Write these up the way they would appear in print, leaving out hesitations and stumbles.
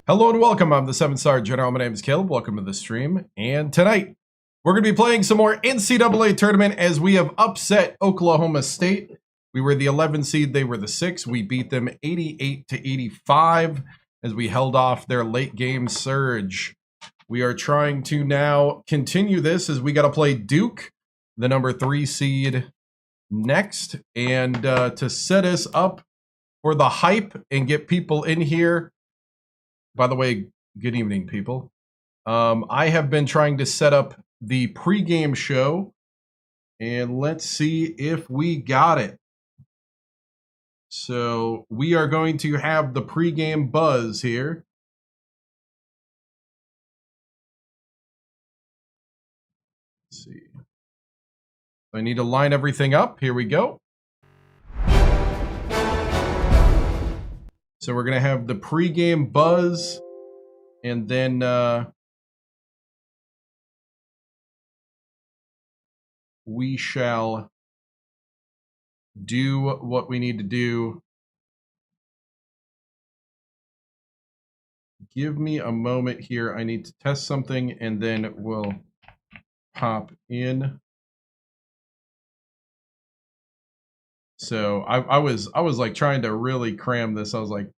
Hello and welcome. I'm the 7-star general. My name is Caleb. Welcome to the stream. And tonight, we're going to be playing some more NCAA tournament as we have upset Oklahoma State. We were the 11 seed. They were the 6. We beat them 88-85 as we held off their late game surge. We are trying to now continue this as we got to play Duke, the number 3 seed, next. And to set us up for the hype and get people in here. By the way, good evening, people. I have been trying to set up the pregame show, and let's see if we got it. So we are going to have the pregame buzz here. Let's see. I need to line everything up. Here we go. So we're going to have the pregame buzz, and then we shall do what we need to do. Give me a moment here. I need to test something, and then we'll pop in. So I was like trying to really cram this. I was like,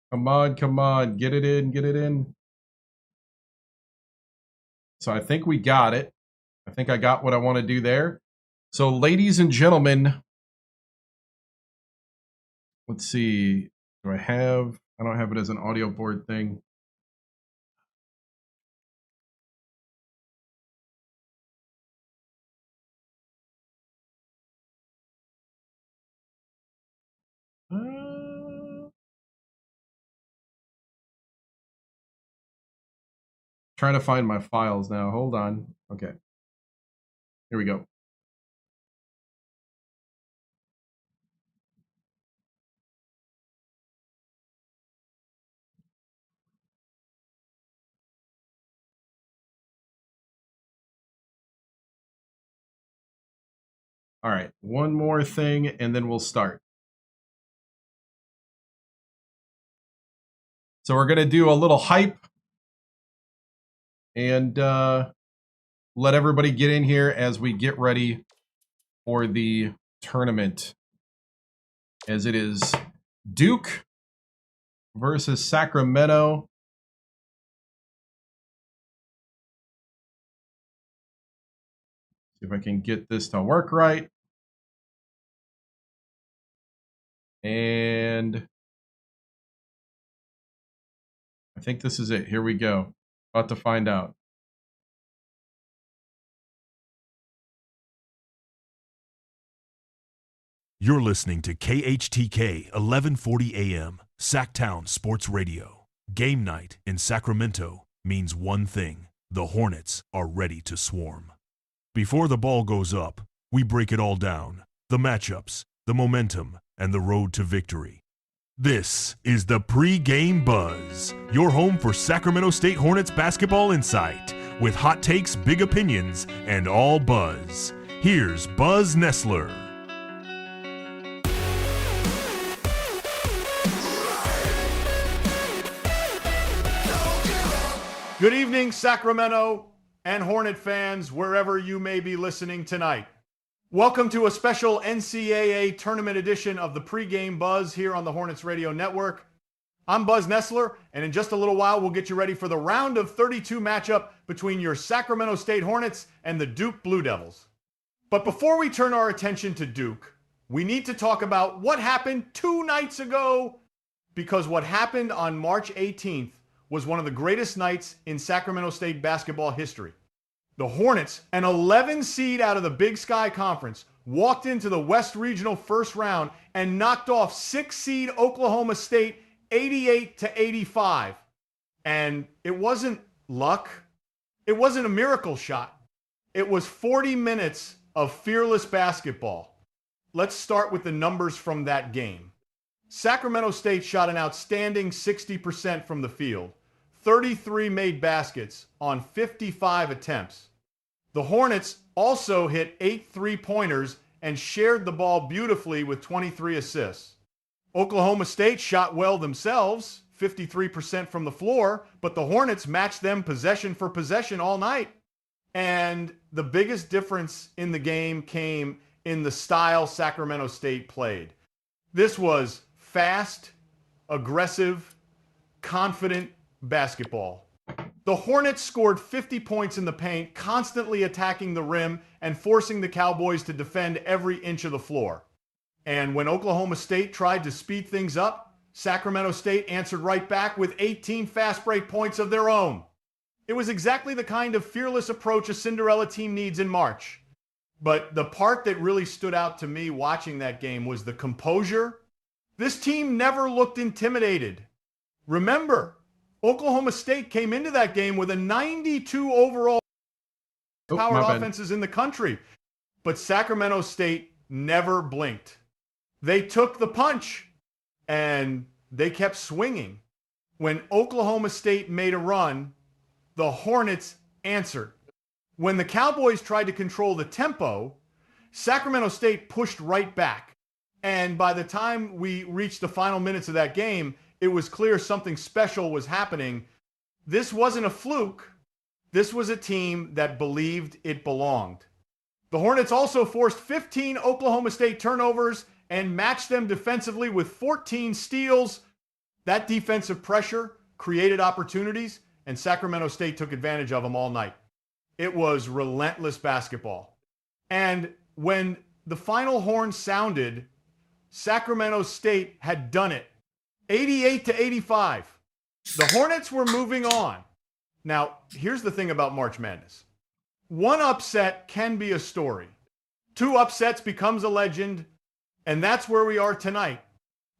come on, get it in. So I think we got it. I think I got what I want to do there. So ladies and gentlemen, let's see. I don't have it as an audio board thing. Trying to find my files now. Hold on. Okay. Here we go. All right. One more thing, and then we'll start. So we're going to do a little hype and let everybody get in here as we get ready for the tournament. As it is Duke versus Sacramento. See if I can get this to work right. And I think this is it. Here we go. About to find out. You're listening to KHTK 1140 AM, Sacktown Sports Radio. Game night in Sacramento means one thing: the Hornets are ready to swarm. Before the ball goes up, we break it all down: the matchups, the momentum, and the road to victory. This is the Pre-Game Buzz, your home for Sacramento State Hornets basketball insight, with hot takes, big opinions, and all buzz. Here's Buzz Nessler. Good evening, Sacramento and Hornet fans, wherever you may be listening tonight. Welcome to a special NCAA tournament edition of the Pre-Game Buzz here on the Hornets Radio Network. I'm Buzz Nessler, and in just a little while, we'll get you ready for the round of 32 matchup between your Sacramento State Hornets and the Duke Blue Devils. But before we turn our attention to Duke, we need to talk about what happened 2 nights ago, because what happened on March 18th was one of the greatest nights in Sacramento State basketball history. The Hornets, an 11 seed out of the Big Sky Conference, walked into the West Regional first round and knocked off 6 seed Oklahoma State 88-85. And it wasn't luck. It wasn't a miracle shot. It was 40 minutes of fearless basketball. Let's start with the numbers from that game. Sacramento State shot an outstanding 60% from the field. 33 made baskets on 55 attempts. The Hornets also hit 8 3-pointers and shared the ball beautifully with 23 assists. Oklahoma State shot well themselves, 53% from the floor, but the Hornets matched them possession for possession all night. And the biggest difference in the game came in the style Sacramento State played. This was fast, aggressive, confident basketball. The Hornets scored 50 points in the paint, constantly attacking the rim and forcing the Cowboys to defend every inch of the floor. And when Oklahoma State tried to speed things up, Sacramento State answered right back with 18 fast break points of their own. It was exactly the kind of fearless approach a Cinderella team needs in March. But the part that really stood out to me watching that game was the composure. This team never looked intimidated. Remember, Oklahoma State came into that game with a 92 overall power offenses in the country. But Sacramento State never blinked. They took the punch and they kept swinging. When Oklahoma State made a run, the Hornets answered. When the Cowboys tried to control the tempo, Sacramento State pushed right back. And by the time we reached the final minutes of that game, it was clear something special was happening. This wasn't a fluke. This was a team that believed it belonged. The Hornets also forced 15 Oklahoma State turnovers and matched them defensively with 14 steals. That defensive pressure created opportunities, and Sacramento State took advantage of them all night. It was relentless basketball. And when the final horn sounded, Sacramento State had done it. 88-85. The Hornets were moving on. Now, here's the thing about March Madness. One upset can be a story. Two upsets becomes a legend, and that's where we are tonight.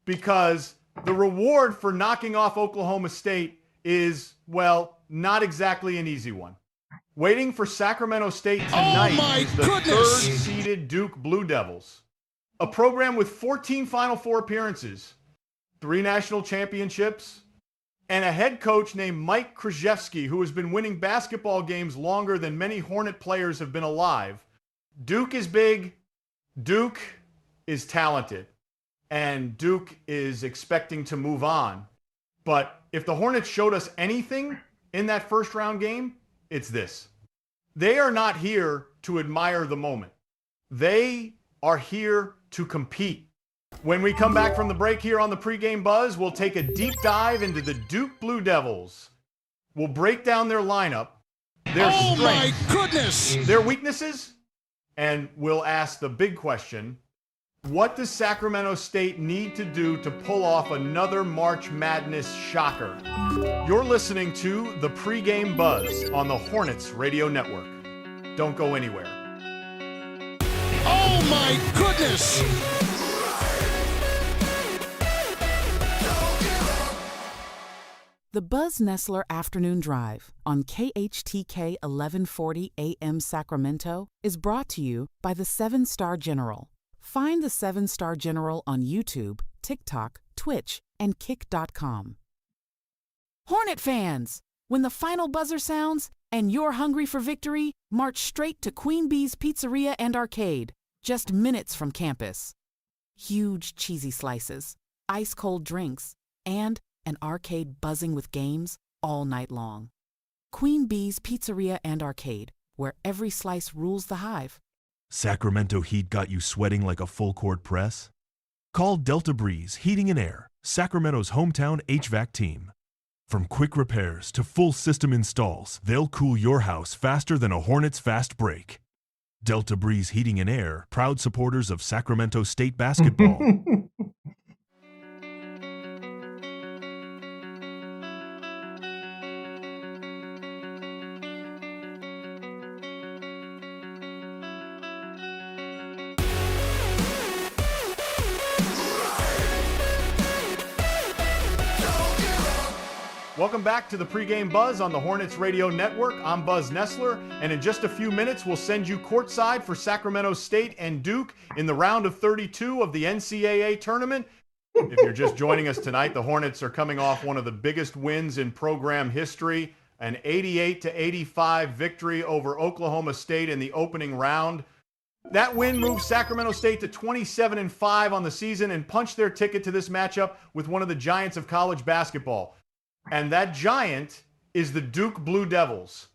Because the reward for knocking off Oklahoma State is, well, not exactly an easy one. Waiting for Sacramento State tonight is the third-seeded Duke Blue Devils, a program with 14 Final Four appearances, 3 national championships, and a head coach named Mike Krzyzewski, who has been winning basketball games longer than many Hornet players have been alive. Duke is big, Duke is talented, and Duke is expecting to move on. But if the Hornets showed us anything in that first round game, it's this. They are not here to admire the moment. They are here to compete. When we come back from the break here on the pregame buzz, we'll take a deep dive into the Duke Blue Devils. We'll break down their lineup, their strengths, their weaknesses, and we'll ask the big question: what does Sacramento State need to do to pull off another March Madness shocker? You're listening to the pregame buzz on the Hornets Radio Network. Don't go anywhere. Oh my goodness! The Buzz Nessler Afternoon Drive on KHTK 1140 AM Sacramento is brought to you by the 7-Star General. Find the 7-Star General on YouTube, TikTok, Twitch, and Kick.com. Hornet fans, when the final buzzer sounds and you're hungry for victory, march straight to Queen Bee's Pizzeria and Arcade, just minutes from campus. Huge cheesy slices, ice-cold drinks, and an arcade buzzing with games all night long. Queen Bee's Pizzeria and Arcade, where every slice rules the hive. Sacramento heat got you sweating like a full-court press? Call Delta Breeze Heating and Air, Sacramento's hometown HVAC team. From quick repairs to full system installs, they'll cool your house faster than a Hornets fast break. Delta Breeze Heating and Air, proud supporters of Sacramento State basketball. Welcome back to the pregame buzz on the Hornets Radio Network. I'm Buzz Nessler, and in just a few minutes, we'll send you courtside for Sacramento State and Duke in the round of 32 of the NCAA tournament. If you're just joining us tonight, the Hornets are coming off one of the biggest wins in program history, an 88-85 victory over Oklahoma State in the opening round. That win moves Sacramento State to 27-5 on the season and punched their ticket to this matchup with one of the giants of college basketball. And that giant is the Duke Blue Devils.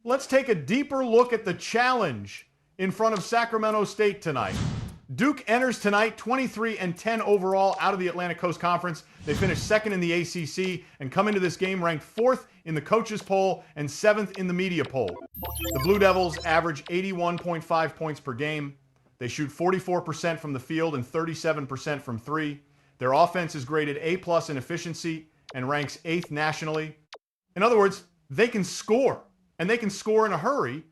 Let's take a deeper look at the challenge in front of Sacramento State tonight. Duke enters tonight 23-10 overall out of the Atlantic Coast Conference. They finished second in the ACC and come into this game ranked fourth in the coaches poll and seventh in the media poll. The Blue Devils average 81.5 points per game. They shoot 44% from the field and 37% from three. Their offense is graded A+ in efficiency and ranks 8th nationally. In other words, they can score, and they can score in a hurry.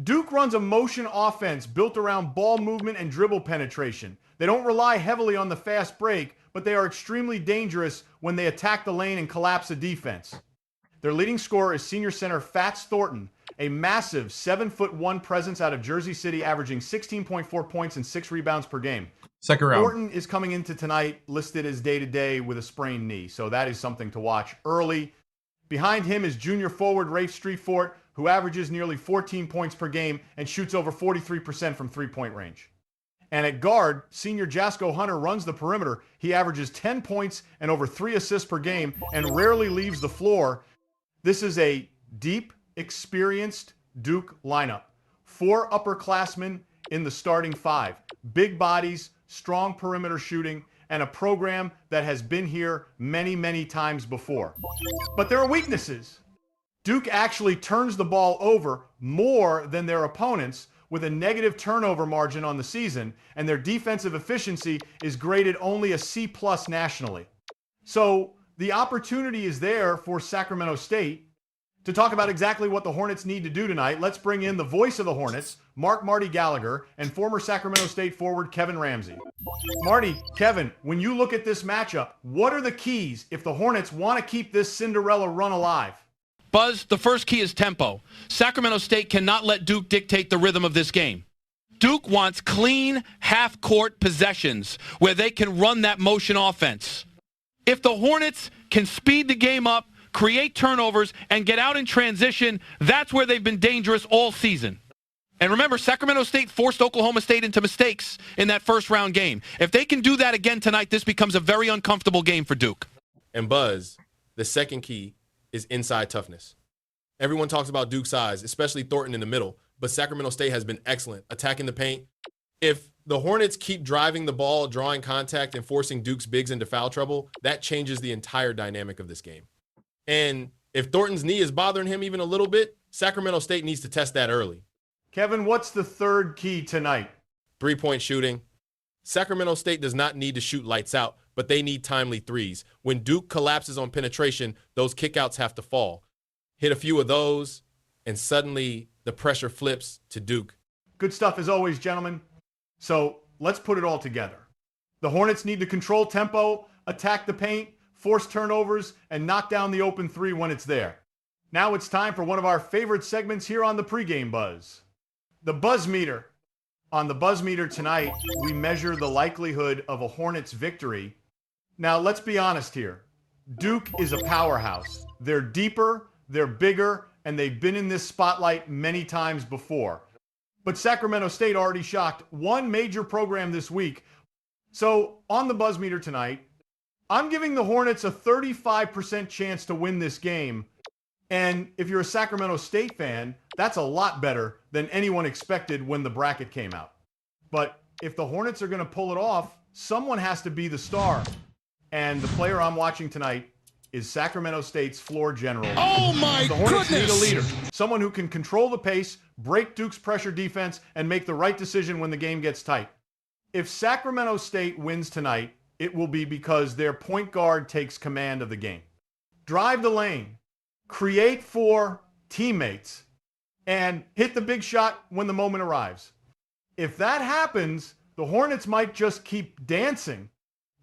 Duke runs a motion offense built around ball movement and dribble penetration. They don't rely heavily on the fast break, but they are extremely dangerous when they attack the lane and collapse a defense. Their leading scorer is senior center Fats Thornton, a massive 7'1" presence out of Jersey City, averaging 16.4 points and 6 rebounds per game. Second round. Thornton is coming into tonight listed as day-to-day with a sprained knee, so that is something to watch early. Behind him is junior forward Rafe Streetfort, who averages nearly 14 points per game and shoots over 43% from three-point range. And at guard, senior Jasko Hunter runs the perimeter. He averages 10 points and over 3 assists per game and rarely leaves the floor. This is a deep, experienced Duke lineup. 4 upperclassmen in the starting 5. Big bodies, strong perimeter shooting, and a program that has been here many, many times before. But there are weaknesses. Duke actually turns the ball over more than their opponents with a negative turnover margin on the season, and their defensive efficiency is graded only a C+ nationally. So the opportunity is there for Sacramento State. To talk about exactly what the Hornets need to do tonight, let's bring in the voice of the Hornets, Marty Gallagher, and former Sacramento State forward Kevin Ramsey. Marty, Kevin, when you look at this matchup, what are the keys if the Hornets want to keep this Cinderella run alive? Buzz, the first key is tempo. Sacramento State cannot let Duke dictate the rhythm of this game. Duke wants clean, half-court possessions where they can run that motion offense. If the Hornets can speed the game up, create turnovers, and get out in transition, that's where they've been dangerous all season. And remember, Sacramento State forced Oklahoma State into mistakes in that first-round game. If they can do that again tonight, this becomes a very uncomfortable game for Duke. And Buzz, the second key is inside toughness. Everyone talks about Duke's size, especially Thornton in the middle, but Sacramento State has been excellent attacking the paint. If the Hornets keep driving the ball, drawing contact, and forcing Duke's bigs into foul trouble, that changes the entire dynamic of this game. And if Thornton's knee is bothering him even a little bit, Sacramento State needs to test that early. Kevin, what's the third key tonight? 3-point shooting. Sacramento State does not need to shoot lights out, but they need timely threes. When Duke collapses on penetration, those kickouts have to fall. Hit a few of those, and suddenly the pressure flips to Duke. Good stuff as always, gentlemen. So let's put it all together. The Hornets need to control tempo, attack the paint, force turnovers, and knock down the open three when it's there. Now it's time for one of our favorite segments here on the pregame buzz. The Buzz Meter. On the Buzz Meter tonight, we measure the likelihood of a Hornets victory. Now, let's be honest here. Duke is a powerhouse. They're deeper, they're bigger, and they've been in this spotlight many times before. But Sacramento State already shocked one major program this week. So, on the Buzz Meter tonight, I'm giving the Hornets a 35% chance to win this game. And if you're a Sacramento State fan, that's a lot better than anyone expected when the bracket came out. But if the Hornets are going to pull it off, someone has to be the star. And the player I'm watching tonight is Sacramento State's floor general. Oh my The Hornets goodness! need a leader. Someone who can control the pace, break Duke's pressure defense, and make the right decision when the game gets tight. If Sacramento State wins tonight, it will be because their point guard takes command of the game. Drive the lane, create for teammates, and hit the big shot when the moment arrives. If that happens, the Hornets might just keep dancing.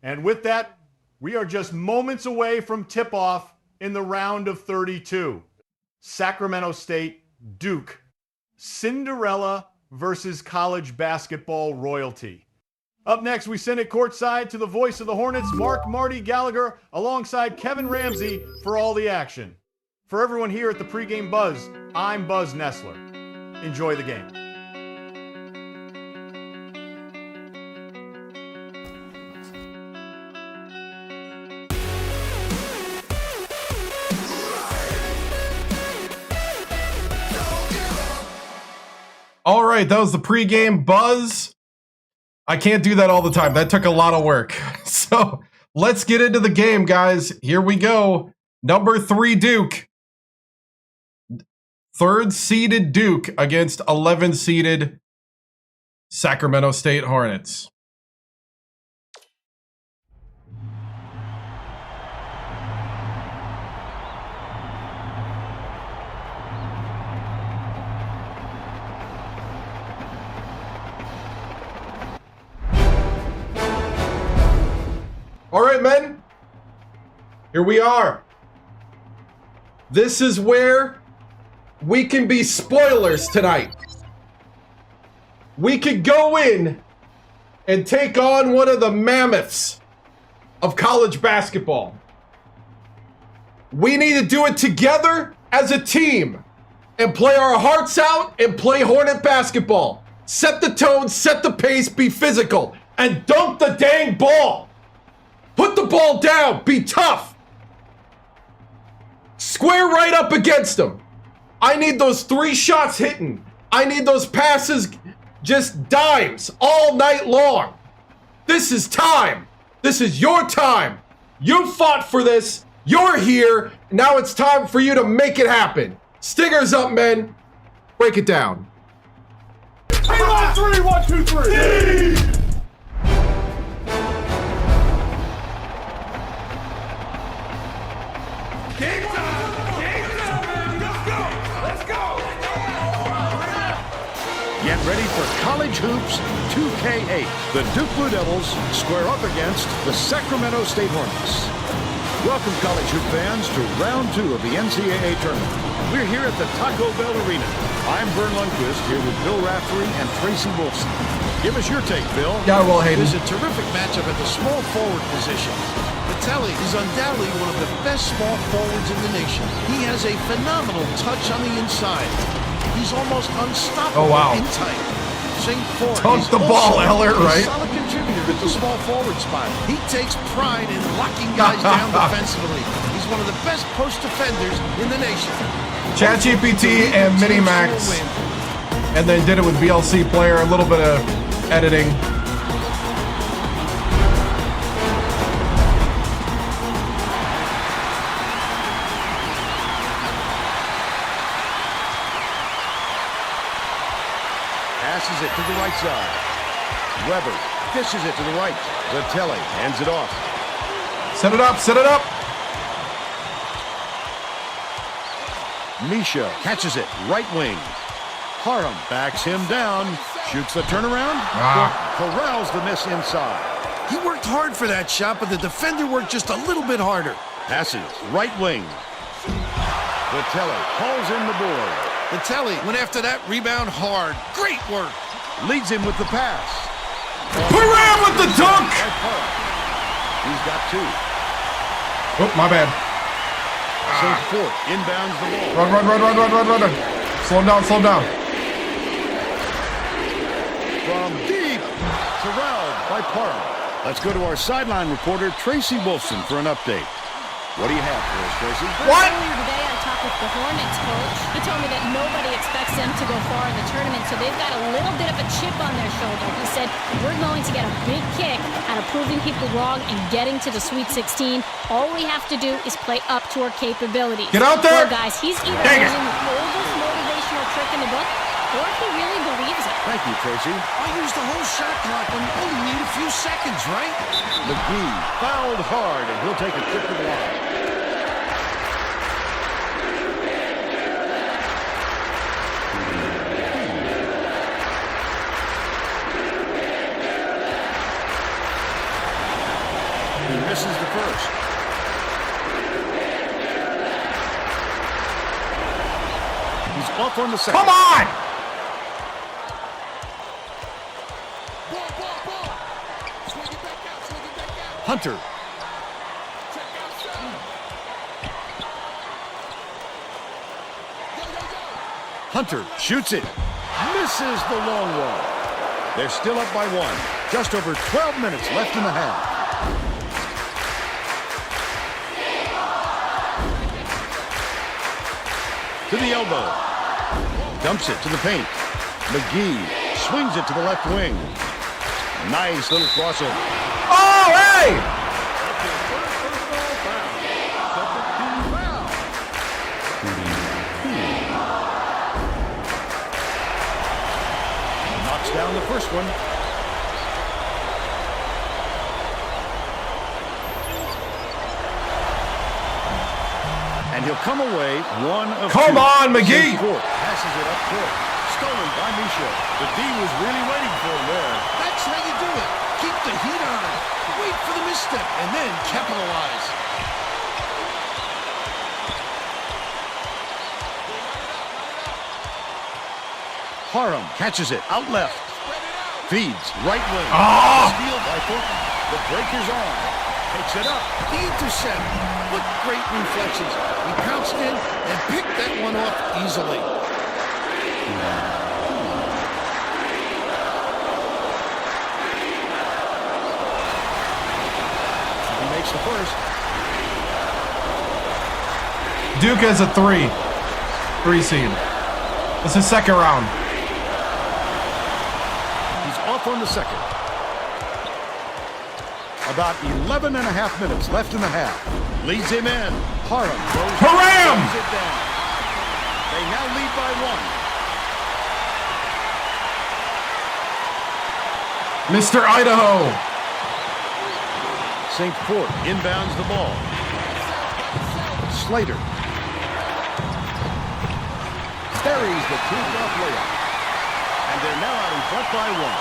And with that, we are just moments away from tip-off in the round of 32. Sacramento State, Duke. Cinderella versus college basketball royalty. Up next, we send it courtside to the voice of the Hornets, Marty Gallagher, alongside Kevin Ramsey for all the action. For everyone here at the pregame buzz, I'm Buzz Nessler. Enjoy the game. All right, that was the pregame buzz. I can't do that all the time. That took a lot of work. So let's get into the game, guys. Here we go. Number 3 Duke. 3rd seeded Duke against 11 seeded Sacramento State Hornets. All right, men. Here we are. This is where we can be spoilers tonight. We could go in and take on one of the mammoths of college basketball. We need to do it together as a team and play our hearts out and play Hornet basketball. Set the tone, set the pace, be physical, and dunk the dang ball. Put the ball down. Be tough. Square right up against them. I need those 3 shots hitting. I need those passes, just dimes all night long. This is time. This is your time. You fought for this. You're here. Now it's time for you to make it happen. Stingers up, men. Break it down. 3 on 3, 1, 2, 3. Get ready for College Hoops 2K8. The Duke Blue Devils square up against the Sacramento State Hornets. Welcome, college hoop fans, to round 2 of the NCAA tournament. We're here at the Taco Bell Arena. I'm Vern Lundquist, here with Bill Raftery and Tracy Wolfson. Give us your take, Bill. Yeah, well, Hayden. There's a terrific matchup at the small forward position. Vitelli is undoubtedly one of the best small forwards in the nation. He has a phenomenal touch on the inside. He's almost unstoppable in tight. St. Ford Dunk the ball, Eller, right? A solid contributor at the small forward spot. He takes pride in locking guys down defensively. He's one of the best post defenders in the nation. ChatGPT and Minimax, and then did it with VLC Player, a little bit of editing. Passes it to the right side. Weber dishes it to the right. Vitelli hands it off. Set it up, set it up. Misha catches it, right wing. Parham backs him down, shoots the turnaround, corrals the miss inside. He worked hard for that shot, but the defender worked just a little bit harder. Passes, right wing. Vitelli hauls in the board. Vitelli went after that rebound hard. Great work. Leads him with the pass. Param with the dunk! He's got 2. Oh, my bad. St. Fort inbounds the ball. Run. Slow him down, slow him down. From deep, corralled by Parham. Let's go to our sideline reporter, Tracy Wolfson, for an update. What do you have for us, Tracy? What? Earlier today, I talked with the Hornets coach. He told me that nobody expects them to go far in the tournament, so they've got a little bit of a chip on their shoulder. He said, we're going to get a big kick out of proving people wrong and getting to the Sweet 16. All we have to do is play up to our capabilities. Get out there! Well, guys, he's either using the oldest motivational trick in the book, or he really believes it. Thank you, Tracy. I used the whole shot clock and only need a few seconds, right? McGee fouled hard, and he'll take a trip to the line. He misses the first. He's off on the second. Come on! Hunter. Hunter shoots it. Misses the long one. They're still up by 1. Just over 12 minutes left in the half. To the elbow. Dumps it to the paint. McGee swings it to the left wing. Nice little crossover. Oh, hey! Knocks down the first one. And he'll come away one of Come two. on, McGee! Passes it up court. Stolen by Misha. The D was really waiting for him there. That's how you do it. Keep the heat on. Wait for the misstep and then capitalize. Parham catches it out left. Feeds right wing. Oh! Steal by Thornton. The break is on. Takes it up. The intercept. What great reflexes. He pounced in and picked that one off easily. He makes the first. Duke has a 3 seed. This is second round. He's off on the second. About 11 and a half minutes left in the half. Leads him in. Parham goes. Haram! Throws it down. They now lead by one. Mr. Idaho. St. Fort inbounds the ball. Slater. Buries the two-off layup. And they're now out in front by one.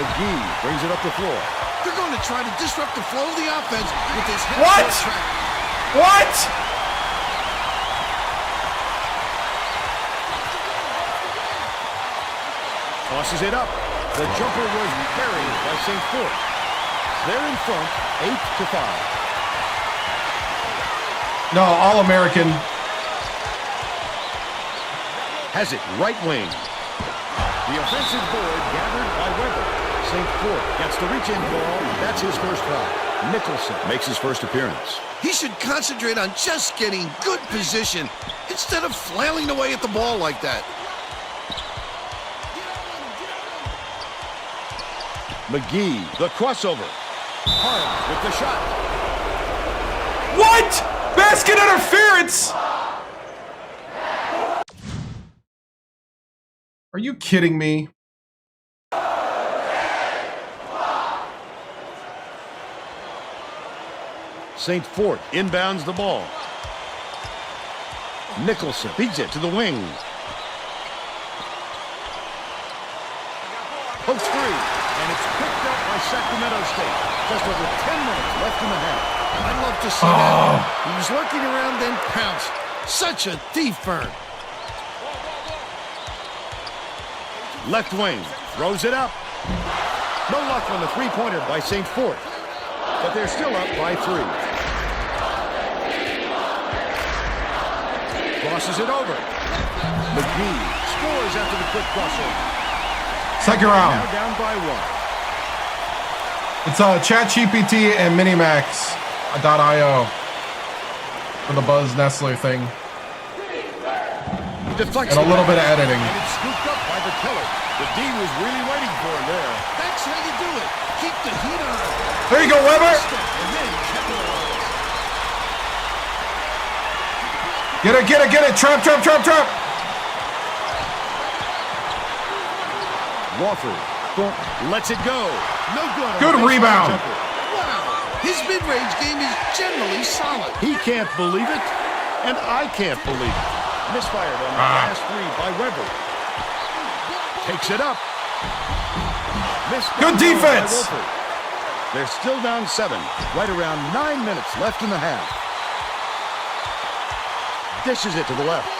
McGee brings it up the floor. They're going to try to disrupt the flow of the offense with this head What? track. What? Tosses it up. The jumper was buried by St. Fort. They're in front, 8-5. No, All-American. Has it right wing. The offensive board gathered by Weber. St. Fort gets the reach-in ball. That's his first foul. Nicholson makes his first appearance. He should concentrate on just getting good position instead of flailing away at the ball like that. McGee, the crossover. Parham with the shot. What? Basket interference! Are you kidding me? St. Fort inbounds the ball. Nicholson feeds it to the wing. Post three, and it's picked up by Sacramento State. Just over 10 minutes left in the half. I'd love to see that. He was lurking around, then pounced. Such a thief burn. Left wing, throws it up. No luck on the three-pointer by St. Fort, but they're still up by 3. Crosses it over. McGee scores after the quick crossover. Second round. Now down by 1. It's ChatGPT and Minimax.io for the Buzz Nessler thing. Deflects And a little bit of editing. And it's scooped up by the killer. The D was really waiting for him there. That's how you do it. Keep the heat on. There you go, Weber. And then capitalize. Get it, get it, get it. Trap, trap, trap, trap. Wofford lets it go. No good. Good rebound. Wow. His mid-range game is generally solid. He can't believe it, and I can't believe it. Misfired on the last 3 by Weber. Takes it up. Good defense. They're still down 7. Right around 9 minutes left in the half. Dishes it to the left.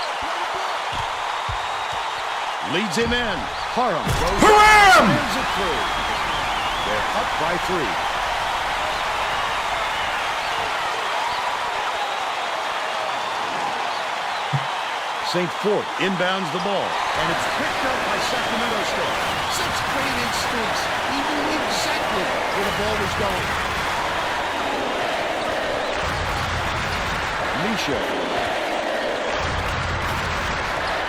Leads him in. Parham goes. Haram! Slams it through. They're up by 3. St. Fort inbounds the ball, and it's picked up by Sacramento State. Such great instincts. He knew exactly where the ball was going. Misha.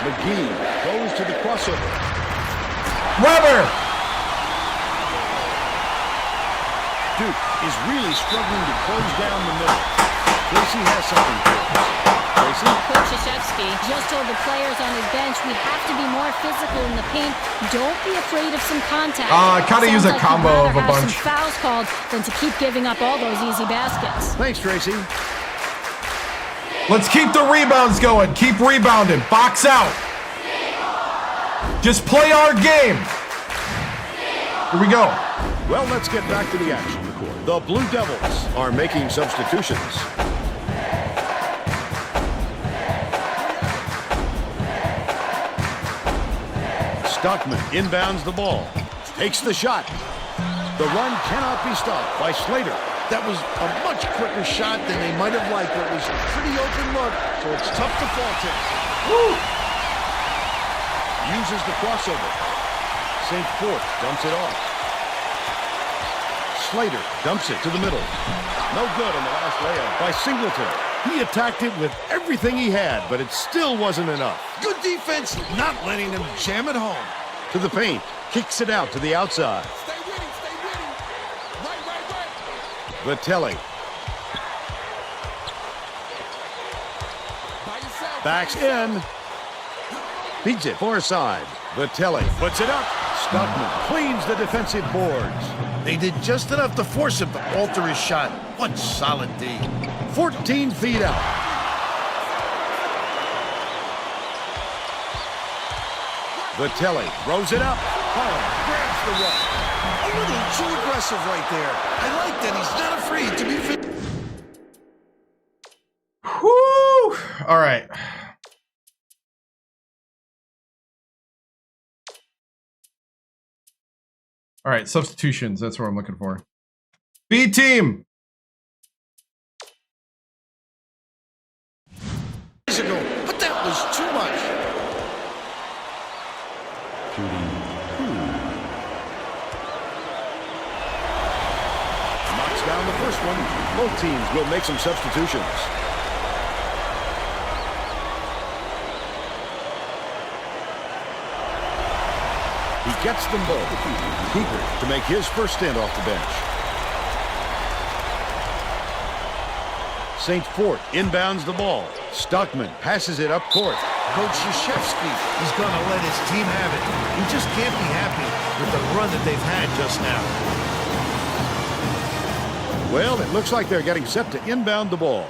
McGee goes to the crossover. Weber! Duke is really struggling to close down the middle. Tracy has something for us. Tracy? Coach Krzyzewski just told the players on his bench, we have to be more physical in the paint. Don't be afraid of some contact. Kind of use a combo of a bunch. Some fouls called than to keep giving up all those easy baskets. Thanks, Tracy. Let's keep the rebounds going. Keep rebounding. Box out. Just play our game. Here we go. Well, let's get back to the action. The Blue Devils are making substitutions. Stockman inbounds the ball. Takes the shot. The run cannot be stopped by Slater. That was a much quicker shot than they might have liked. It was a pretty open look, so it's tough to fault him. Woo! Uses the crossover. St. Fort dumps it off. Slater dumps it to the middle. No good on the last layup by Singleton. He attacked it with everything he had, but it still wasn't enough. Good defense, not letting them jam it home. To the paint. Kicks it out to the outside. Stay with him, stay with him. Right. Vitelli. Backs in. Feeds it far side. Vitelli puts it up. Stockman cleans the defensive boards. They did just enough to force him to alter his shot. What solid D. 14 feet out. Vitelli throws it up. Grabs the rock. A little too aggressive right there. I like that he's not afraid to be fit. Whoo! All right. All right, substitutions. That's what I'm looking for. B team. But that was too much. Knocks down the first one. Both teams will make some substitutions. He gets them both. Keeper to make his first stint off the bench. St. Fort inbounds the ball. Stockman passes it up court. Coach Krzyzewski is going to let his team have it. He just can't be happy with the run that they've had just now. Well, it looks like they're getting set to inbound the ball.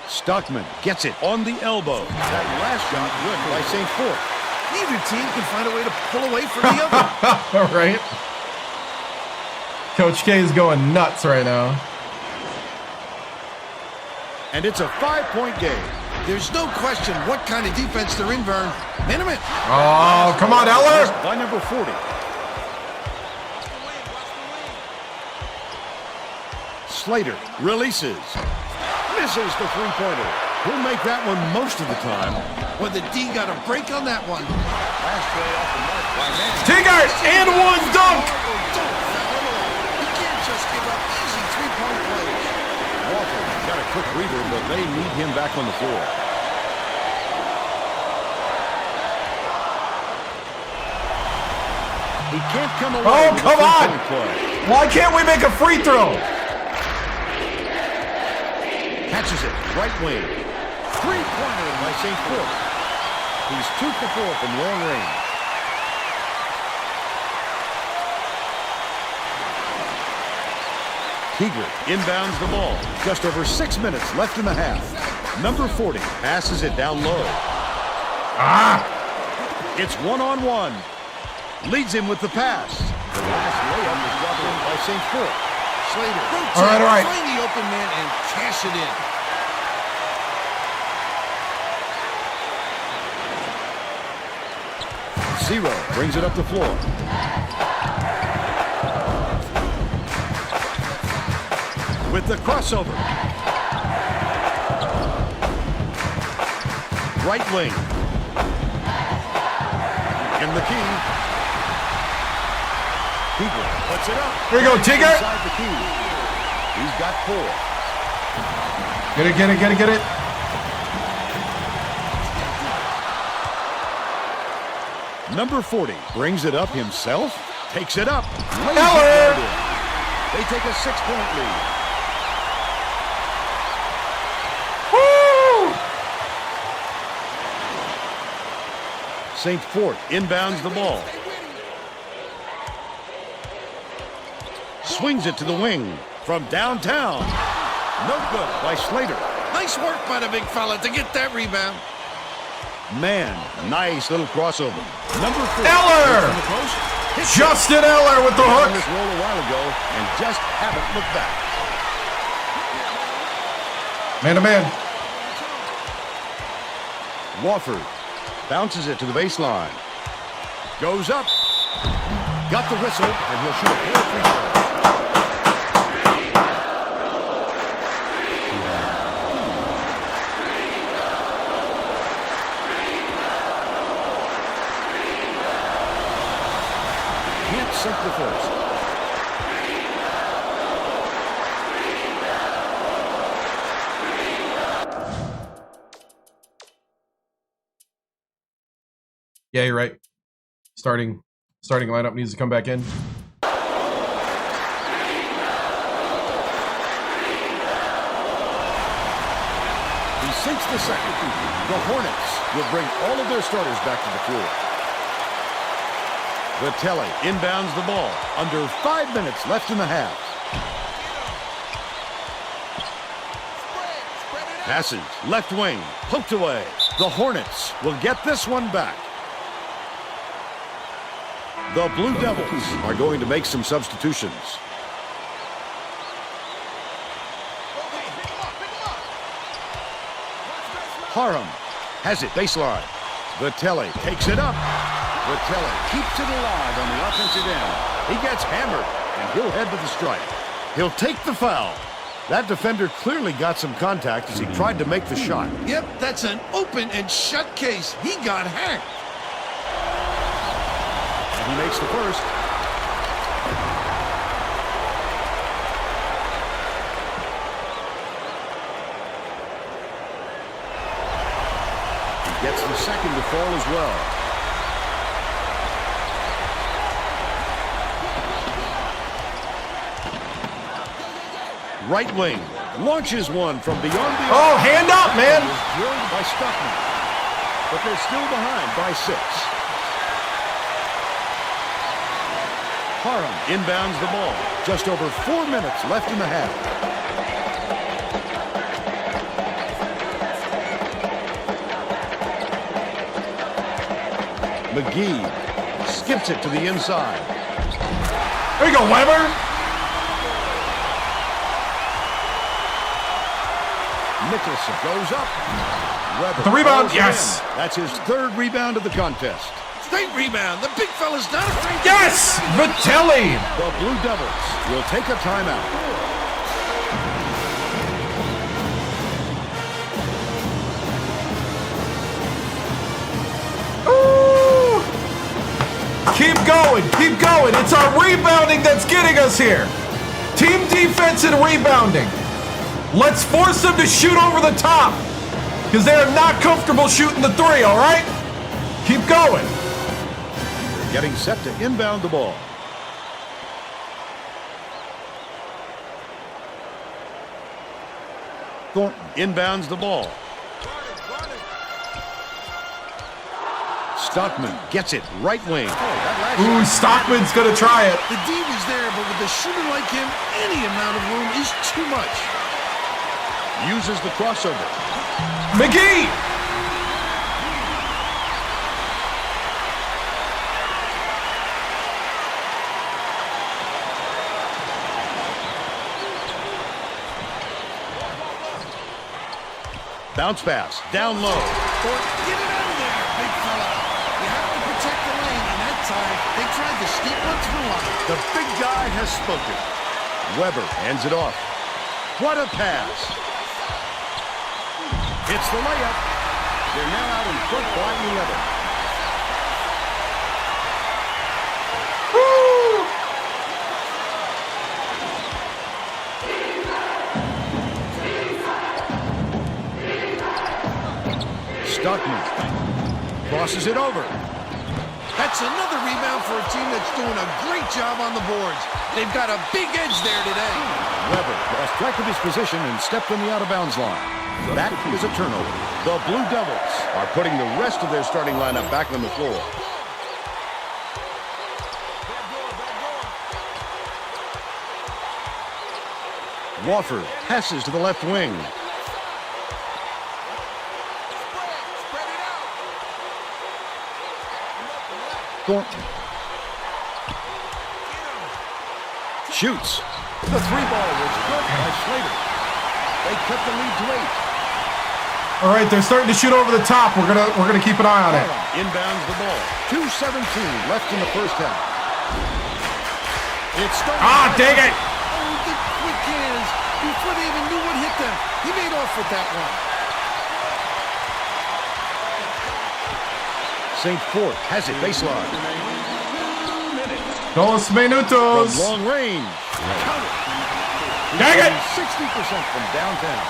Stockman gets it on the elbow. That last shot good by St. Fort. Neither team can find a way to pull away from the other. All right. Coach K is going nuts right now. And it's a 5-point game. There's no question what kind of defense they're in, Vern. Minimum. Oh, come on, Eller. By number 40. Slater releases. Misses the three-pointer. He'll make that one most of the time. Well, the D got a break on that one. Last play off the mark by man. Tigart and one dunk. You can't just give up easy three-point plays. Walker got a quick breather, but they need him back on the floor. He can't come away. Oh, with come a on. three-point play. Why can't we make a free throw? Catches it, right wing. Three-pointer by St. Fort. He's 2 for 4 from long range. Keeger inbounds the ball. Just over 6 minutes left in the half. Number 40 passes it down low. It's one-on-one. Leads him with the pass. The last layup is dropped in by St. Fort. Slater. All right. Find the open man and cash it in. Zero brings it up the floor. With the crossover. Right wing. In the key. Tigger puts it up. Here you go, Tigger. Inside the key. He's got 4. Get it, get it, get it, get it. Number 40 brings it up himself. Takes it up. Eller. They take a 6-point lead. Woo! St. Fort inbounds the ball. Swings it to the wing from downtown. No good by Slater. Nice work by the big fella to get that rebound. Man, nice little crossover. Number 4. Eller! On the post. Justin Eller with the On hook. this roll a while ago and just haven't looked back. Man to man. Wofford bounces it to the baseline. Goes up. Got the whistle, and he'll shoot 4 free throws. Can't sink the first. Yeah, you're right. Starting lineup needs to come back in. He sinks the second. The Hornets will bring all of their starters back to the floor. Vitelli inbounds the ball. Under 5 minutes left in the half. Passes left wing. Poked away. The Hornets will get this one back. The Blue Devils are going to make some substitutions. Parham has it baseline. Vitelli takes it up. Vitelli keeps it alive on the offensive end. He gets hammered, and he'll head to the stripe. He'll take the foul. That defender clearly got some contact as he tried to make the shot. Yep, that's an open and shut case. He got hacked. And he makes the first. He gets the second to fall as well. Right wing launches one from beyond the arc. Oh, hand up, man. That was drilled by Stockman. But they're still behind by 6. Parham inbounds the ball. Just over 4 minutes left in the half. McGee skips it to the inside. There you go, Weber. Nicholson goes up. Weber The rebound, throws it yes. in. That's his 3rd rebound of the contest. Great rebound. The big fella's not afraid. Yes! Vitelli! The Blue Devils will take a timeout. Ooh! Keep going, keep going. It's our rebounding that's getting us here. Team defense and rebounding. Let's force them to shoot over the top because they are not comfortable shooting the 3, all right? Keep going. Getting set to inbound the ball. Thornton inbounds the ball. Stockman gets it right wing. Ooh, Stockman's going to try it. The D was there, but with a shooter like him, any amount of room is too much. Uses the crossover. McGee! Bounce pass, down low. Get it out of there, big fella. You have to protect the lane, and that time, they tried to sneak one through on him. The big guy has spoken. Weber hands it off. What a pass. It's the layup. They're now out in front by 11. Woo! Stockman crosses it over. That's another rebound for a team that's doing a great job on the boards. They've got a big edge there today. Weber lost track of his position and stepped on the out-of-bounds line. That is a turnover. The Blue Devils are putting the rest of their starting lineup back on the floor. Wofford passes to the left wing. Thornton shoots. The three ball was good by Slater. They cut the lead to 8. All right, they're starting to shoot over the top. We're gonna keep an eye on it. Inbounds the ball. 2:17 left in the first half. It's Dang it! Oh, the quick hands before they even knew what hit them. He made off with that one. St. Fort has it baseline. 2 minutos. From long range. Dang it! 60% from downtown.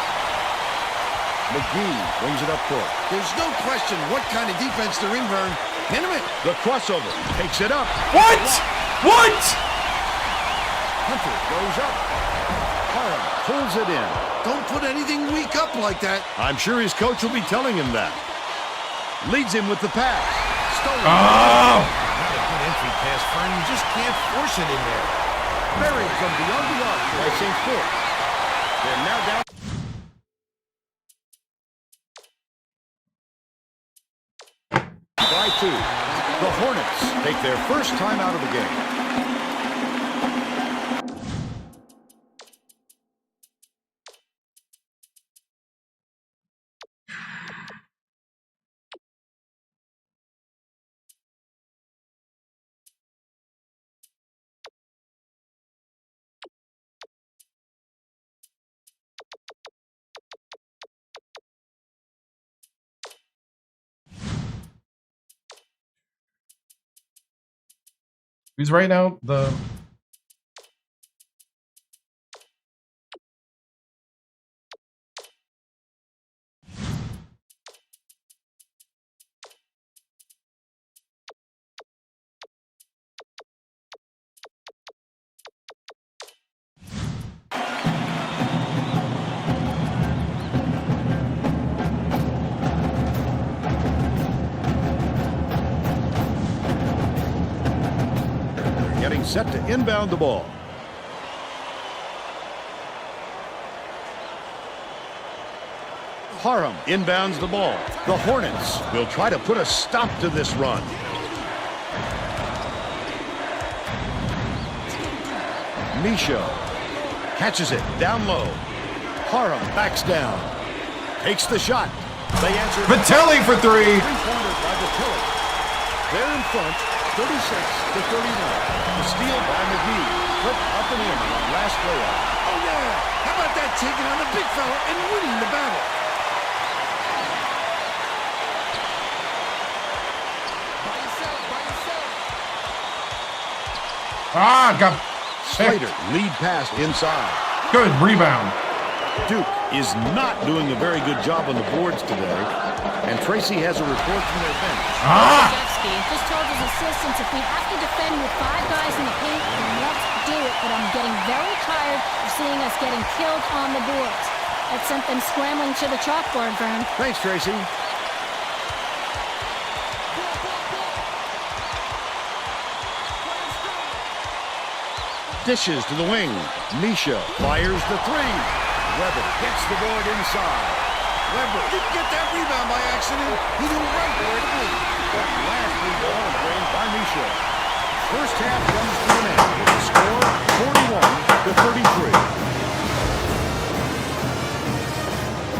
McGee brings it up court. There's no question what kind of defense they're in, Vern. Minute. The crossover takes it up. What? What? Hunter goes up. Parham pulls it in. Don't put anything weak up like that. I'm sure his coach will be telling him that. Leads him with the pass. Stolen. Oh! Not a good entry pass, Vern. You just can't force it in there. Buried from beyond the arc by St. Fort. They're now down. By 2. The Hornets take their first time out of the game. Who's right now? The getting set to inbound the ball. Parham inbounds the ball. The Hornets will try to put a stop to this run. Micho catches it down low. Parham backs down. Takes the shot. They answer. Vitelli for 3. Three-pointer by Vitelli. They're in front, 36-31. The steal by McGee. Flip up and in on last layup. Oh, yeah. How about that taking on the big fella and winning the battle? Got Slater lead pass inside. good rebound. Duke is not doing a very good job on the boards today. And Tracy has a report from their bench. Krzyzewski just told his assistants if we have to defend with 5 guys in the paint, then let's do it. But I'm getting very tired of seeing us getting killed on the boards. That sent them scrambling to the chalkboard, Vern. Thanks, Tracy. Dishes to the wing. Misha fires the 3. Weber gets the board inside. Weber Didn't get that rebound by accident. He knew right where to be. That last free ball is drained by Misha. First half comes to an end with the score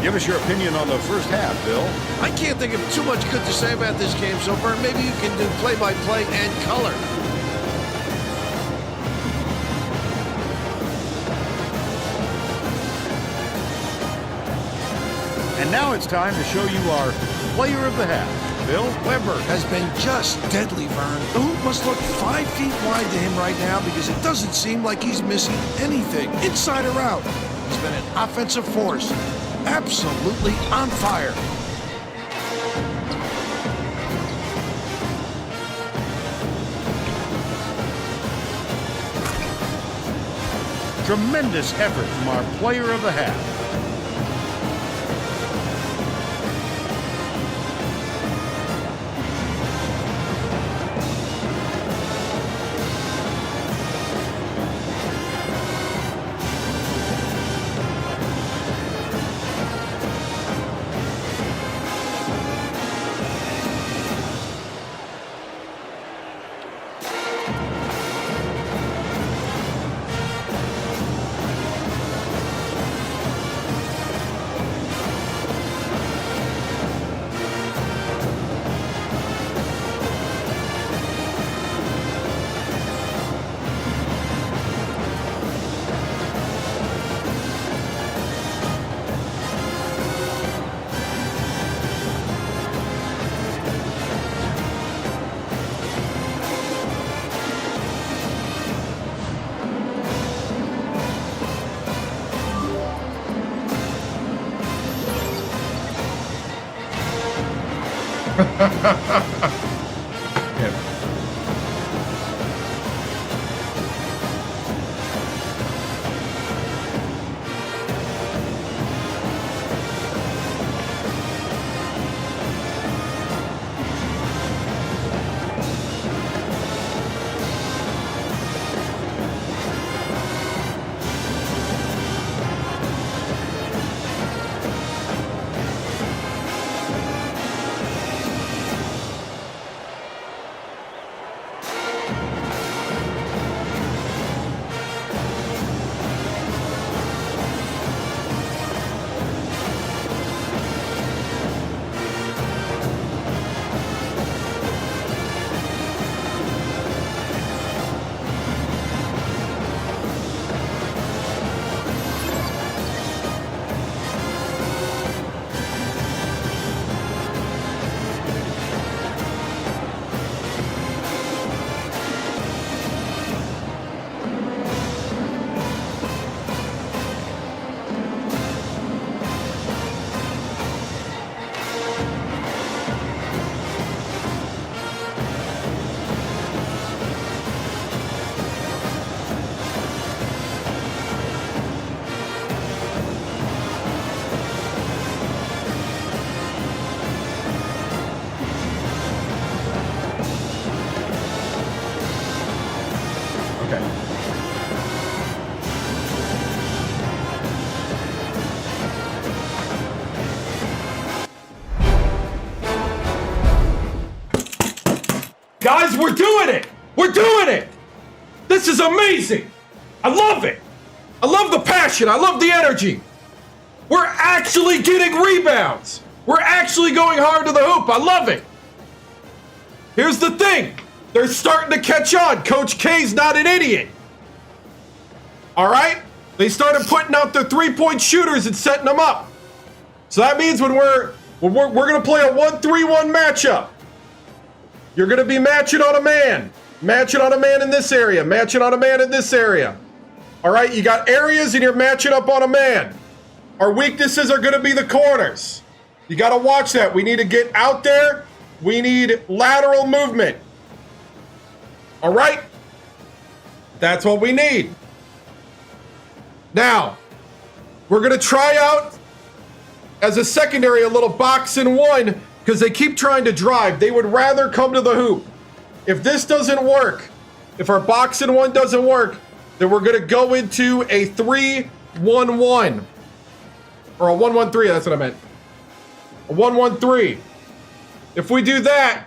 41-33. Give us your opinion on the first half, Bill. I can't think of too much good to say about this game so far. Maybe you can do play-by-play and color. And now it's time to show you our player of the half. Bill Weber has been just deadly, Vern. The hoop must look 5 feet wide to him right now because it doesn't seem like he's missing anything, inside or out. He's been an offensive force, absolutely on fire. Tremendous effort from our player of the half. Yeah. Guys, we're doing it! We're doing it! This is amazing! I love it! I love the passion, I love the energy! We're actually getting rebounds! We're actually going hard to the hoop, I love it! Here's the thing, they're starting to catch on. Coach K's not an idiot. Alright? They started putting out their three-point shooters and setting them up. So that means when we're gonna play a 1-3-1 matchup. You're going to be matching on a man. Matching on a man in this area. Matching on a man in this area. All right, you got areas and you're matching up on a man. Our weaknesses are going to be the corners. You got to watch that. We need to get out there. We need lateral movement. All right? That's what we need. Now, we're going to try out as a secondary a little box and one, because they keep trying to drive. They would rather come to the hoop. If this doesn't work, if our box and one doesn't work, then we're going to go into a 3-1-1. Or a 1-1-3, that's what I meant. A 1-1-3. If we do that,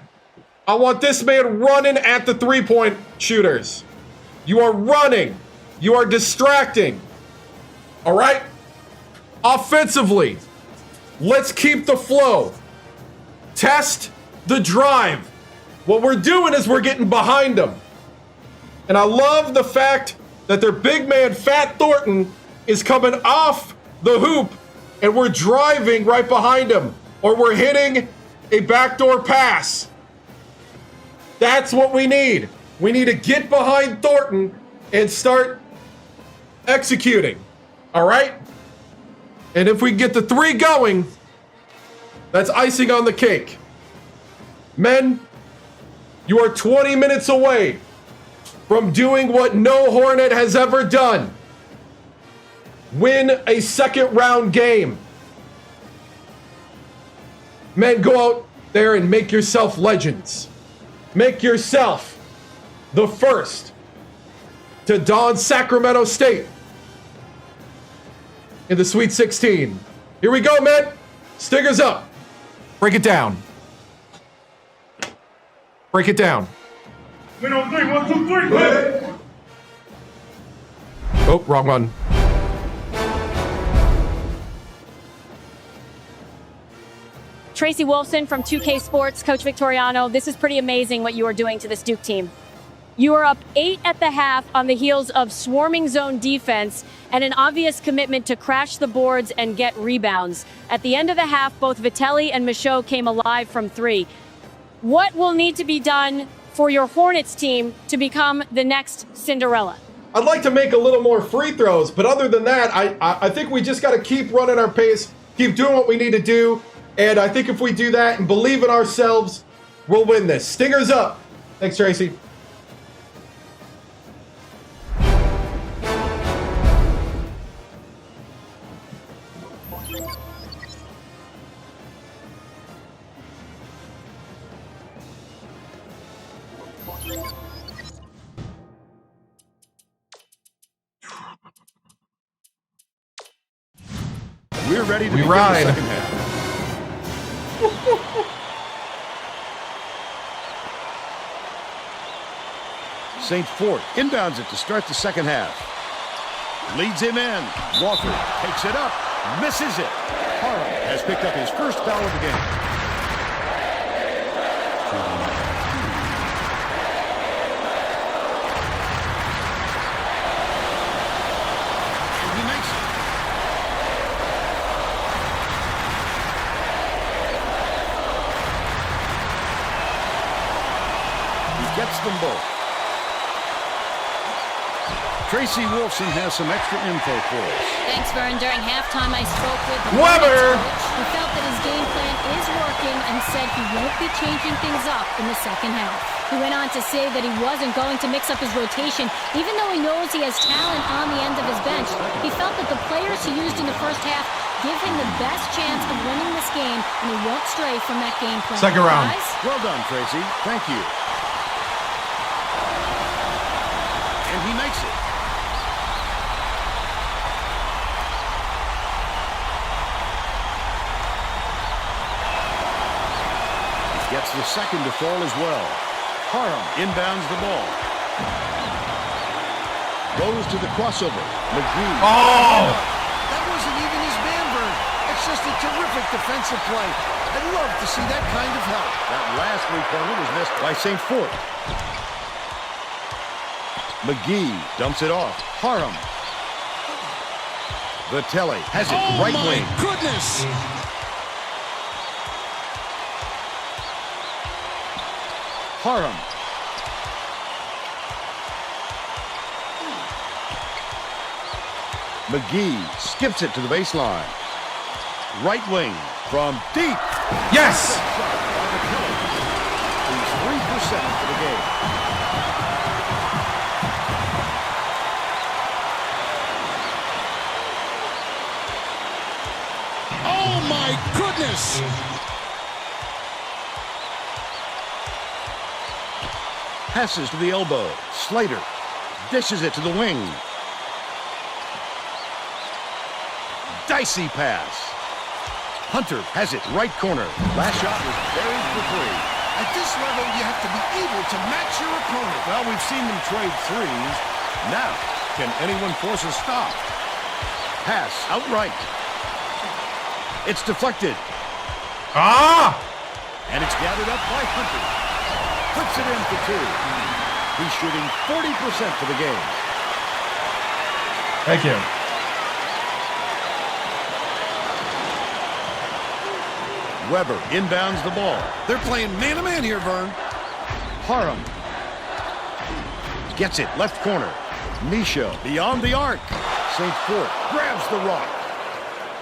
I want this man running at the three-point shooters. You are running. You are distracting. All right? Offensively, let's keep the flow. Test the drive. What we're doing is we're getting behind them. And I love the fact that their big man, Fat Thornton, is coming off the hoop and we're driving right behind him. Or we're hitting a backdoor pass. That's what we need. We need to get behind Thornton and start executing. All right? And if we get the three going, that's icing on the cake. Men, you are 20 minutes away from doing what no Hornet has ever done. win a second round game. Men, go out there and make yourself legends. Make yourself the first to don Sacramento State in the Sweet 16. Here we go, men. Stingers up. Break it down. Break it down. Win on three, 1, 2, 3. Oh, wrong one. Tracy Wolfson from 2K Sports, Coach Victoriano, this is pretty amazing what you are doing to this Duke team. You are up 8 at the half on the heels of swarming zone defense and an obvious commitment to crash the boards and get rebounds. At the end of the half, both Vitelli and Michaud came alive from 3. What will need to be done for your Hornets team to become the next Cinderella? I'd like to make a little more free throws, but other than that, I think we just got to keep running our pace, keep doing what we need to do, and I think if we do that and believe in ourselves, we'll win this. Stingers up. Thanks, Tracy. We're ready to We begin ride. the second half. St. Fort inbounds it to start the second half. Leads him in. Walker takes it up. Misses it. Harlem has picked up his first foul of the game. And he makes it. He gets them both. Tracy Wolfson has some extra info for us. Thanks, Vern. During halftime, I spoke with the Weber. Hornets coach, who felt that his game plan is working and said he won't be changing things up in the second half. He went on to say that he wasn't going to mix up his rotation, even though he knows he has talent on the end of his bench. He felt that the players he used in the first half give him the best chance of winning this game, and he won't stray from that game plan. Second round. Guys? Well done, Tracy. Thank you. And he makes it. Gets the second to fall as well. Parham inbounds the ball. Goes to the crossover. McGee. Oh! That wasn't even his man, Vern. It's just a terrific defensive play. I'd love to see that kind of help. That last three-pointer was missed by St. Fort. McGee dumps it off. Parham. Vitelli has it right wing. Goodness! Parham. McGee skips it to the baseline. Right wing from deep. Yes! He's 3% for the game. Oh, my goodness! Passes to the elbow. Slater dishes it to the wing. Dicey pass. Hunter has it right corner. Last shot was buried for 3. At this level, you have to be able to match your opponent. Well, we've seen them trade threes. Now, can anyone force a stop? Pass outright. It's deflected. Ah! And it's gathered up by Hunter. Puts it in for 2. He's shooting 40% for the game. Thank you. Weber inbounds the ball. They're playing man-to-man here, Vern. Parham gets it left corner. Michaud beyond the arc. St. Fort grabs the rock.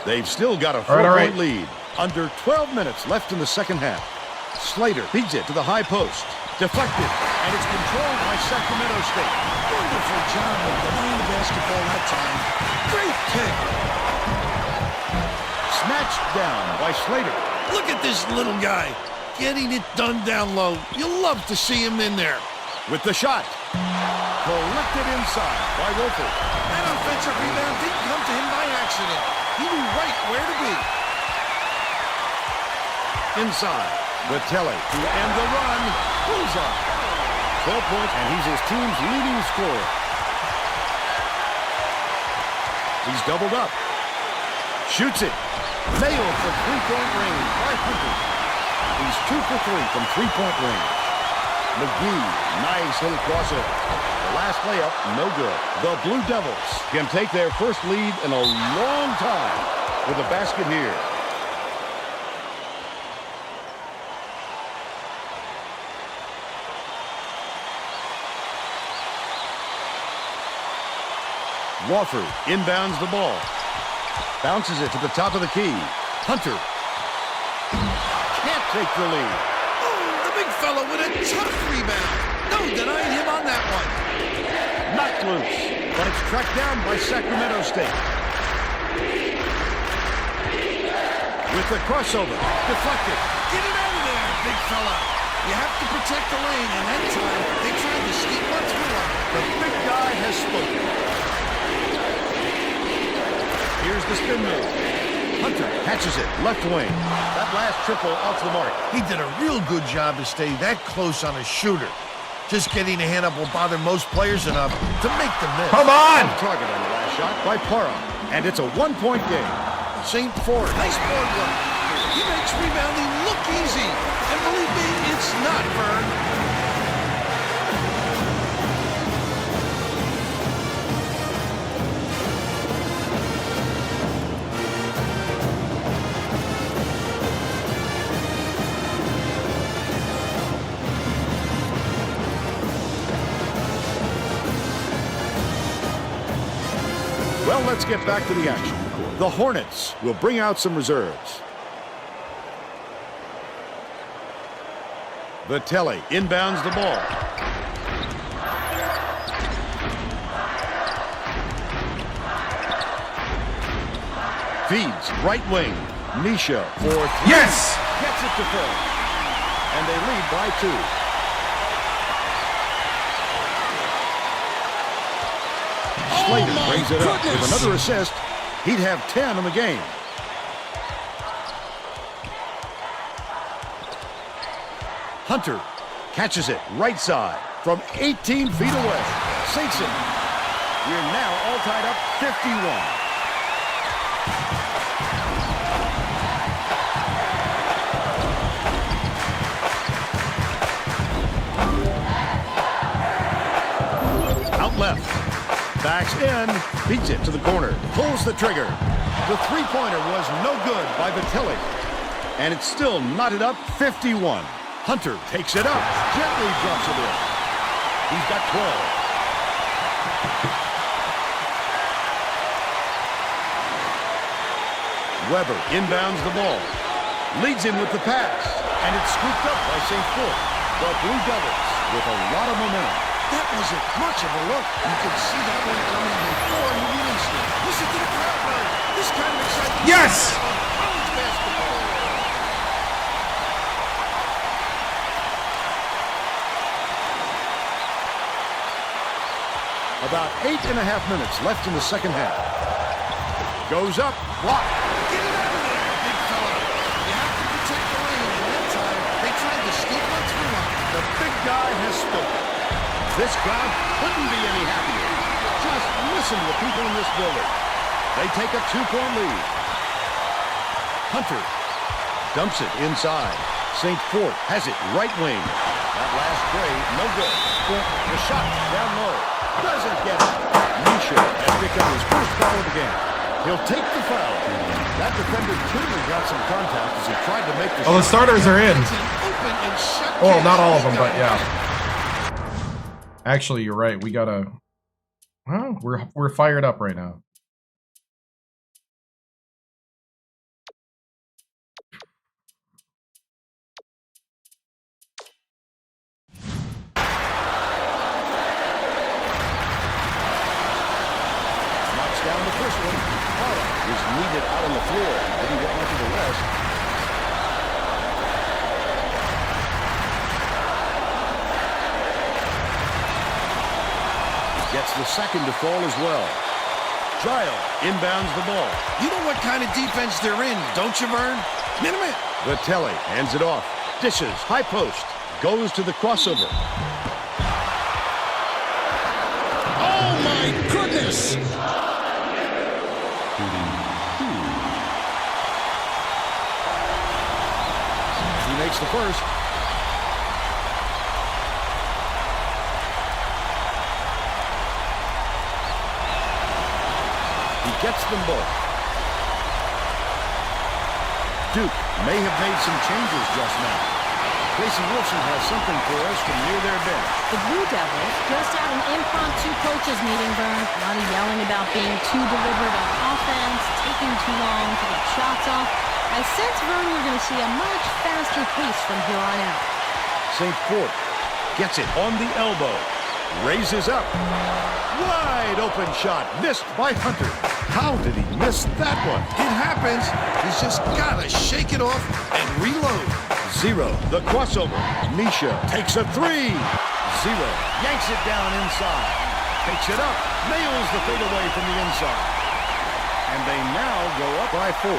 They've still got a 4-point lead. Under 12 minutes left in the second half. Slater feeds it to the high post. Deflected, and it's controlled by Sacramento State. Wonderful job of delaying the basketball that time. Great pick. down by Slater. Look at this little guy. Getting it done down low. You'll love to see him in there. With the shot. Collected inside by Wolford. That offensive rebound didn't come to him by accident. He knew right where to be. Inside. Vitelli to end the run. Bullseye. 12 points, and he's his team's leading scorer. He's doubled up. Shoots it. Nailed for three-point range by Hunter. He's 2 for 3 from three-point range. McGee, nice little crossover. The last layup, no good. The Blue Devils can take their first lead in a long time with a basket here. Wofford inbounds the ball. Bounces it to the top of the key. Hunter. Can't take the lead. Oh, the big fella with a tough rebound. No denying him on that one. Knocked loose, but it's tracked down by Sacramento State. With the crossover, deflected. Get it out of there, big fella. You have to protect the lane, and that time they tried to sneak one through on it. The big guy has spoken. Here's the spin move. Hunter catches it, left wing. That last triple off the mark. He did a real good job to stay that close on a shooter. Just getting a hand up will bother most players enough to make them miss. Come on! Target on the last shot by Parham. And it's a one-point game. St. Ford, nice board work. He makes rebounding look easy. And believe me, it's not, Vern. Well, let's get back to the action. The Hornets will bring out some reserves. Vitelli inbounds the ball. Feeds right wing. Misha for three. Yes! Gets it to Phil. And they lead by 2. Slater brings it up with another assist. He'd have 10 in the game. Hunter catches it right side from 18 feet away. Sinks it. We're now all tied up 51. Out left. Backs in, beats it to the corner, pulls the trigger. The three-pointer was no good by Vitelli. And it's still knotted up 51. Hunter takes it up, gently drops it in. He's got 12. Weber inbounds the ball. Leads him with the pass. And it's scooped up by St. Fort. The Blue Devils with a lot of momentum. That wasn't much of a look. You could see that one coming before you released it. Listen to the crowd now. This kind of excitement. Yes! College basketball. About 8.5 minutes left in the second half. Goes up, blocked. Get it out of there, big fella. You have to protect the lane, and that time they tried to sneak one through on it. The big guy has spoken. This crowd couldn't be any happier. Just listen to the people in this building. They take a 2-point lead. Hunter dumps it inside. St. Fort has it right wing. That last play, no good. The shot down low. Doesn't get it. Misha has become his first foul of the game. He'll take the foul. That defender clearly got some contact as he tried to make the shot. Oh, the starters are in. Oh, not all of them, but yeah. Actually, you're right. We gotta. Well, we're fired up right now. down the first one. Carla was needed out on the floor. Didn't get much of a rest. Gets the second to fall as well. Giles inbounds the ball. You know what kind of defense they're in, don't you, Vern? Minute. Vitelli hands it off. Dishes, high post. Goes to the crossover. Oh, my goodness! He makes the first. He gets them both. Duke may have made some changes just now. Tracy Wilson has something for us from near their bench. The Blue Devils just had an impromptu coaches meeting, Vern. A lot of yelling about being too deliberate on offense, taking too long to get shots off. I sense, Vern, we're going to see a much faster pace from here on out. St. Fort gets it on the elbow. Raises up. Wide open shot. Missed by Hunter. How did he miss that one? It happens. He's just got to shake it off and reload. Zero. The crossover. Misha takes a three. Zero. Yanks it down inside. Takes it up. Nails the fadeaway from the inside. And they now go up by 4.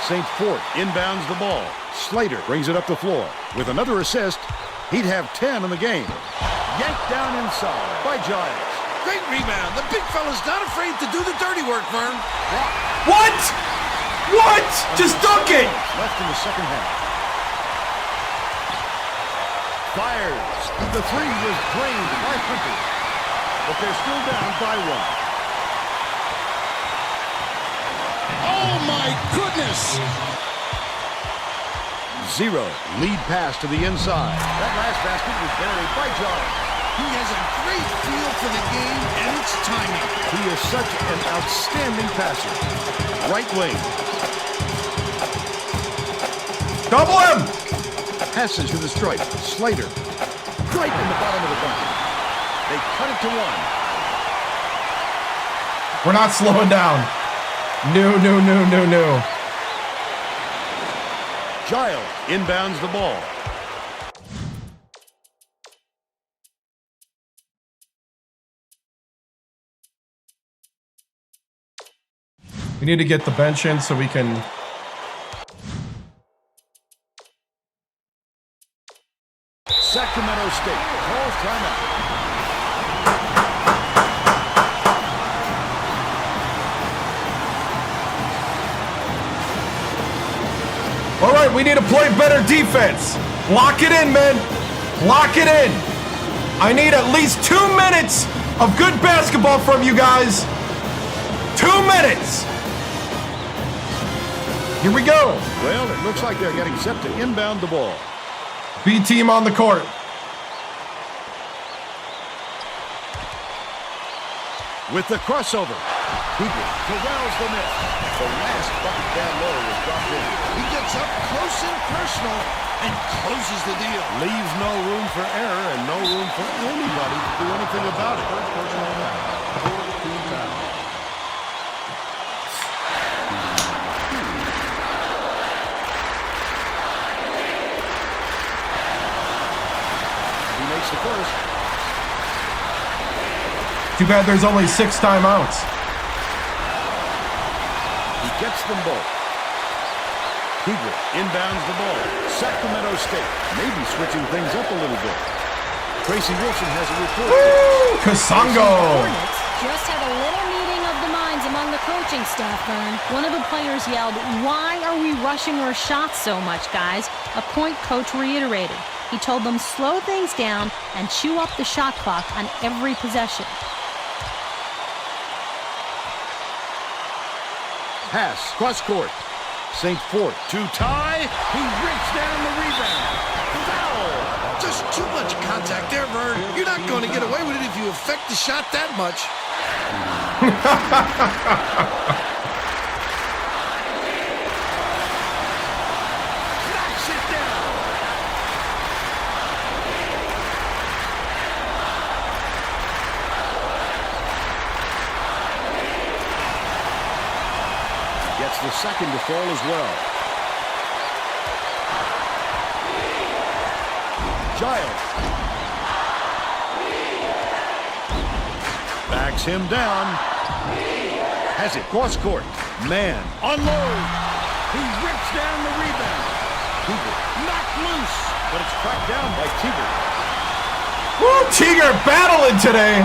St. Fort inbounds the ball. Slater brings it up the floor. With another assist, he'd have 10 in the game. Yanked down inside by Giles. Great rebound. The big fella's not afraid to do the dirty work, Vern. What? What? Just dunk it! Left in the second half. Fires. The three was drained by Hunter. But they're still down by 1. Oh, my goodness! Zero. Lead pass to the inside. That last basket was buried by Giles. He has a great feel for the game and its timing. He is such an outstanding passer. Right wing. Double him! Passes to the stripe. Slater. Right in the bottom of the bucket. They cut it to 1. We're not slowing down. No. Giles inbounds the ball. We need to get the bench in so we can... Sacramento State calls timeout. All right, we need to play better defense. Lock it in, man. Lock it in. I need at least 2 minutes of good basketball from you guys. 2 minutes. Here we go. Well, it looks like they're getting set to inbound the ball. B team on the court. With the crossover. Cooper corrals the miss. The last bucket down low was dropped in. He gets up close and personal and closes the deal. Leaves no room for error and no room for anybody to do anything about it. He makes the first. Too bad there's only 6 timeouts. He gets them both. Cooper inbounds the ball. Sacramento State maybe switching things up a little bit. Tracy Wilson has a report. Woo! Kasongo! Hornets just had a little meeting of the minds among the coaching staff, Vern. One of the players yelled, "Why are we rushing our shots so much, guys?" A point coach reiterated. He told them slow things down and chew up the shot clock on every possession. Pass, cross court. St. Fort to tie. He rips down the rebound. Foul. Just too much contact there, Vern. You're not going to get away with it if you affect the shot that much. Knocks it down. the second to fall as well. Giles backs him down. Has it cross court. Man, unload. He rips down the rebound. Teager knocked loose, but it's cracked down by Teager. Woo, Teager battling today.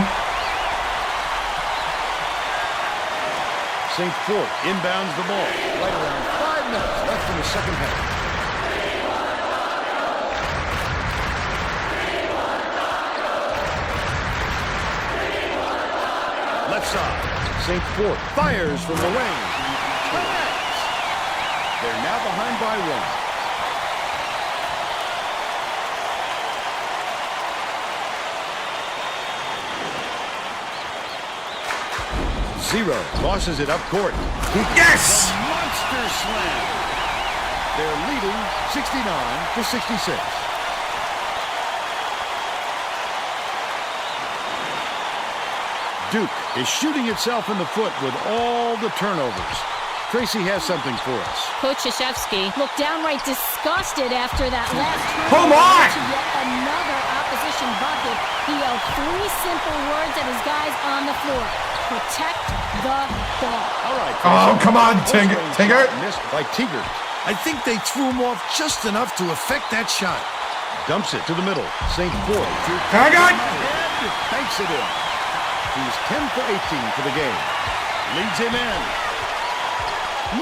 St. Fort inbounds the ball. Right around 5 minutes left in the second half. Left side. St. Fort fires from the wing. Connects. They're now behind by 1. Zero tosses it up court. Yes! Monster slam. They're leading 69-66. Duke is shooting itself in the foot with all the turnovers. Tracy has something for us. Coach Krzyzewski looked downright disgusted after that last Come on! to yet another opposition bucket. He yelled 3 simple words at his guys on the floor. Protect the ball. All right. Oh, come on, Teager. Missed by Teager. I think they threw him off just enough to affect that shot. Dumps it to the middle. St. Fort. Hang on! Banks it in. He's 10 for 18 for the game. Leads him in.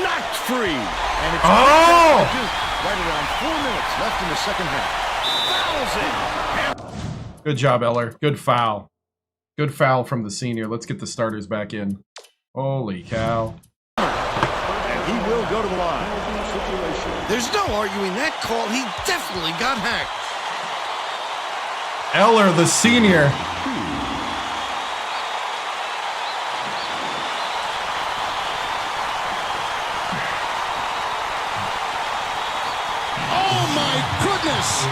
Knocked free. And it's right around 4 minutes left in the second half. Fouls it. Good job, Eller. Good foul. Good foul from the senior. Let's get the starters back in. Holy cow. And he will go to the line. There's no arguing that call. He definitely got hacked. Eller, the senior. Oh, my goodness.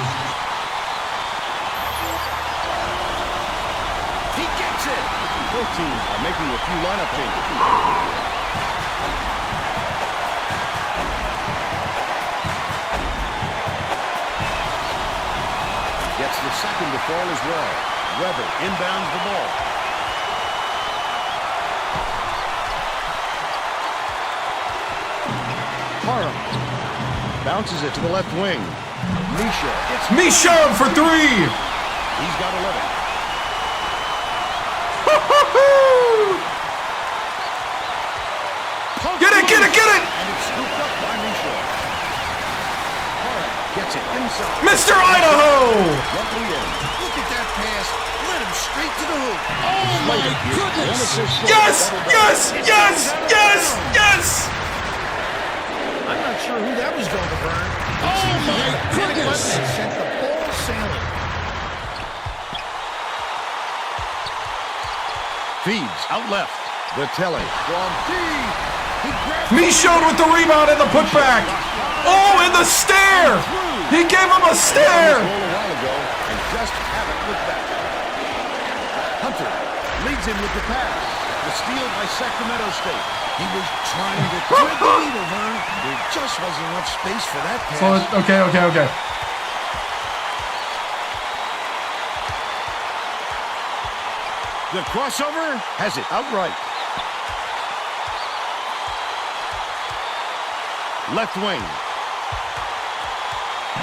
He gets it. Both teams are making a few lineup changes. Gets the second to fall as well. Weber inbounds the ball. Parham bounces it to the left wing. Misha. It's Misha for 3. He's got 11. Get it, get it, get it! And it's scooped up by Misha. Parham gets it inside. Mr. Idaho! Roughly in. Look at that pass. Led him straight to the hoop. Oh, my goodness. Yes! Yes! Yes! Yes! Yes! I'm not sure who that was going to burn. Oh, my goodness. Sent the ball sailing. Feeds out left. Vitelli from deep. He grabs Michaud with the rebound and the putback. Oh, and the stare! He gave him a stare! a while ago and just haven't looked back. Hunter leads him with the pass. The steal by Sacramento State. He was trying to thread the needle, Vern. There just wasn't enough space for that pass. So, okay. The crossover has it outright. Left wing.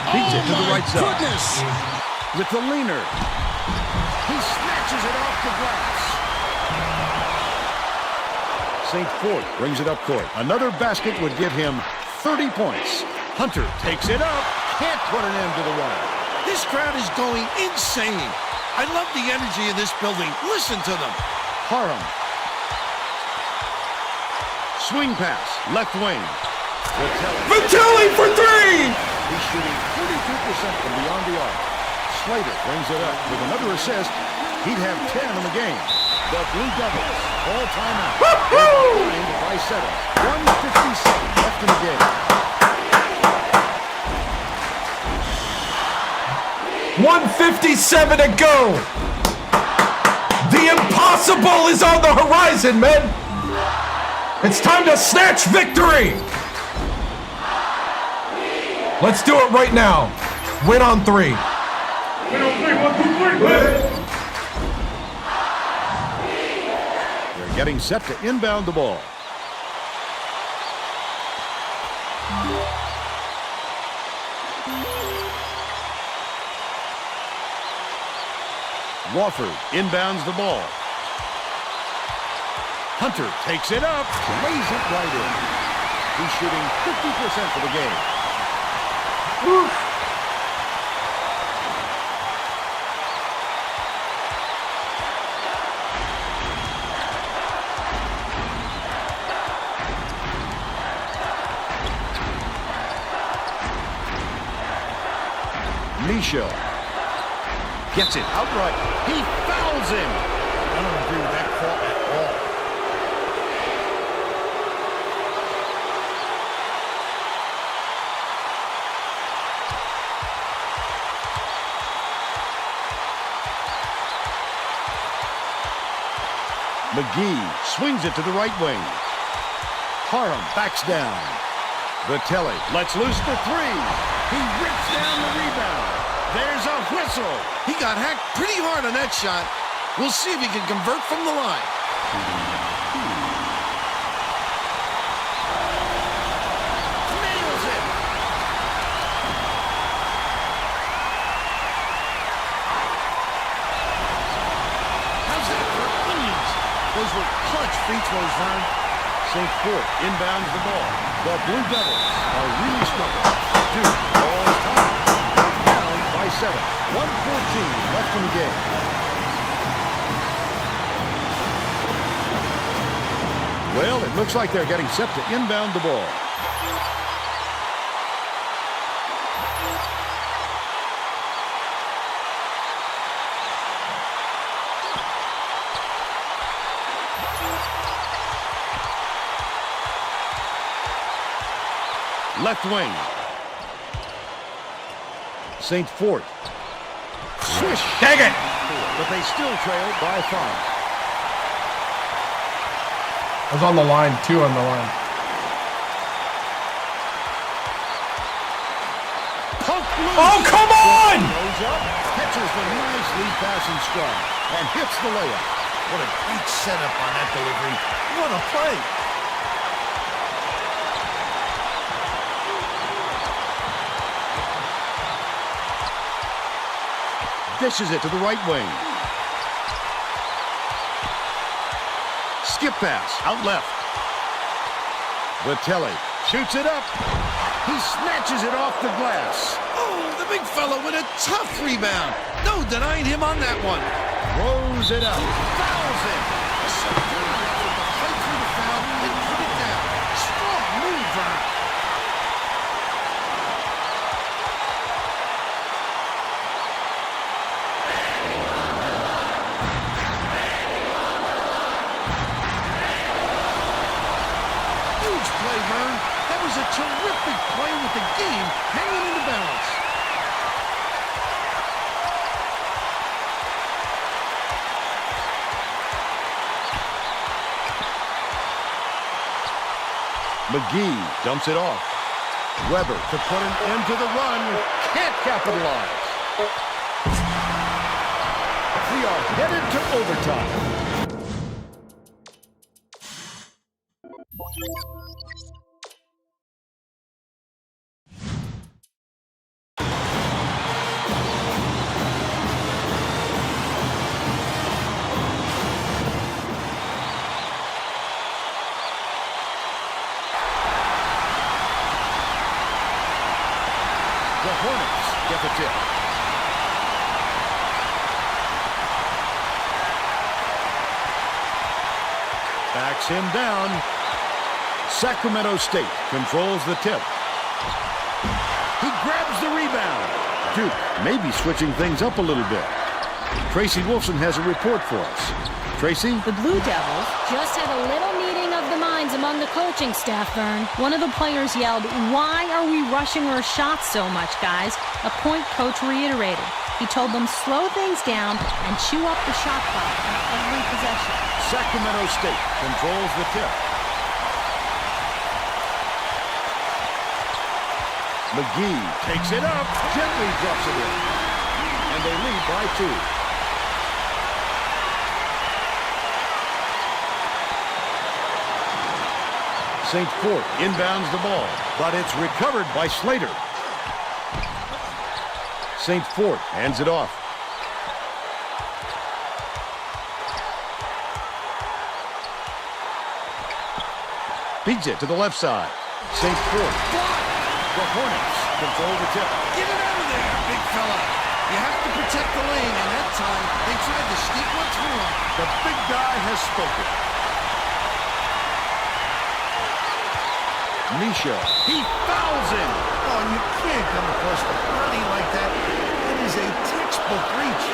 Beats it to the right side. Goodness. With the leaner. He snatches it off the glass. St. Fort brings it up court. Another basket would give him 30 points. Hunter takes it up. Can't put an end to the run. This crowd is going insane. I love the energy in this building. Listen to them. Parham. Swing pass. Left wing. Vitelli for 3! He's shooting 42% from beyond the arc. Slater brings it up with another assist. He'd have 10 in the game. The Blue Devils all timeout. Behind by 7. 1:57 left in the game. 1:57 to go. The impossible is on the horizon, men. It's time to snatch victory. Let's do it right now. Win on 3. Win on 3. 1, 2, 3. They're getting set to inbound the ball. Wofford inbounds the ball. Hunter takes it up, lays it right in. He's shooting 50% for the game. Misha gets it outright. He fouls him. I don't agree with that call at all. McGee swings it to the right wing. Parham backs down. Vitelli lets loose for 3. He rips down the rebound. There's a whistle. He got hacked pretty hard on that shot. We'll see if he can convert from the line. Nails it. How's that for onions? Those were clutch free throws, Vern. St. Fort inbounds the ball. The Blue Devils are really struggling. Duke, ball is tied. Down by 7. 1:14 left in the game. Well, it looks like they're getting set to inbound the ball. Left wing. St. Fort. Swish. Dang it! But they still trail by 5. I was on the line, 2 on the line. Poke loose. Oh, come on! Goes up, catches the nice lead pass in stride, and hits the layup. What a great setup on that delivery. What a play. Dishes it to the right wing. Skip pass, out left. Vitelli shoots it up. He snatches it off the glass. Oh, the big fella with a tough rebound. No denying him on that one. Throws it up. Fouls him. So good effort to fight through the foul and put it down. Strong move, Vern. That was a terrific play with the game hanging in the balance. McGee dumps it off. Weber to put an end to the run. Can't capitalize. We are headed to overtime. The Hornets get the tip. Backs him down. Sacramento State controls the tip. He grabs the rebound. Duke may be switching things up a little bit. Tracy Wolfson has a report for us. Tracy? The Blue Devils just had a little meeting of the minds among the coaching staff, Vern. One of the players yelled, "Why are we rushing our shots so much, guys?" A point coach reiterated. He told them slow things down and chew up the shot clock on every possession. Sacramento State controls the tip. McGee takes it up, gently drops it in. And they lead by 2. St. Fort inbounds the ball, but it's recovered by Slater. St. Fort hands it off. Feeds it to the left side. St. Fort. The Hornets control the tip. Get it out of there, big fella. You have to protect the lane, and that time they tried to sneak one through him. The big guy has spoken. Misha. He fouls him. Oh, you can't come across the body like that. It is a textbook reach.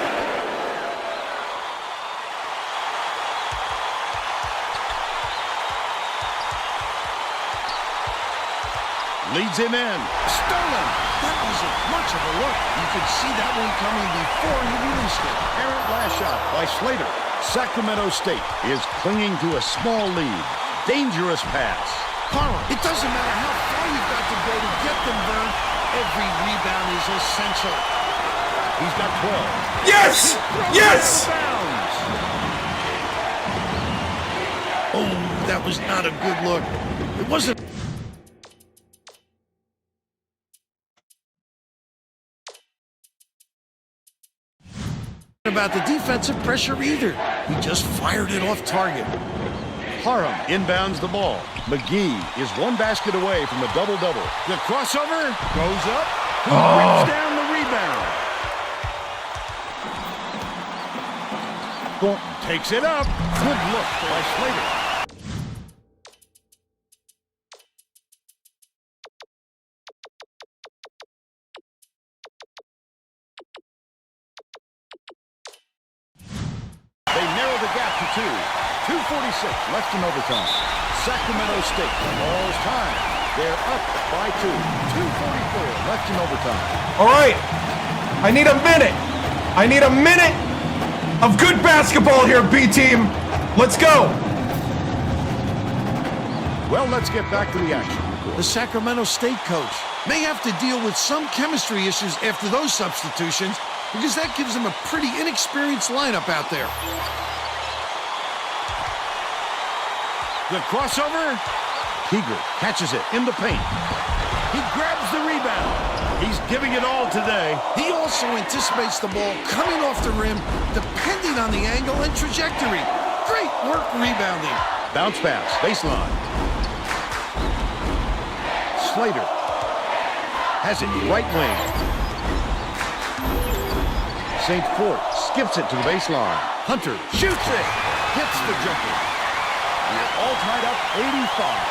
Leads him in. Stolen. That wasn't much of a look. You could see that one coming before he released it. Errant last shot by Slater. Sacramento State is clinging to a small lead. Dangerous pass. Harlan, it doesn't matter how far you've got to go to get them, Vern. Every rebound is essential. He's got 12. Yes! Yes! Oh, that was not a good look. It wasn't. About the defensive pressure either. He just fired it off target. Parham inbounds the ball. McGee is one basket away from the double-double. The crossover goes up. He brings down the rebound. Thornton takes it up. Good look by Slater. They narrow the gap to 2. 2:46 left in overtime. Sacramento State calls time. They're up by 2. 2:44 left in overtime. All right. I need a minute. I need a minute of good basketball here, B team. Let's go. Well, let's get back to the action. The Sacramento State coach may have to deal with some chemistry issues after those substitutions because that gives them a pretty inexperienced lineup out there. The crossover. Keeger catches it in the paint. He grabs the rebound. He's giving it all today. He also anticipates the ball coming off the rim, depending on the angle and trajectory. Great work rebounding. Bounce pass, baseline. Slater has it right wing. St. Fort skips it to the baseline. Hunter shoots it. Hits the jumper. We're all tied up 85.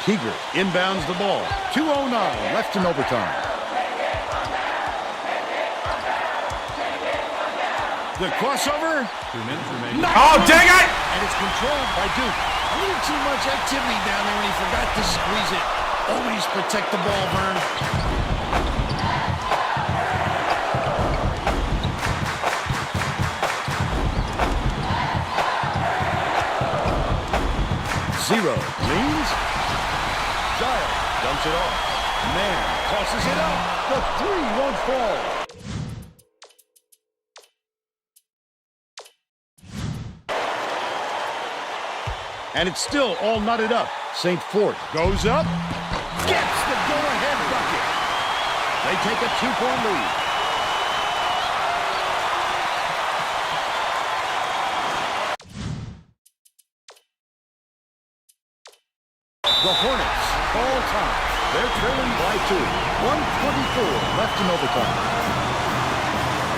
Keeger inbounds the ball. 2:09 left in overtime. The crossover. 2 minutes remaining. Oh, dang it! And it's controlled by Duke. A little too much activity down there, and he forgot to squeeze it. Always protect the ball, Vern. Zero leans. Giles dumps it off. Man tosses it up. The three won't fall. And it's still all knotted up. St. Fort goes up. Gets the go-ahead bucket. They take a 2-point lead. The Hornets call time. They're trailing by 2. 1:24 left in overtime.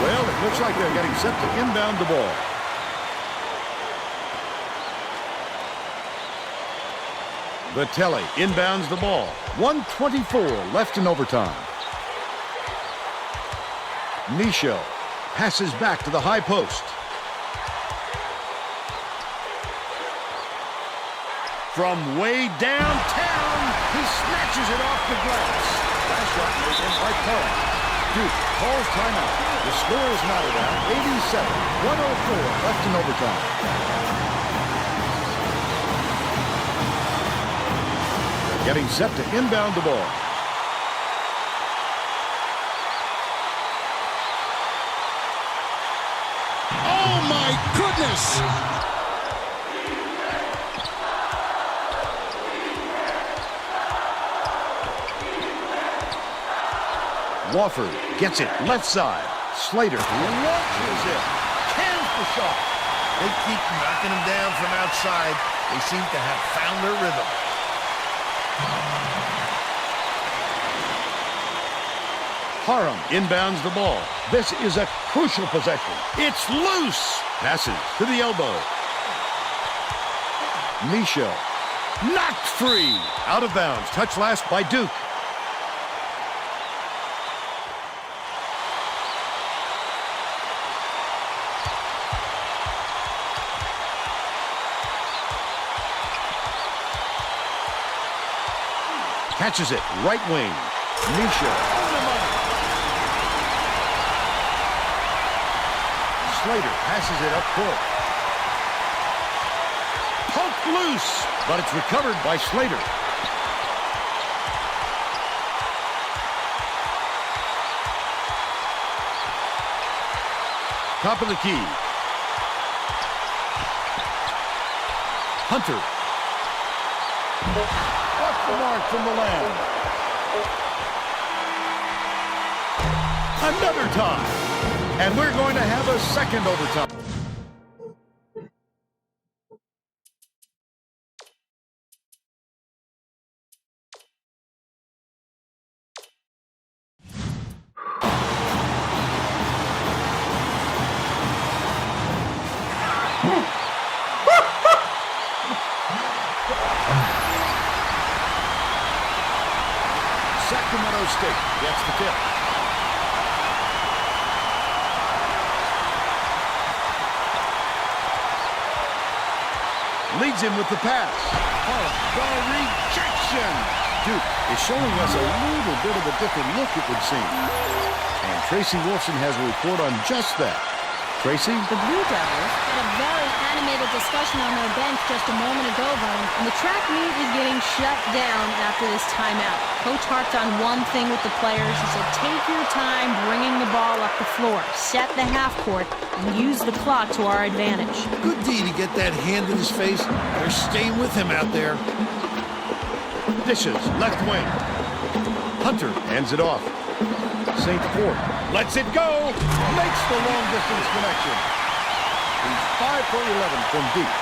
Well, it looks like they're getting set to inbound the ball. Vitelli inbounds the ball. 1:24 left in overtime. Michaud passes back to the high post. From way downtown, he snatches it off the glass. Last shot was in by Curry. Duke calls timeout. The score is knotted out 87. 1:04 left in overtime. getting set to inbound the ball. Oh, my goodness! Wofford gets it left side. Slater launches it. Cans the shot. They keep knocking them down from outside. They seem to have found their rhythm. Harum inbounds the ball. This is a crucial possession. It's loose. Passes to the elbow. Micho knocked free. Out of bounds. Touch last by Duke. Catches it, right wing. Micho. Slater passes it up court. Poked loose, but it's recovered by Slater. Top of the key. Hunter. Off the mark from the land. Another tie. And we're going to have a second overtime. Sacramento State gets the tip. Leads him with the pass. Oh, the rejection. Duke is showing us a little bit of a different look, it would seem. And Tracy Wolfson has a report on just that. Tracy? The Blue Devils had a very animated discussion on their bench just a moment ago, Vern, and the track meet is getting shut down after this timeout. Coach harped on one thing with the players. He said, take your time bringing the ball up the floor, set the half court, and use the clock to our advantage. Good D to get that hand in his face. They're staying with him out there. Dishes, left wing. Hunter hands it off. St. Fort lets it go. Makes the long distance connection. He's 5 for 11 from deep.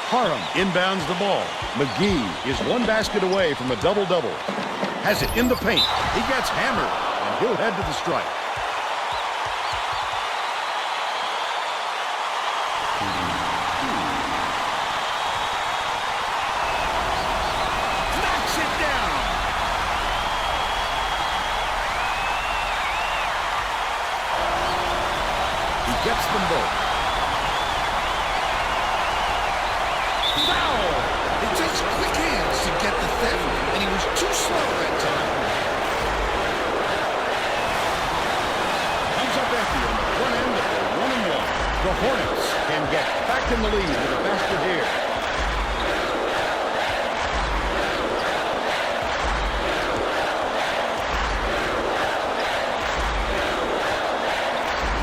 Harum inbounds the ball. McGee is one basket away from a double-double. Has it in the paint. He gets hammered, and he'll head to the strike. Knocks it down. He gets them both. Foul! It takes quick hands to get the theft, and he was too slow that time. Comes up empty on the front end of the 1-and-1. The Hornets can get back in the lead with a basket here.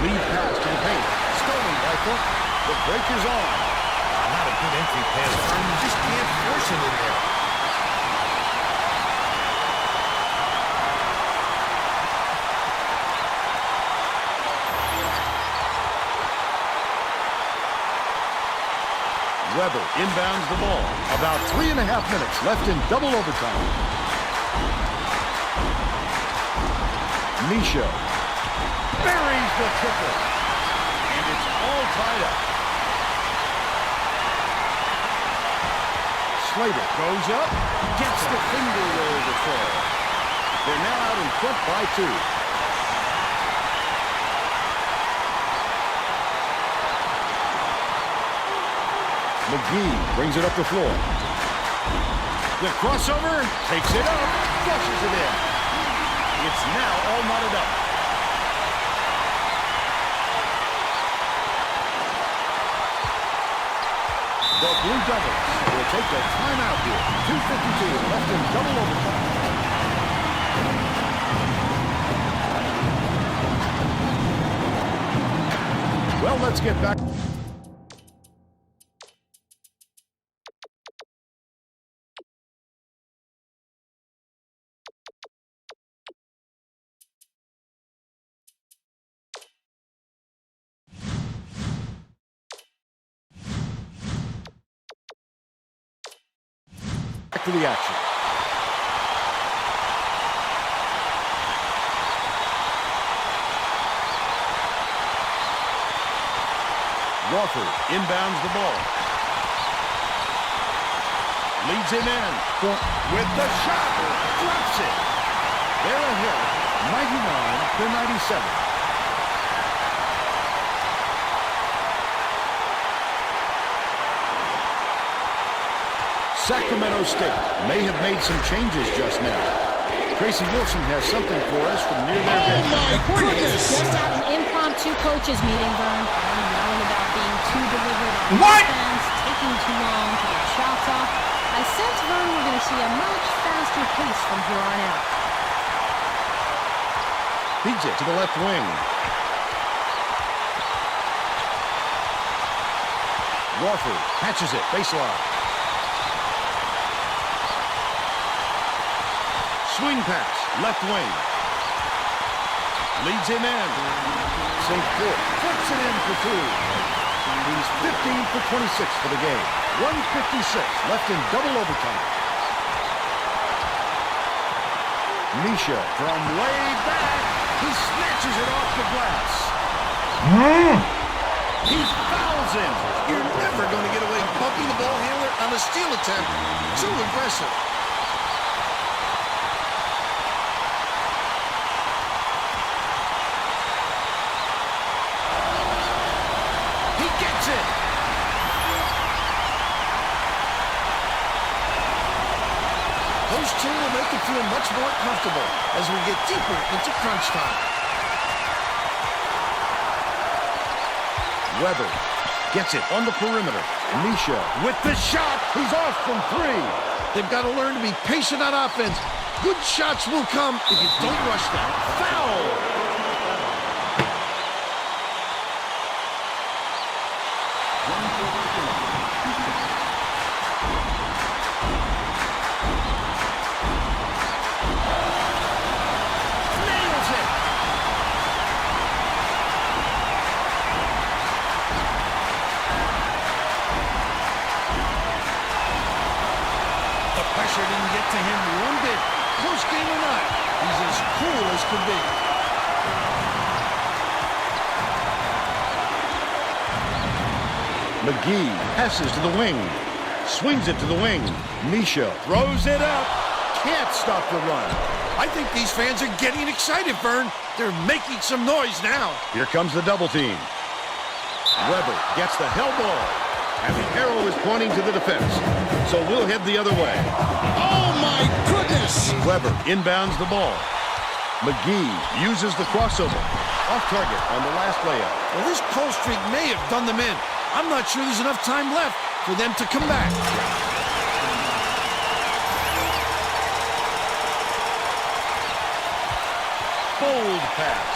Lead pass to the paint. Stolen by Cook. The break is on. Not a good entry pass, Vern. You just can't force it in there. Weber inbounds the ball. About 3.5 minutes left in double overtime. Micho buries the triple. And it's all tied up. Slater goes up, gets the finger roll to fall. They're now out in front by 2. McGee brings it up the floor. The crossover, takes it up, flushes it in. It's now all knotted up. The Blue Devils will take a timeout here. 2:52 left in double overtime. Well, let's get back. Back to the action. Wofford inbounds the ball. Leads him in. With the shot. Drops it. They're ahead. 99-97. Sacramento State may have made some changes just now. Tracy Wilson has something for us from near their bench. The Hornets just had an impromptu coaches meeting, Vern. I'm yelling about being too deliberate on defense, taking too long to get shots off. I sense, Vern, we're going to see a much faster pace from here on out. Feeds it to the left wing. Wofford patches it baseline. Swing pass, left wing. Leads him in. St. Clair flips it in for two. He's 15 for 26 for the game. 1:56 left in double overtime. Misha from way back. He snatches it off the glass. He fouls him. You're never going to get away bumping the ball handler on a steal attempt. Too aggressive. Coach Tim will make it feel much more comfortable as we get deeper into crunch time. Weber gets it on the perimeter. Misha with the shot. He's off from three. They've got to learn to be patient on offense. Good shots will come if you don't rush them. Foul! Pressure didn't get to him one bit. Close game or not, he's as cool as could be. McGee passes to the wing. Swings it to the wing. Misha throws it up. Can't stop the run. I think these fans are getting excited, Vern. They're making some noise now. Here comes the double team. Weber gets the hell ball. And the arrow is pointing to the defense. So we'll head the other way. Oh, my goodness! Weber inbounds the ball. McGee uses the crossover. Off target on the last layup. Well, this cold streak may have done them in. I'm not sure there's enough time left for them to come back. Bold pass.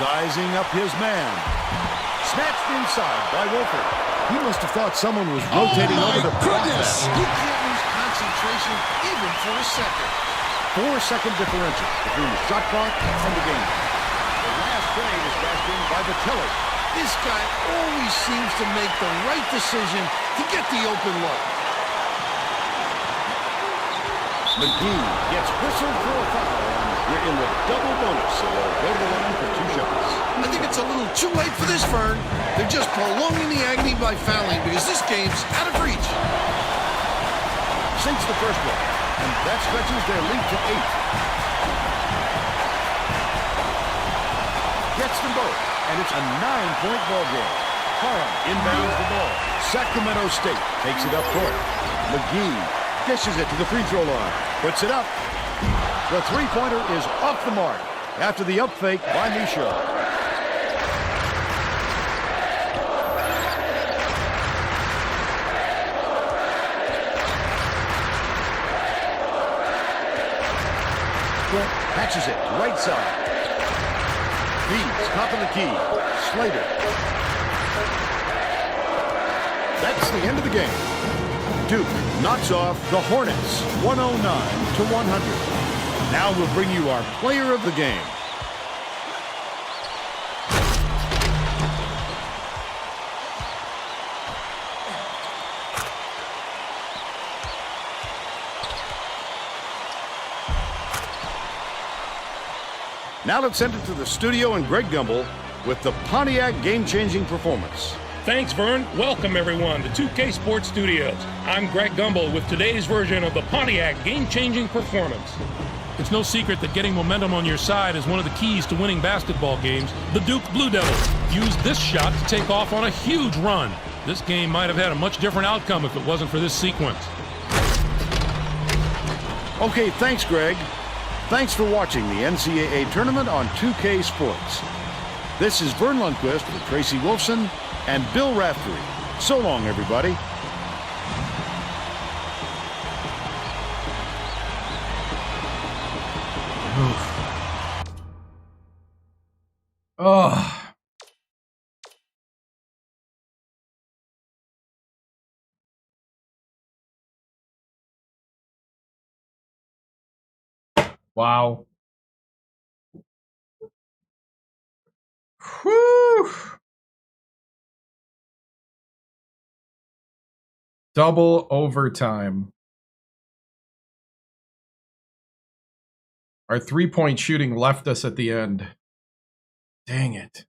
Sizing up his man. Snatched inside by Wolford. He must have thought someone was rotating over the goodness! You can't lose concentration even for a second. 4-second differential between the shot clock and the game. The last trade is cashed in by Vitelli. This guy always seems to make the right decision to get the open look. McGee gets whistled for a foul. We're in the double bonus, so they'll go to the line for 2 shots. I think it's a little too late for this, Vern. They're just prolonging the agony by fouling because this game's out of reach. Sinks the first one, and that stretches their lead to 8. Gets them both, and it's a 9-point ball game. Parham inbounds the ball. Sacramento State takes it up court. McGee dishes it to the free throw line. Puts it up. The three-pointer is off the mark after the up fake by Misha. backcourt, patches it right side. Feeds, top of the key. Slater. That's the end of the game. Duke knocks off the Hornets, 109-100. Now we'll bring you our player of the game. Now let's send it to the studio and Greg Gumbel with the Pontiac game-changing performance. Thanks, Vern. Welcome, everyone, to 2K Sports Studios. I'm Greg Gumbel with today's version of the Pontiac game-changing performance. It's no secret that getting momentum on your side is one of the keys to winning basketball games. The Duke Blue Devils used this shot to take off on a huge run. This game might have had a much different outcome if it wasn't for this sequence. Okay, thanks, Greg. Thanks for watching the NCAA tournament on 2K Sports. This is Vern Lundquist with Tracy Wolfson and Bill Raftery. So long, everybody. Oh. Wow. Whew. Double overtime. Our three-point shooting left us at the end. Dang it.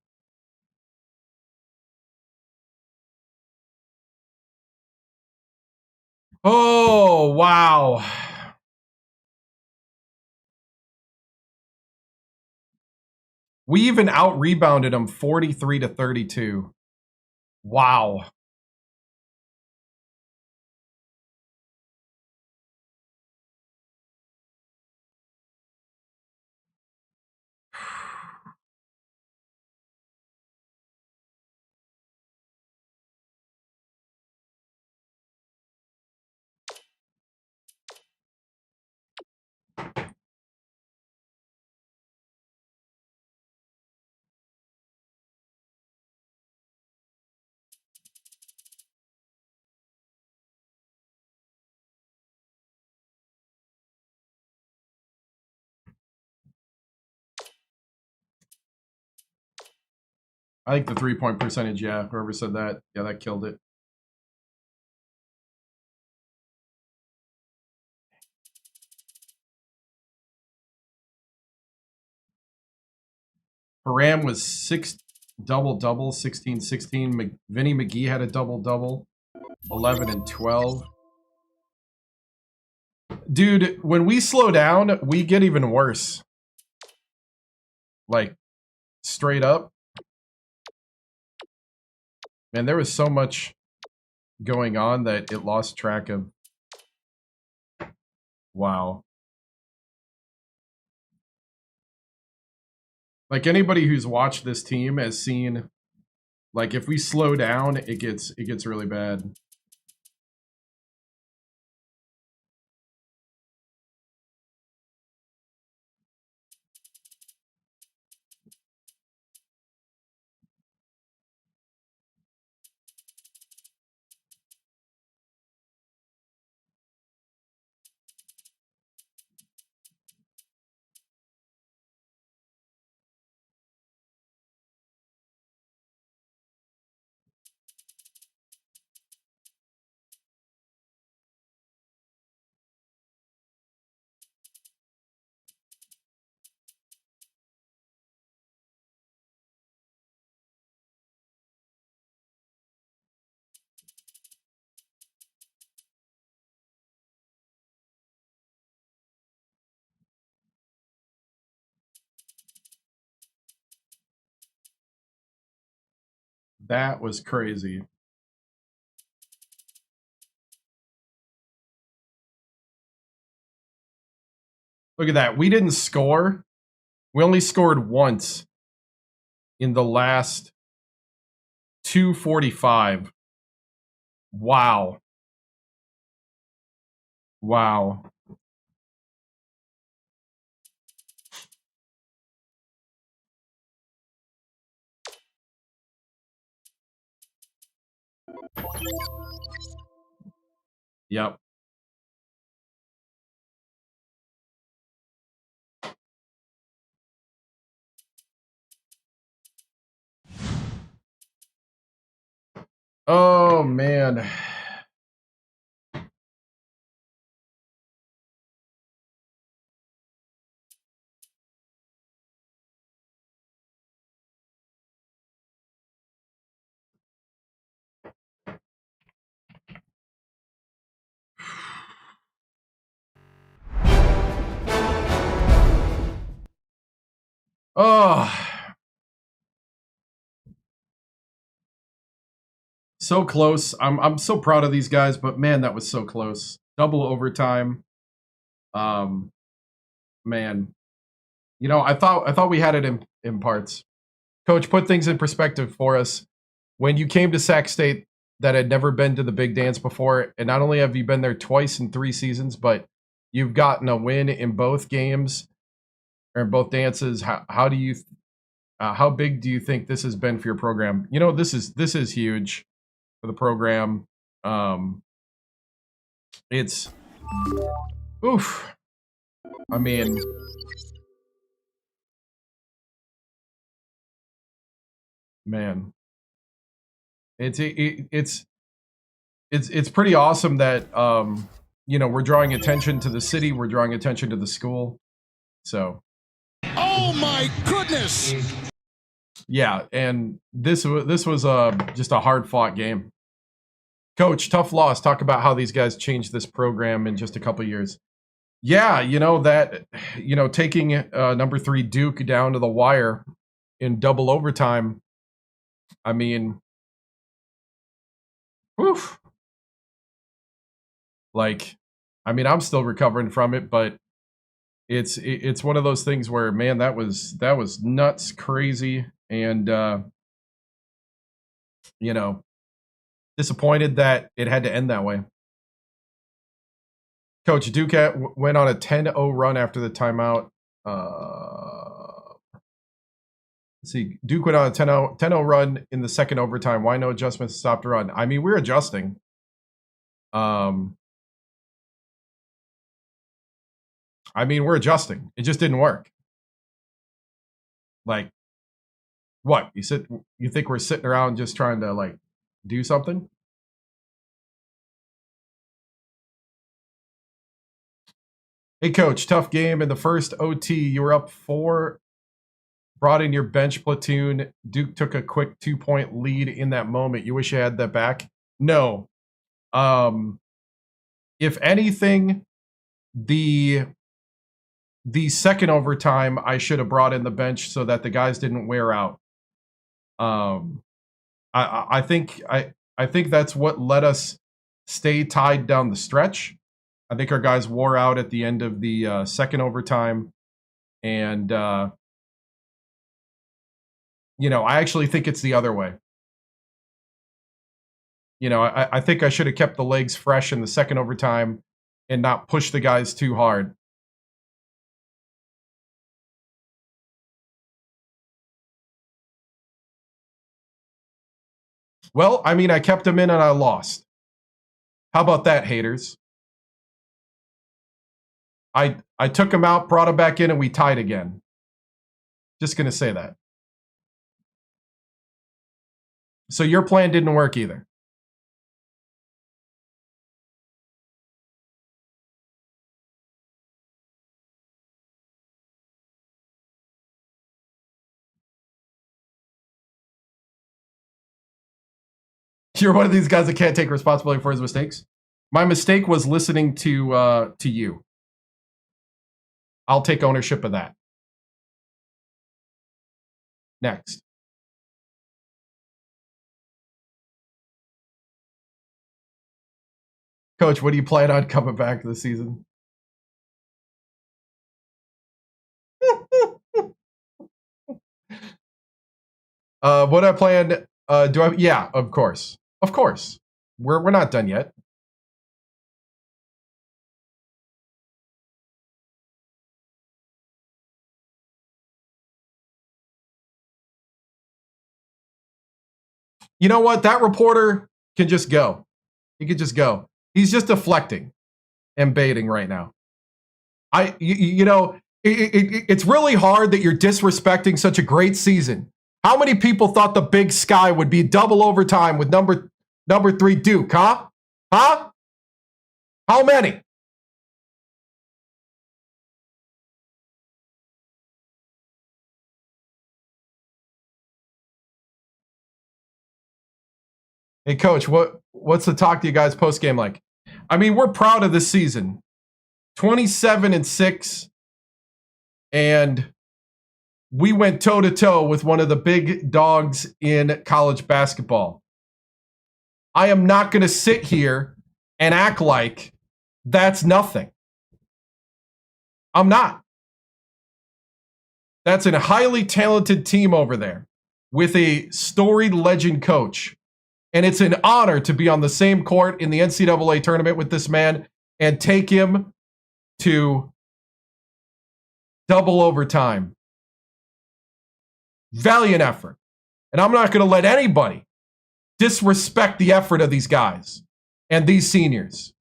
Oh, wow. We even out-rebounded them 43-32. Wow. I like the three-point percentage, yeah. Whoever said that, yeah, that killed it. Param was 6 double-double, 16-16. Vinny McGee had a double-double, 11 and 12. Dude, when we slow down, we get even worse. Like, straight up. Man, there was so much going on that it lost track of. Wow. Like, anybody who's watched this team has seen, like, if we slow down, it gets really bad. That was crazy. Look at that. We didn't score. We only scored once in the last 2:45. Wow. Wow. Yep. Oh, man. Oh. So close. I'm so proud of these guys, but man, that was so close. Double overtime. Man. You know, I thought we had it in parts. Coach, put things in perspective for us. When you came to Sac State that had never been to the big dance before, and not only have you been there twice in 3 seasons, but you've gotten a win in both games or in both dances. How do you how big do you think this has been for your program? You know, this is huge for the program. It's oof. I mean, man, it's pretty awesome that you know, we're drawing attention to the city, we're drawing attention to the school. So, Oh my goodness! yeah, and this was just a hard fought game. Coach, tough loss. Talk about how these guys changed this program in just a couple years. Yeah, you know that, you know, taking number 3 Duke down to the wire in double overtime. I mean, oof. Like, I mean, I'm still recovering from it, but it's one of those things where, man, that was nuts, crazy, and you know, disappointed that it had to end that way. Coach, Duke went on a 10-0 run after the timeout. Let's see, Duke went on a 10-0 run in the second overtime. Why no adjustments to stop the run? I mean, we're adjusting. I mean, we're adjusting. It just didn't work. Like, what? You think we're sitting around just trying to, like, do something? Hey, Coach, tough game. In the first OT, you were up 4, brought in your bench platoon. Duke took a quick 2-point lead in that moment. You wish you had that back? No. If anything, the second overtime, I should have brought in the bench so that the guys didn't wear out. I think that's what let us stay tied down the stretch. I think our guys wore out at the end of the second overtime, and you know, I actually think it's the other way. You know, I think I should have kept the legs fresh in the second overtime and not push the guys too hard. Well, I mean, I kept them in and I lost. How about that, haters? I took them out, brought them back in, and we tied again. Just going to say that. So your plan didn't work either. You're one of these guys that can't take responsibility for his mistakes. My mistake was listening to you. I'll take ownership of that. Next. Coach, what do you plan on coming back this season? What I planned, yeah, of course. Of course. We're not done yet. You know what? That reporter can just go. He could just go. He's just deflecting and baiting right now. It's really hard that you're disrespecting such a great season. How many people thought the Big Sky would be double overtime with number 3 Duke, huh? Huh? How many? Hey, Coach, what's the talk to you guys post-game like? I mean, we're proud of this season. 27-6, and we went toe-to-toe with one of the big dogs in college basketball. I am not going to sit here and act like that's nothing. I'm not. That's a highly talented team over there with a storied legend coach. And it's an honor to be on the same court in the NCAA tournament with this man and take him to double overtime. Valiant effort. And I'm not going to let anybody disrespect the effort of these guys and these seniors.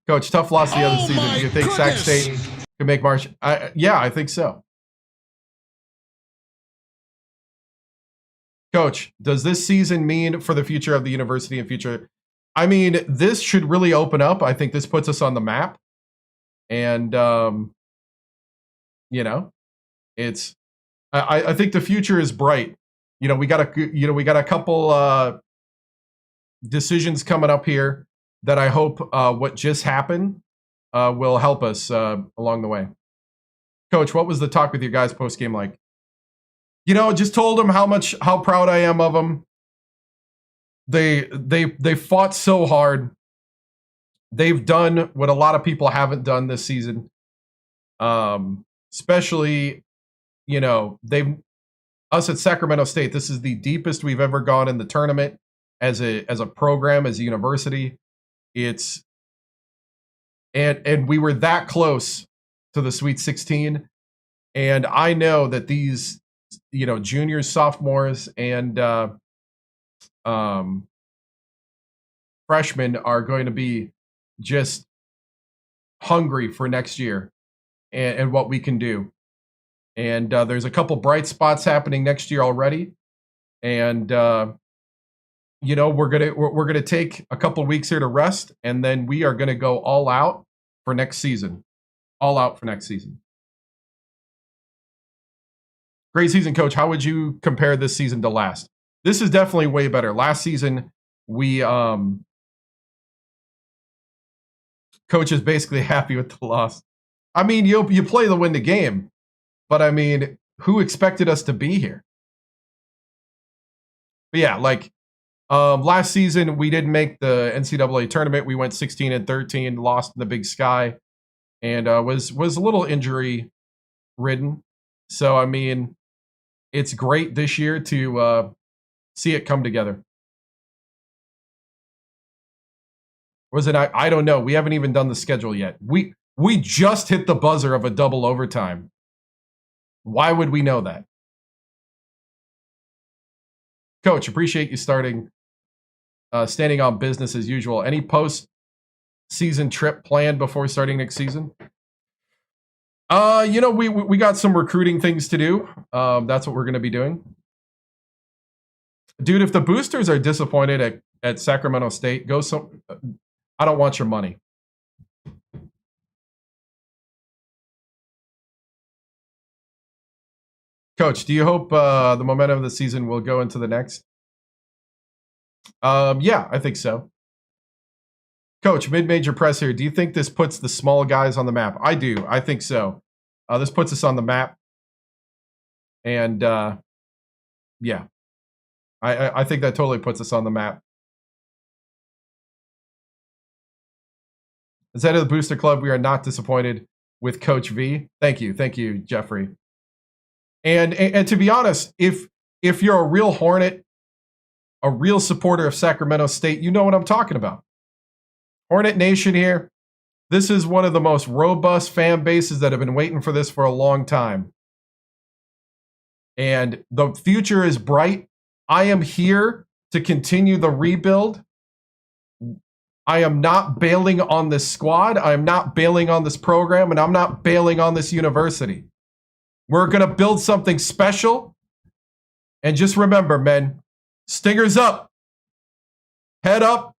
Coach, tough loss the other season. Do you think Sac State can make March? Yeah, I think so. Coach, does this season mean for the future of the university and future? I mean, this should really open up. I think this puts us on the map. And, it's, I think the future is bright. We got a couple decisions coming up here that I hope what just happened will help us along the way. Coach, what was the talk with your guys post-game like? Just told them how proud I am of them. They fought so hard. They've done what a lot of people haven't done this season. Especially, us at Sacramento State, this is the deepest we've ever gone in the tournament as a program, as a university. It's and we were that close to the Sweet 16. And I know that these juniors, sophomores, and freshmen are going to be just hungry for next year and what we can do. And there's a couple bright spots happening next year already. And we're gonna take a couple weeks here to rest, and then we are gonna go all out for next season. All out for next season. Great season, Coach. How would you compare this season to last? This is definitely way better. Last season, we Coach is basically happy with the loss. I mean, you play to win the game, but I mean, who expected us to be here? But yeah, last season we didn't make the NCAA tournament. We went 16-13, lost in the Big Sky, and was a little injury ridden. So I mean, it's great this year to see it come together. Was it? I don't know. We haven't even done the schedule yet. We just hit the buzzer of a double overtime. Why would we know that? Coach, appreciate you standing on business as usual. Any post-season trip planned before starting next season? We got some recruiting things to do. That's what we're going to be doing. Dude, if the boosters are disappointed at Sacramento State, I don't want your money. Coach, do you hope the momentum of the season will go into the next? Yeah, I think so. Coach, mid-major press here. Do you think this puts the small guys on the map? I do. I think so. This puts us on the map. And, yeah. I think that totally puts us on the map. As head of the Booster Club, we are not disappointed with Coach V. Thank you, Jeffrey. And to be honest, if you're a real Hornet, a real supporter of Sacramento State, you know what I'm talking about. Hornet Nation here. This is one of the most robust fan bases that have been waiting for this for a long time. And the future is bright. I am here to continue the rebuild. I am not bailing on this squad. I am not bailing on this program, and I'm not bailing on this university. We're going to build something special. And just remember, men, Stingers up. Head up.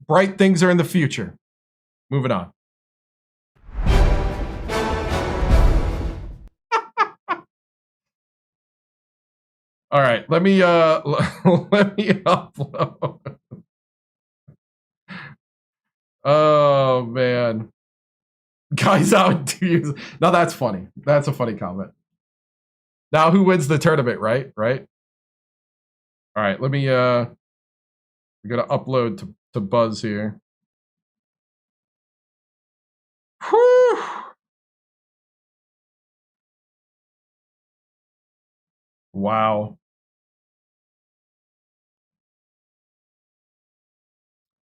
Bright things are in the future. Moving on. All right, let me upload. Oh man. Guys out 2 years. Now that's funny. That's a funny comment. Now who wins the tournament, right? Right? All right, let me we're gonna upload to Buzz here. Whew. Wow.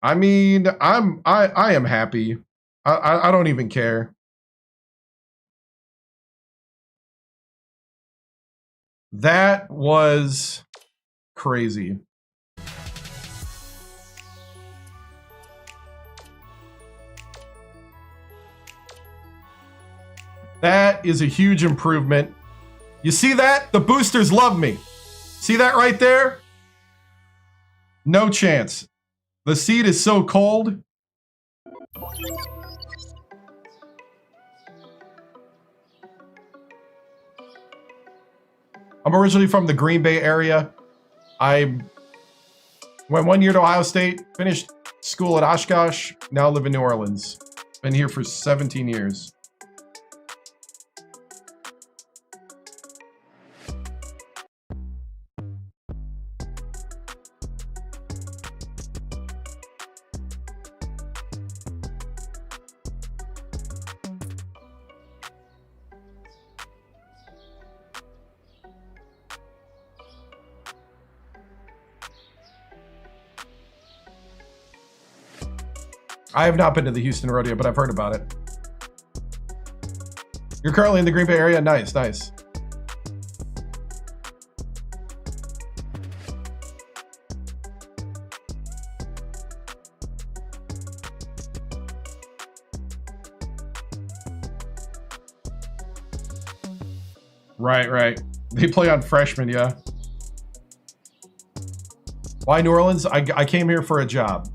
I mean, I am happy. I don't even care. That was crazy. That is a huge improvement. You see that? The boosters love me. See that right there? No chance. The seed is so cold. I'm originally from the Green Bay area. I went 1 year to Ohio State, finished school at Oshkosh, now live in New Orleans. Been here for 17 years. I have not been to the Houston rodeo, but I've heard about it. You're currently in the Green Bay area? Nice, nice. Right, right. They play on freshmen, yeah. Why New Orleans? I came here for a job.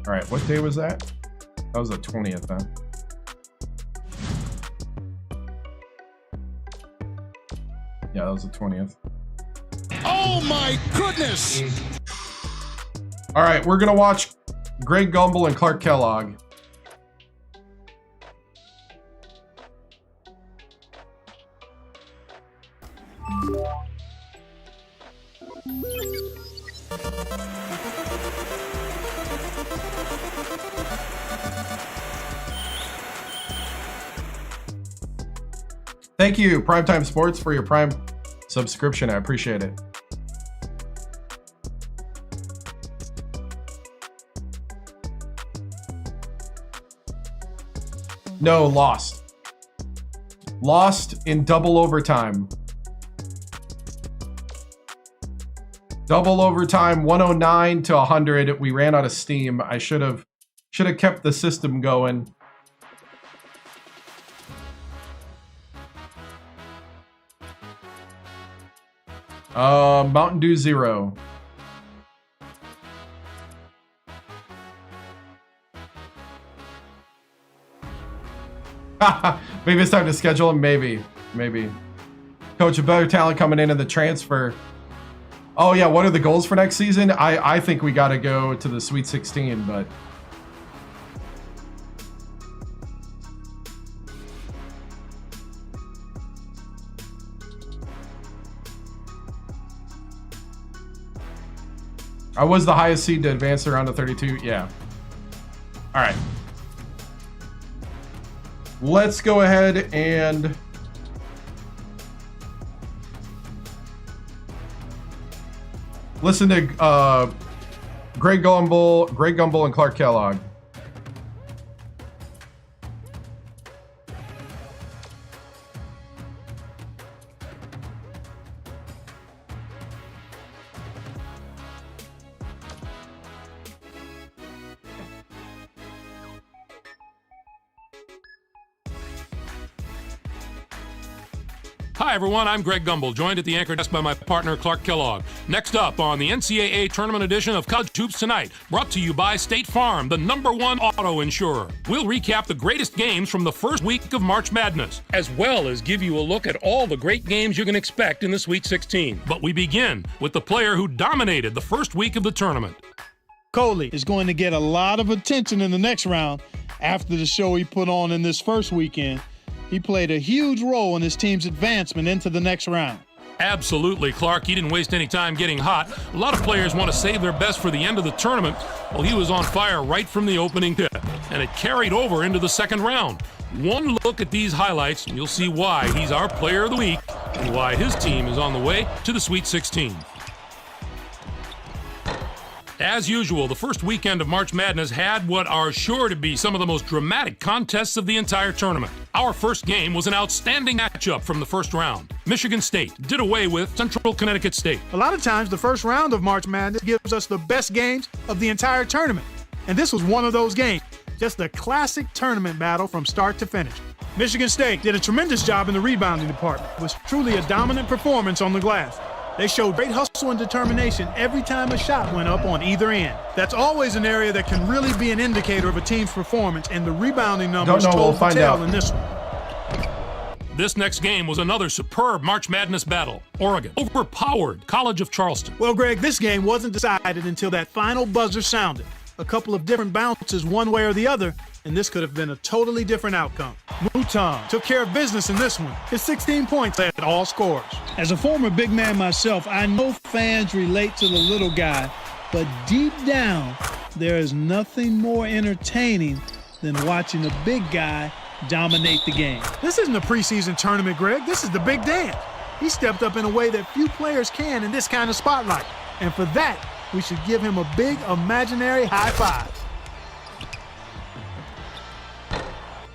All right, what day was that? That was the 20th, huh? Yeah, that was the 20th. Oh my goodness! All right, we're gonna watch Greg Gumbel and Clark Kellogg. Thank you, Primetime Sports, for your Prime subscription. I appreciate it. No, lost. Lost in double overtime. Double overtime, 109 to 100. We ran out of steam. I should have kept the system going. Mountain Dew 0. Maybe it's time to schedule him. Maybe. Coach, a better talent coming in the transfer. Oh yeah, what are the goals for next season? I think we got to go to the Sweet 16, but I was the highest seed to advance around to 32. Yeah. All right. Let's go ahead and listen to Greg Gumbel, and Clark Kellogg. Hi, everyone. I'm Greg Gumbel, joined at the anchor desk by my partner, Clark Kellogg. Next up on the NCAA Tournament edition of College Hoops Tonight, brought to you by State Farm, the #1 auto insurer. We'll recap the greatest games from the first week of March Madness, as well as give you a look at all the great games you can expect in the Sweet 16. But we begin with the player who dominated the first week of the tournament. Coley is going to get a lot of attention in the next round after the show he put on in this first weekend. He played a huge role in his team's advancement into the next round. Absolutely, Clark. He didn't waste any time getting hot. A lot of players want to save their best for the end of the tournament. Well, he was on fire right from the opening tip, and it carried over into the second round. One look at these highlights, and you'll see why he's our player of the week and why his team is on the way to the Sweet 16. As usual, the first weekend of March Madness had what are sure to be some of the most dramatic contests of the entire tournament. Our first game was an outstanding matchup from the first round. Michigan State did away with Central Connecticut State. A lot of times, the first round of March Madness gives us the best games of the entire tournament. And this was one of those games. Just a classic tournament battle from start to finish. Michigan State did a tremendous job in the rebounding department. It was truly a dominant performance on the glass. They showed great hustle and determination every time a shot went up on either end. That's always an area that can really be an indicator of a team's performance, and the rebounding numbers told the tale in this one. This next game was another superb March Madness battle. Oregon overpowered College of Charleston. Well, Greg, this game wasn't decided until that final buzzer sounded. A couple of different bounces one way or the other, and this could have been a totally different outcome. Mouton took care of business in this one. His 16 points led all scores. As a former big man myself, I know fans relate to the little guy, but deep down, there is nothing more entertaining than watching a big guy dominate the game. This isn't a preseason tournament, Greg. This is the big dance. He stepped up in a way that few players can in this kind of spotlight. And for that, we should give him a big imaginary high five.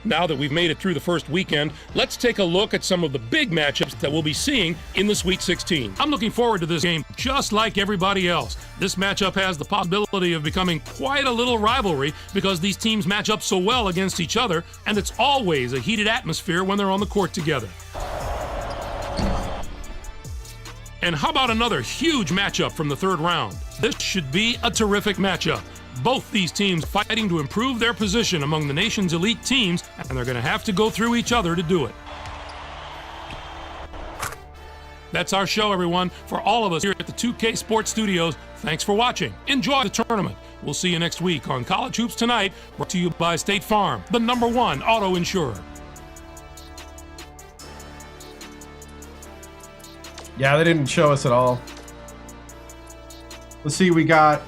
Now that we've made it through the first weekend, let's take a look at some of the big matchups that we'll be seeing in the Sweet 16. I'm looking forward to this game just like everybody else. This matchup has the possibility of becoming quite a little rivalry because these teams match up so well against each other, and it's always a heated atmosphere when they're on the court together. And how about another huge matchup from the third round? This should be a terrific matchup. Both these teams fighting to improve their position among the nation's elite teams, and they're going to have to go through each other to do it. That's our show, everyone. For all of us here at the 2K Sports Studios, thanks for watching. Enjoy the tournament. We'll see you next week on College Hoops Tonight, brought to you by State Farm, the #1 auto insurer. Yeah, they didn't show us at all. Let's see, we got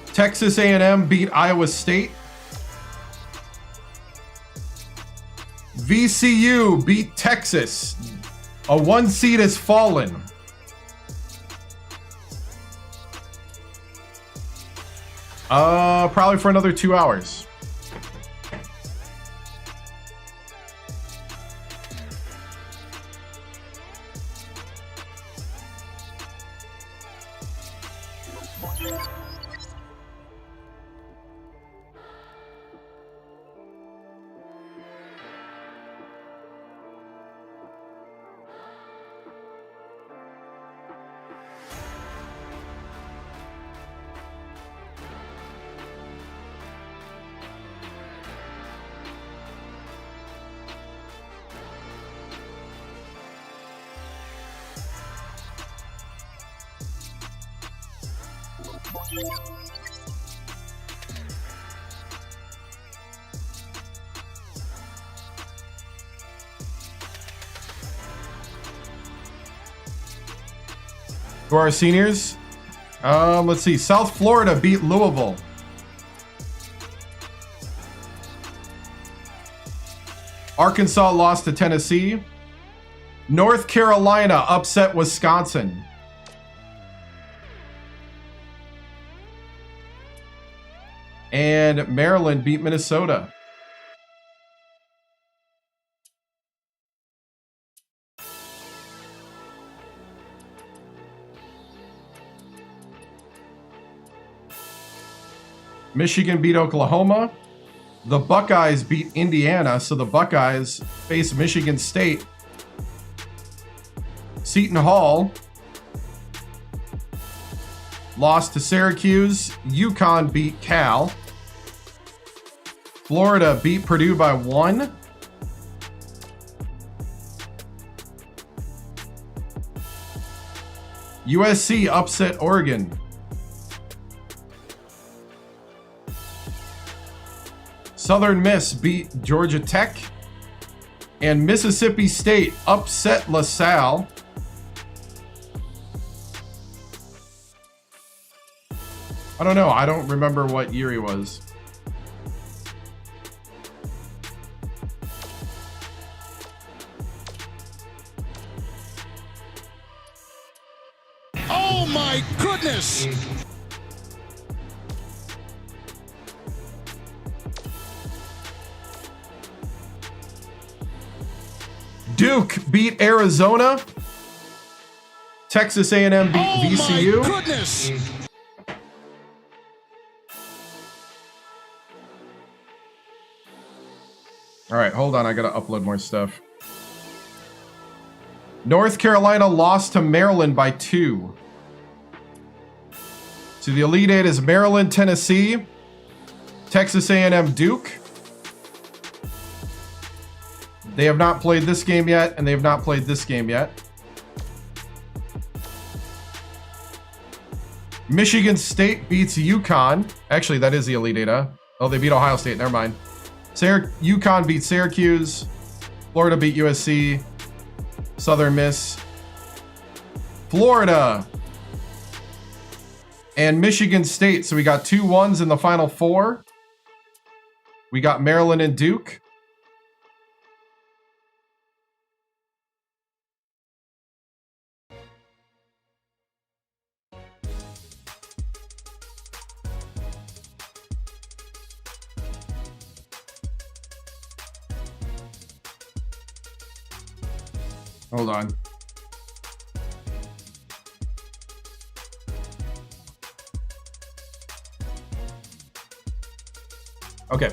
Texas A&M beat Iowa State. VCU beat Texas. A 1 seed has fallen. Probably for another 2 hours. For our seniors, let's see. South Florida beat Louisville. Arkansas lost to Tennessee. North Carolina upset Wisconsin. And Maryland beat Minnesota. Michigan beat Oklahoma. The Buckeyes beat Indiana, so the Buckeyes face Michigan State. Seton Hall lost to Syracuse. UConn beat Cal. Florida beat Purdue by 1. USC upset Oregon. Southern Miss beat Georgia Tech. And Mississippi State upset LaSalle. I don't know. I don't remember what year he was. Oh my goodness! Duke beat Arizona. Texas A&M beat VCU. Oh my goodness! All right, hold on. I got to upload more stuff. North Carolina lost to Maryland by 2. So the Elite Eight is Maryland, Tennessee, Texas A&M, Duke. They have not played this game yet, and they have not played this game yet. Michigan State beats UConn. Actually, that is the Elite Eight, huh? Oh, they beat Ohio State. Never mind. UConn beat Syracuse. Florida beat USC. Southern Miss. Florida. And Michigan State. So we got 2 1s in the Final Four. We got Maryland and Duke. Hold on. Okay.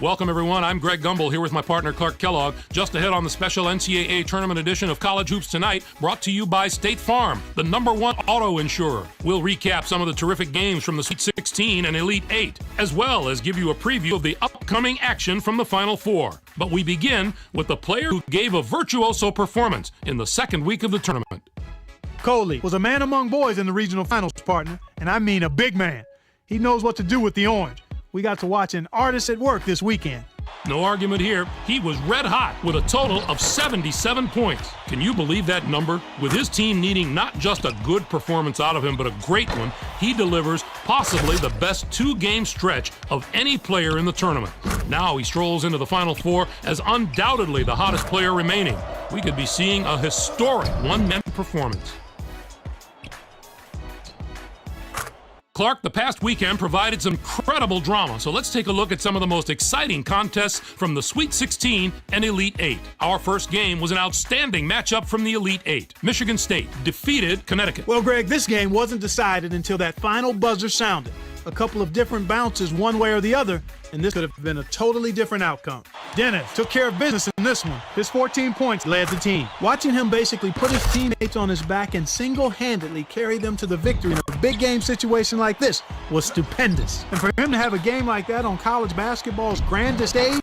Welcome, everyone. I'm Greg Gumbel here with my partner, Clark Kellogg, just ahead on the special NCAA tournament edition of College Hoops Tonight, brought to you by State Farm, the #1 auto insurer. We'll recap some of the terrific games from the Sweet 16 and Elite 8, as well as give you a preview of the upcoming action from the Final Four. But we begin with the player who gave a virtuoso performance in the second week of the tournament. Coley was a man among boys in the regional finals, partner, and I mean a big man. He knows what to do with the orange. We got to watch an artist at work this weekend. No argument here. He was red hot with a total of 77 points. Can you believe that number? With his team needing not just a good performance out of him, but a great one, he delivers possibly the best 2-game stretch of any player in the tournament. Now he strolls into the Final Four as undoubtedly the hottest player remaining. We could be seeing a historic one-man performance. Clark, the past weekend provided some incredible drama, so let's take a look at some of the most exciting contests from the Sweet 16 and Elite 8. Our first game was an outstanding matchup from the Elite 8. Michigan State defeated Connecticut. Well, Greg, this game wasn't decided until that final buzzer sounded. A couple of different bounces one way or the other, and this could have been a totally different outcome. Dennis took care of business in this one. His 14 points led the team. Watching him basically put his teammates on his back and single-handedly carry them to the victory in a big game situation like this was stupendous. And for him to have a game like that on college basketball's grandest stage,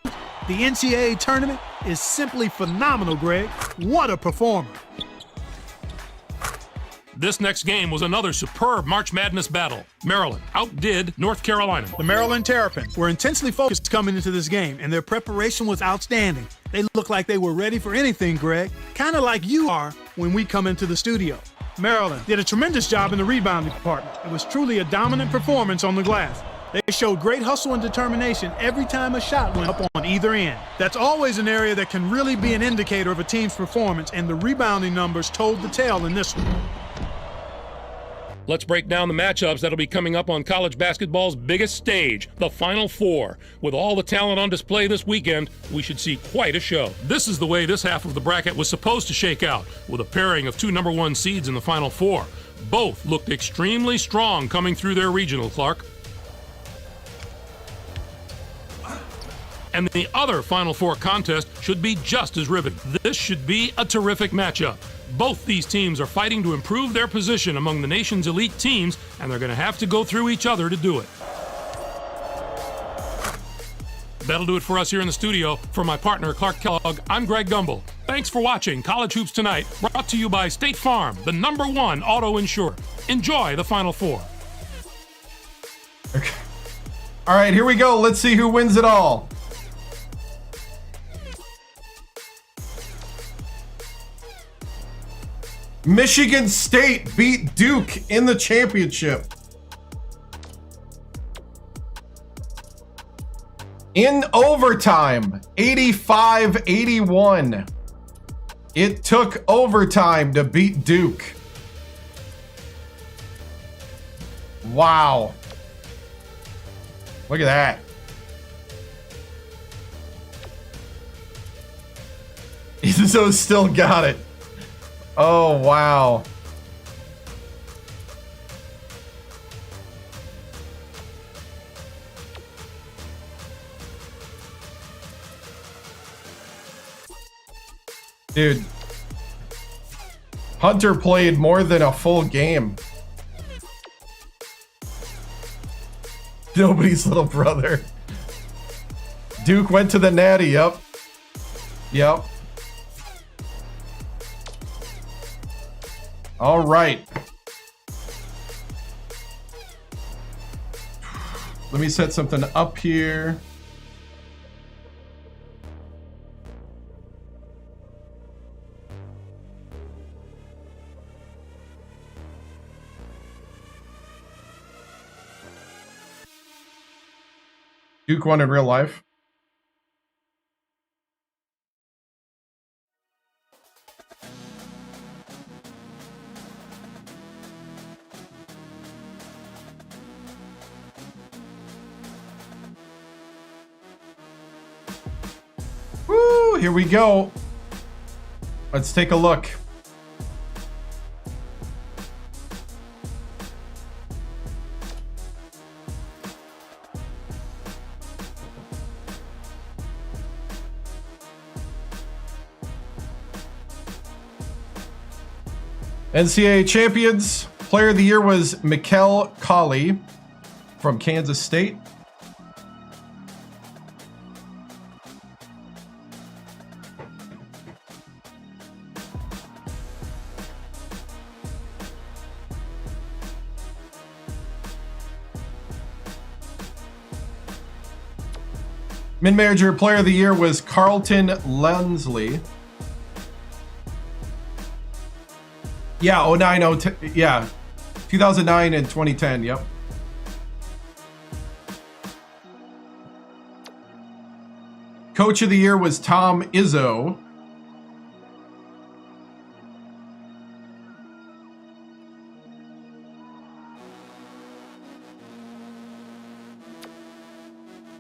the NCAA tournament, is simply phenomenal, Greg. What a performer. This next game was another superb March Madness battle. Maryland outdid North Carolina. The Maryland Terrapins were intensely focused coming into this game, and their preparation was outstanding. They look like they were ready for anything, Greg. Kind of like you are when we come into the studio. Maryland did a tremendous job in the rebounding department. It was truly a dominant performance on the glass. They showed great hustle and determination every time a shot went up on either end. That's always an area that can really be an indicator of a team's performance, and the rebounding numbers told the tale in this one. Let's break down the matchups that'll be coming up on college basketball's biggest stage, the Final Four. With all the talent on display this weekend, we should see quite a show. This is the way this half of the bracket was supposed to shake out, with a pairing of two #1 seeds in the Final Four. Both looked extremely strong coming through their regional, Clark. And the other Final Four contest should be just as riveting. This should be a terrific matchup. Both these teams are fighting to improve their position among the nation's elite teams, and they're going to have to go through each other to do it. That'll do it for us here in the studio. For my partner, Clark Kellogg, I'm Greg Gumbel. Thanks for watching College Hoops Tonight, brought to you by State Farm, the #1 auto insurer. Enjoy the Final Four. Okay. All right, here we go. Let's see who wins it all. Michigan State beat Duke in the championship. In overtime, 85-81. It took overtime to beat Duke. Wow. Look at that. Izzo still got it. Oh, wow. Dude. Hunter played more than a full game. Nobody's little brother. Duke went to the Natty, yep. Yep. All right. Let me set something up here. Duke won in real life. Woo, here we go. Let's take a look. NCAA champions. Player of the year was Mikel Colley from Kansas State. Mid-major player of the year was Carlton Lensley. Yeah, 09, yeah, 2009 and 2010, yep. Coach of the year was Tom Izzo.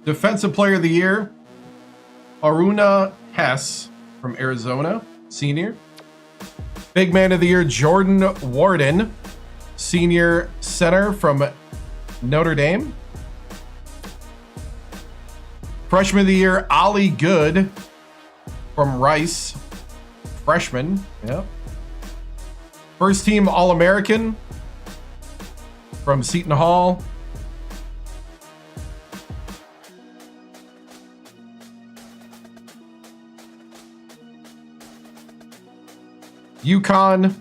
Defensive player of the year, Aruna Hess from Arizona, senior. Big man of the year, Jordan Warden, senior center from Notre Dame. Freshman of the year, Ollie Good from Rice, freshman. Yep. First team All-American from Seton Hall. UConn,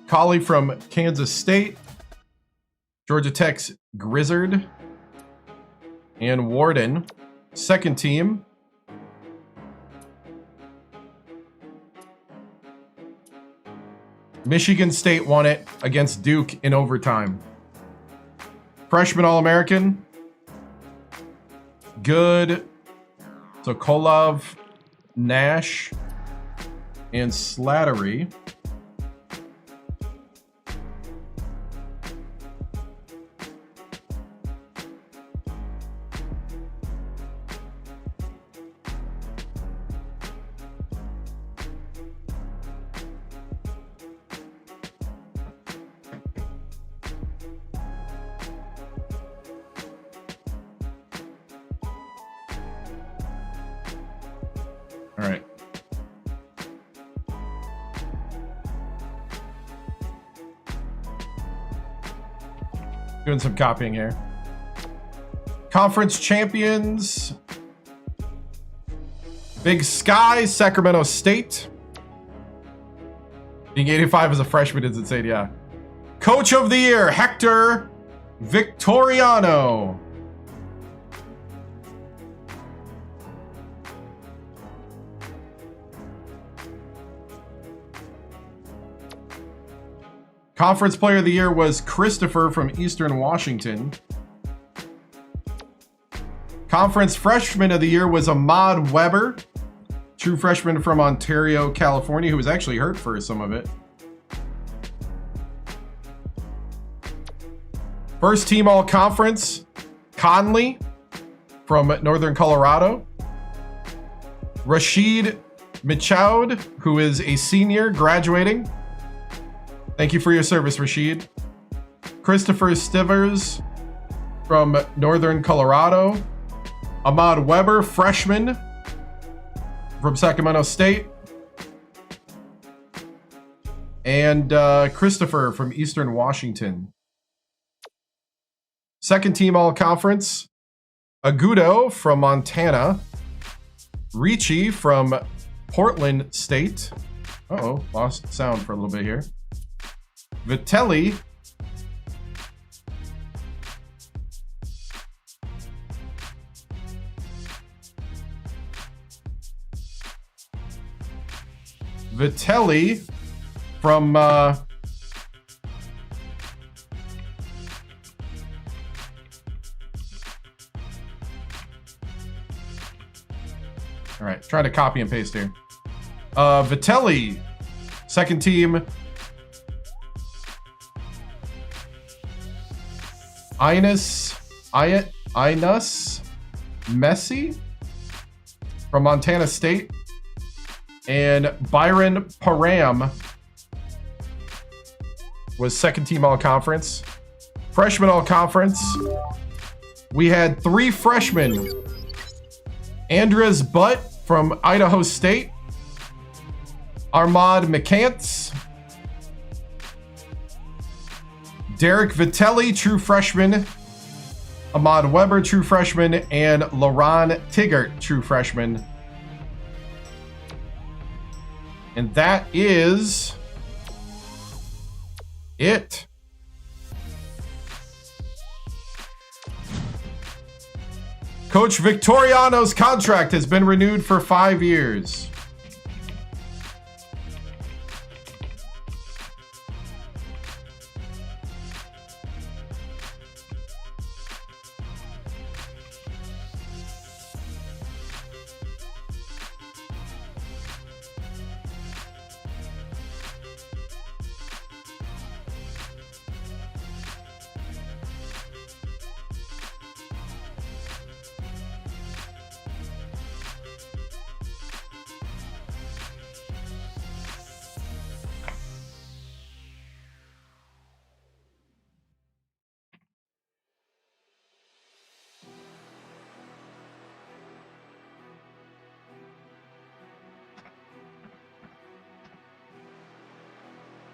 Colley from Kansas State, Georgia Tech's Grizzard, and Warden. Second team, Michigan State won it against Duke in overtime. Freshman All-American. Good. Sokolov, Nash, and Slattery. All right. Doing some copying here. Conference champions. Big Sky, Sacramento State. Being 85 as a freshman is insane, yeah. Coach of the Year, Hector Victoriano. Conference Player of the Year was Christopher from Eastern Washington. Conference Freshman of the Year was Ahmad Weber, true freshman from Ontario, California, who was actually hurt for some of it. First team All-Conference, Conley from Northern Colorado. Rashid Michaud, who is a senior graduating. Thank you for your service, Rashid. Christopher Stivers from Northern Colorado. Ahmad Weber, freshman from Sacramento State. And Christopher from Eastern Washington. Second team All-Conference, Agudo from Montana. Ricci from Portland State. Uh-oh, lost sound for a little bit here. Vitelli from all right, try to copy and paste here. Vitelli, second team. Inus Messi from Montana State. And Byron Param was second team All-Conference. Freshman All-Conference. We had three freshmen. Andres Butt from Idaho State. Armand McCants. Derek Vitelli, true freshman. Ahmad Weber, true freshman. And Laron Tigert, true freshman. And that is it. Coach Victoriano's contract has been renewed for 5 years.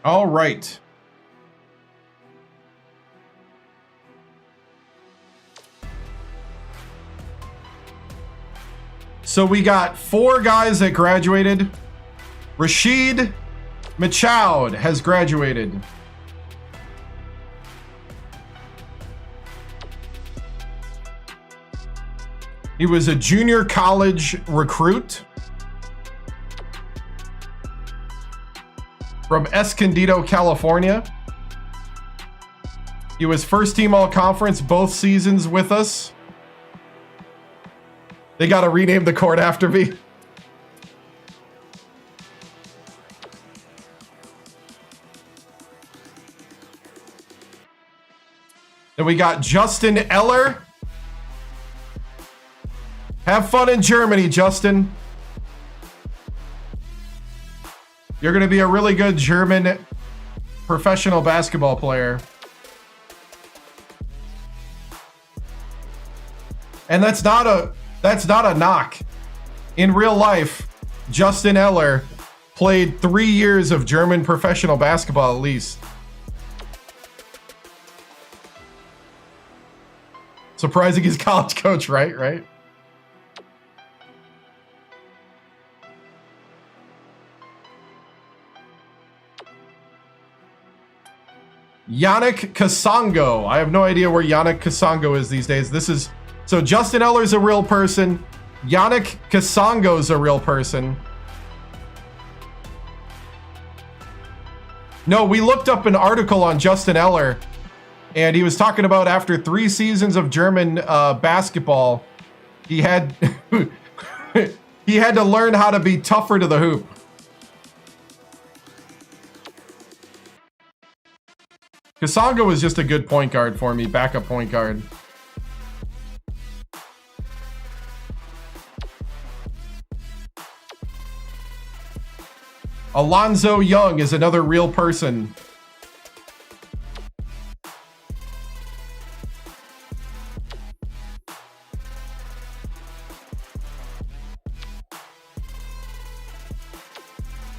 All right. So we got 4 guys that graduated. Rashid Michaud has graduated. He was a junior college recruit. from Escondido, California. He was first team all-conference both seasons with us. They got to rename the court after me. Then we got Justin Eller. Have fun in Germany, Justin. You're going to be a really good German professional basketball player. And that's not a knock. In real life, Justin Eller played 3 years of German professional basketball at least. Surprising his college coach, right? Yannick Kasongo. I have no idea where Yannick Kasongo is these days. So Justin Eller's a real person. Yannick Kasongo's a real person. No, we looked up an article on Justin Eller, and he was talking about after 3 seasons of German basketball, he had he had to learn how to be tougher to the hoop. Kasongo was just a good point guard for me, backup point guard. Alonzo Young is another real person.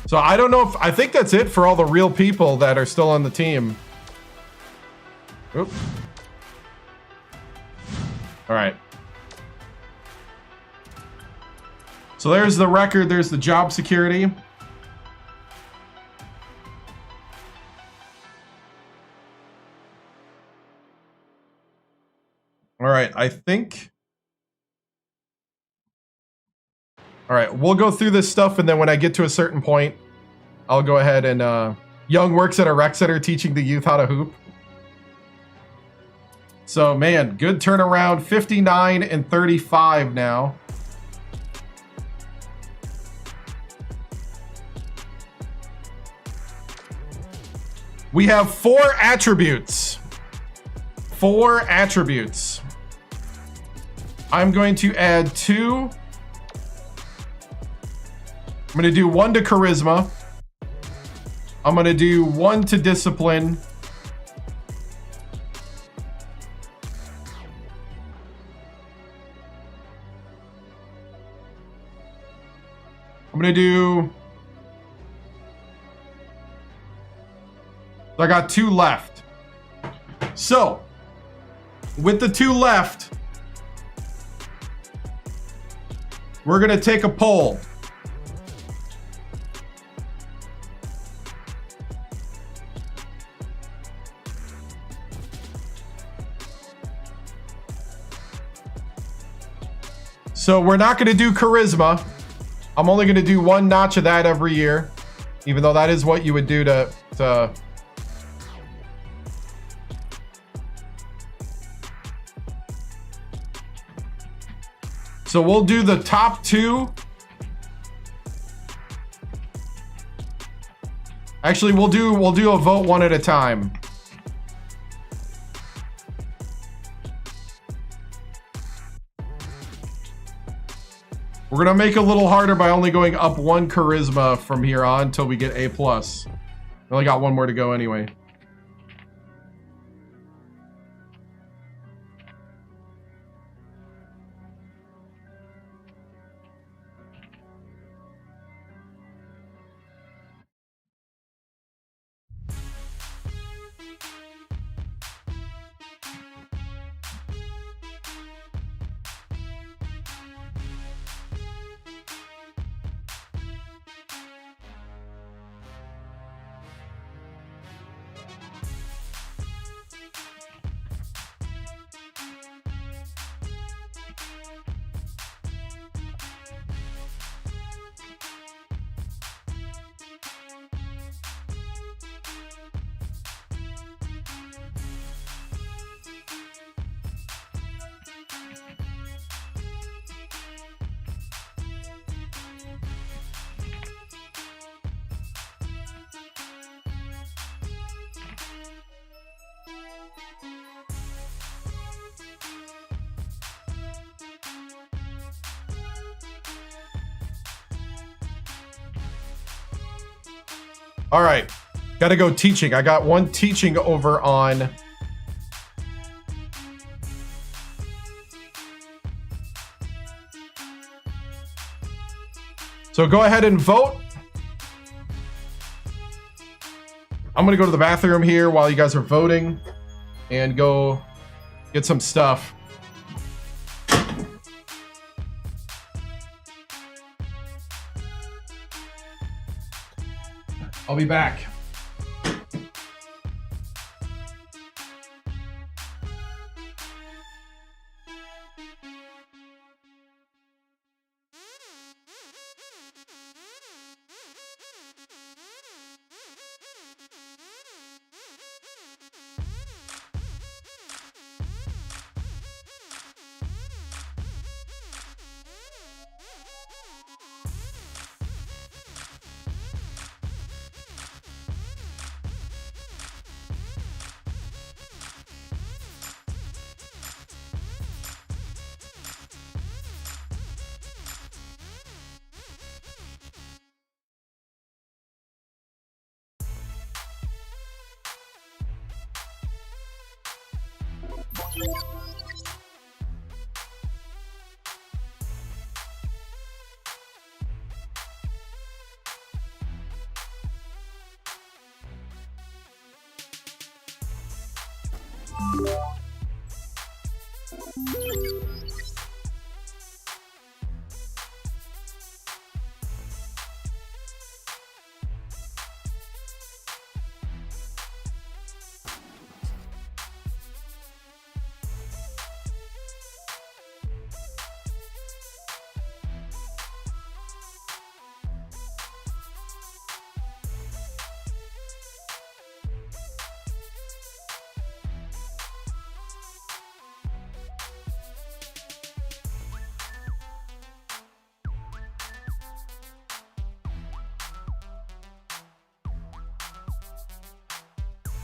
So I don't know I think that's it for all the real people that are still on the team. Oop. All right. So there's the record. There's the job security. All right, I think. All right, we'll go through this stuff, and then when I get to a certain point, I'll go ahead and Young works at a rec center teaching the youth how to hoop. So, man, good turnaround. 59 and 35 now. We have 4 attributes. 4 attributes. I'm going to add 2. I'm going to do 1 to charisma. I'm going to do 1 to discipline. I'm going to do... I got 2 left. So, with the 2 left, we're going to take a poll. So we're not going to do charisma. I'm only going to do 1 notch of that every year, even though that is what you would do to So we'll do the top 2. Actually, we'll do a vote 1 at a time. We're gonna make it a little harder by only going up 1 charisma from here on until we get A+. We only got 1 more to go anyway. All right. Got to go teaching. I got one teaching over on... So go ahead and vote. I'm going to go to the bathroom here while you guys are voting and go get some stuff. I'll be back.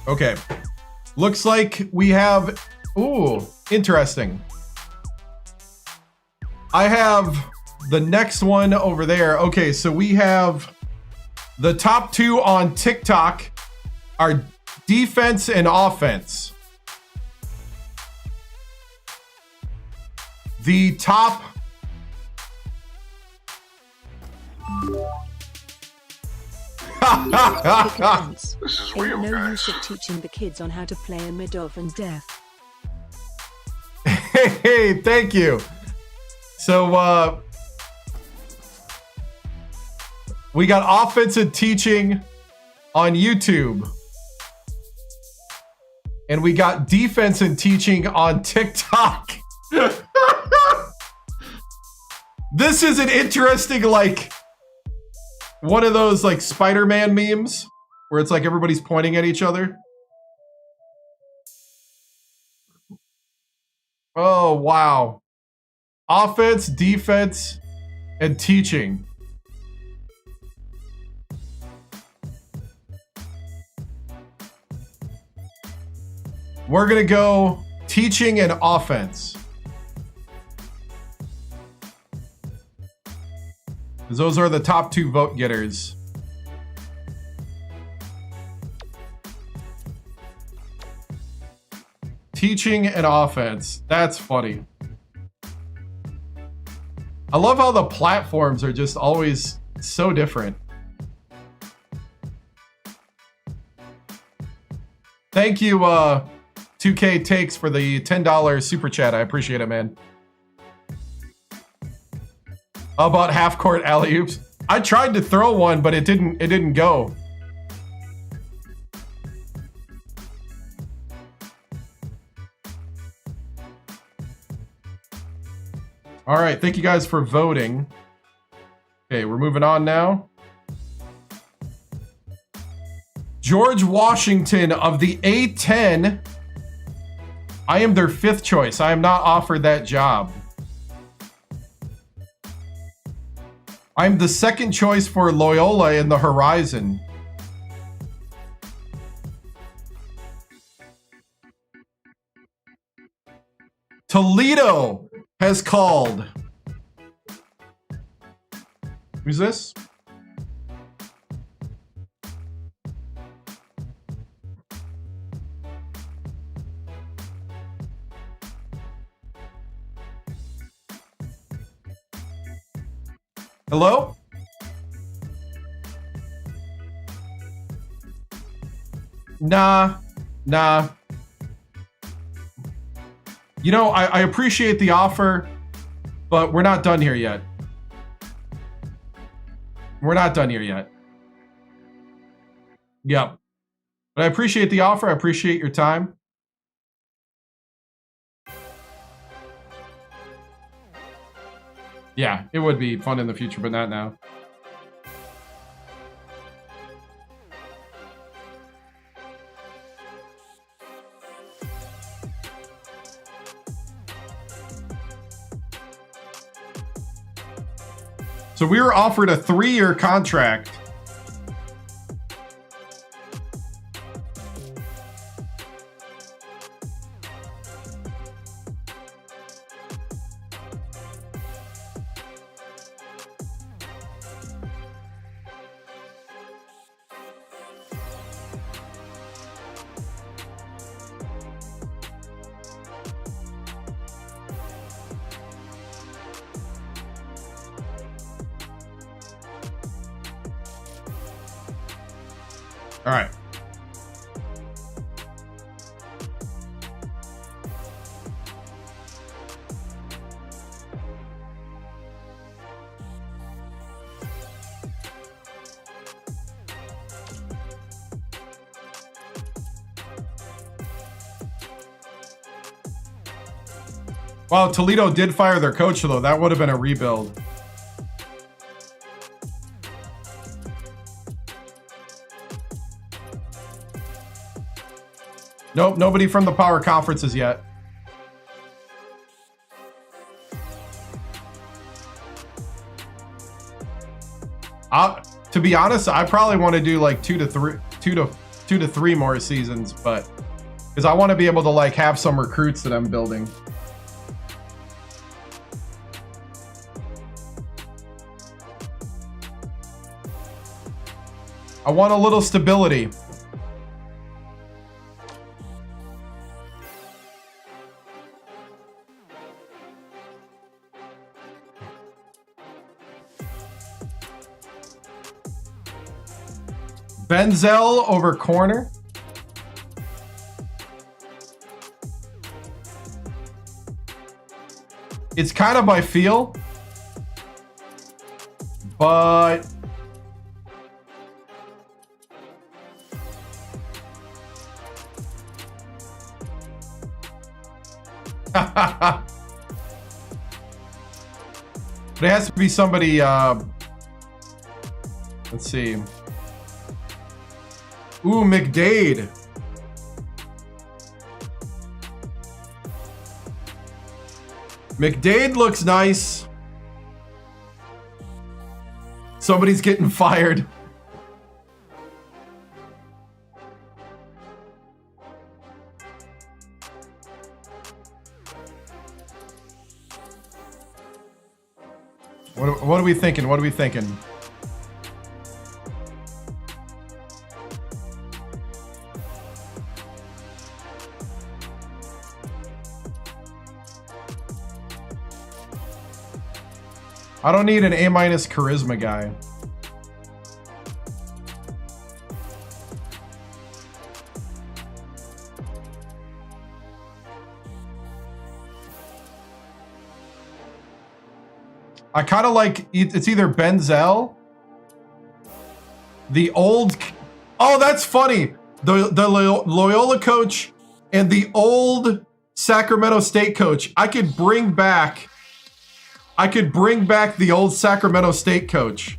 Okay. Looks like we have... Ooh, interesting. I have the next one over there. Okay, so we have the top two on TikTok are defense and offense. The top... This is real, no guys. Use of teaching the kids on how to play a mid-off and deaf. Hey, thank you. So, we got offensive teaching on YouTube. And we got defense and teaching on TikTok. This is an interesting, like... one of those like Spider-Man memes where it's like everybody's pointing at each other. Oh, wow. Offense, defense, and teaching. We're going to go teaching and offense. Those are the top two vote getters. Teaching and offense. That's funny. I love how the platforms are just always so different. Thank you, 2K Takes, for the $10 super chat. I appreciate it, man. How about half-court alley-oops? I tried to throw one, but it didn't go. All right, thank you guys for voting. Okay, we're moving on now. George Washington of the A-10. I am their 5th choice. I am not offered that job. I'm the 2nd choice for Loyola in the Horizon. Toledo has called. Who's this? Hello? Nah. You know, I appreciate the offer, but we're not done here yet. We're not done here yet. Yep. But I appreciate the offer. I appreciate your time. Yeah, it would be fun in the future, but not now. So we were offered a 3-year contract. All right. Wow, Toledo did fire their coach, though. That would have been a rebuild. Nope, nobody from the power conferences yet. To be honest, I probably want to do like two to three more seasons, but because I want to be able to like have some recruits that I'm building. I want a little stability. Benzel over corner. It's kind of by feel, but but it has to be somebody, let's see. Ooh, McDade. McDade looks nice. Somebody's getting fired. What are we thinking? What are we thinking? I don't need an A- charisma guy. I kind of like, it's either Benzel, the old, oh, that's funny. The Loyola coach and the old Sacramento State coach. I could bring back the old Sacramento State coach.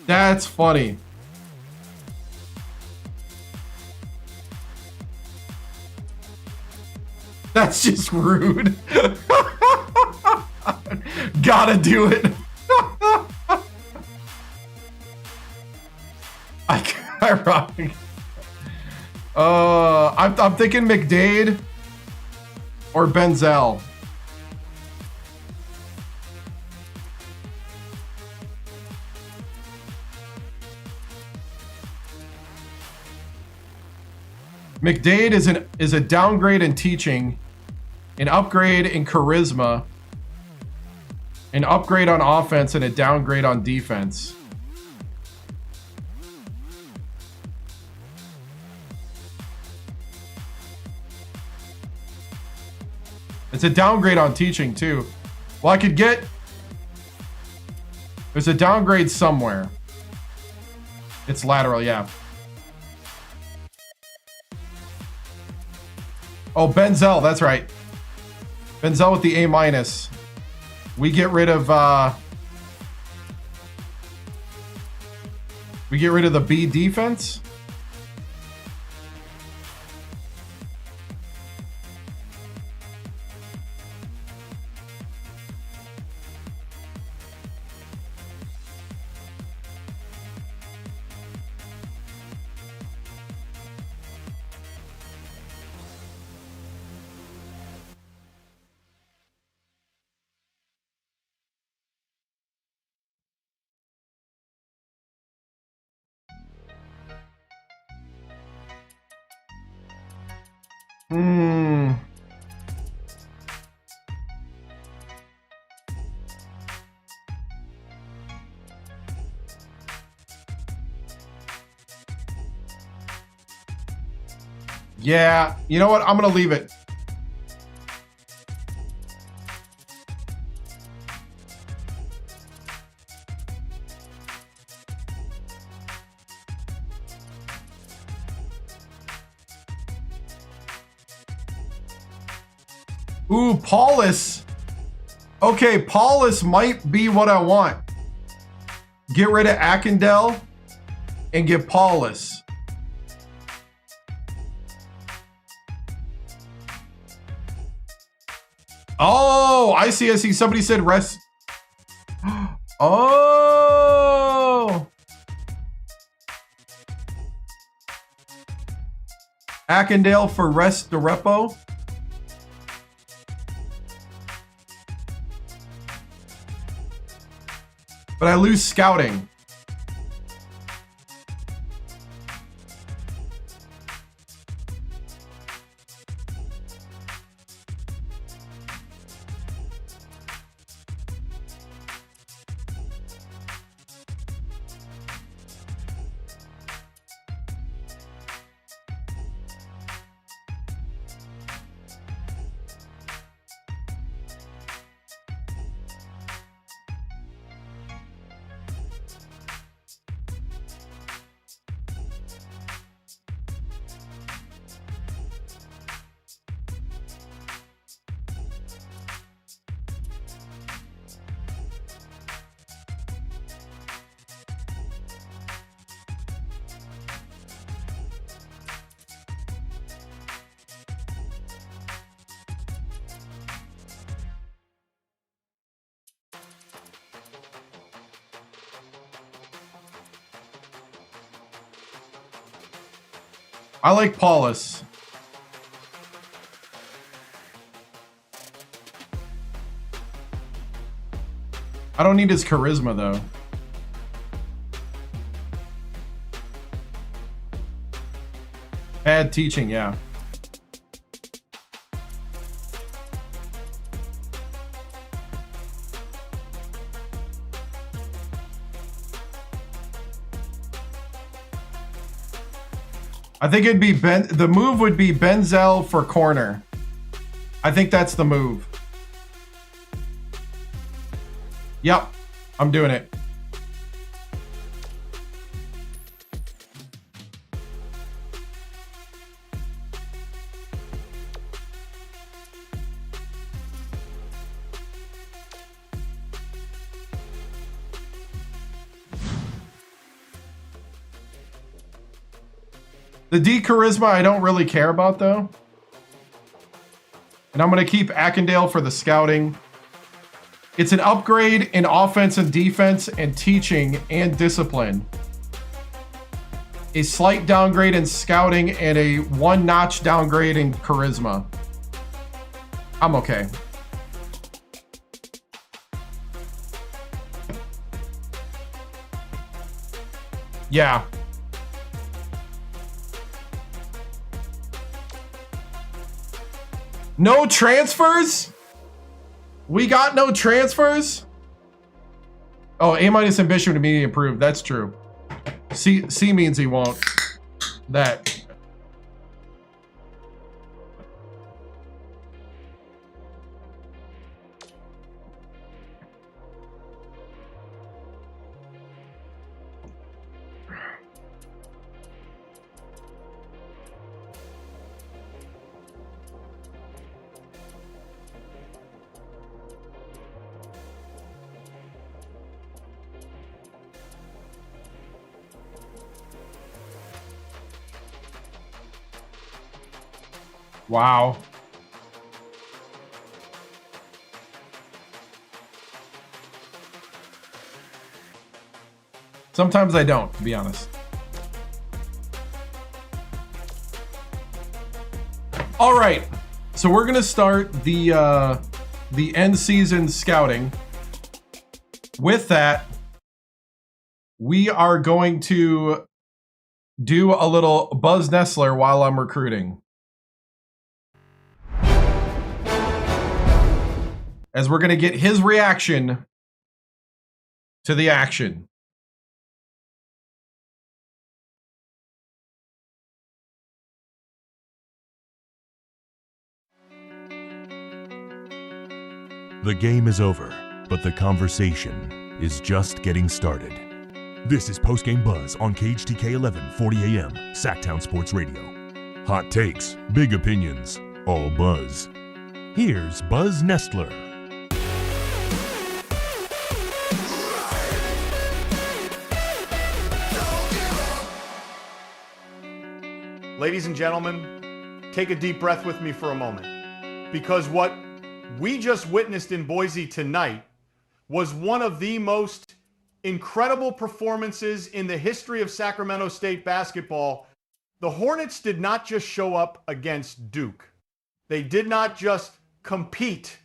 That's funny. That's just rude. Gotta do it. Ironic. I'm thinking McDade or Benzel. McDade is a downgrade in teaching, an upgrade in charisma, an upgrade on offense, and a downgrade on defense. It's a downgrade on teaching too. Well, I could get... There's a downgrade somewhere. It's lateral, yeah. Oh, Benzel, that's right. Benzel with the A-. We get rid of the B defense. Yeah, you know what? I'm going to leave it. Ooh, Paulus. Okay, Paulus might be what I want. Get rid of Akindel and get Paulus. Oh, I see. Somebody said rest. Oh. Akindale for rest Durepo. But I lose scouting. I like Paulus. I don't need his charisma, though. Bad teaching, yeah. I think it'd be the move would be Benzel for corner. I think that's the move. Yep, I'm doing it. The D charisma I don't really care about though. And I'm going to keep Akindale for the scouting. It's an upgrade in offense and defense and teaching and discipline. A slight downgrade in scouting and a one-notch downgrade in charisma. I'm okay. Yeah. No transfers? We got no transfers? Oh, A- and Bishop to be approved. That's true. C means he won't. That. Wow. Sometimes I don't, to be honest. All right. So we're going to start the end season scouting. With that, we are going to do a little Buzz Nestler while I'm recruiting. As we're going to get his reaction to the action. The game is over, but the conversation is just getting started. This is Postgame Buzz on KHTK 1140 AM, Sacktown Sports Radio. Hot takes, big opinions, all buzz. Here's Buzz Nestler. Ladies and gentlemen, take a deep breath with me for a moment, because what we just witnessed in Boise tonight was one of the most incredible performances in the history of Sacramento State basketball. The Hornets did not just show up against Duke. They did not just compete.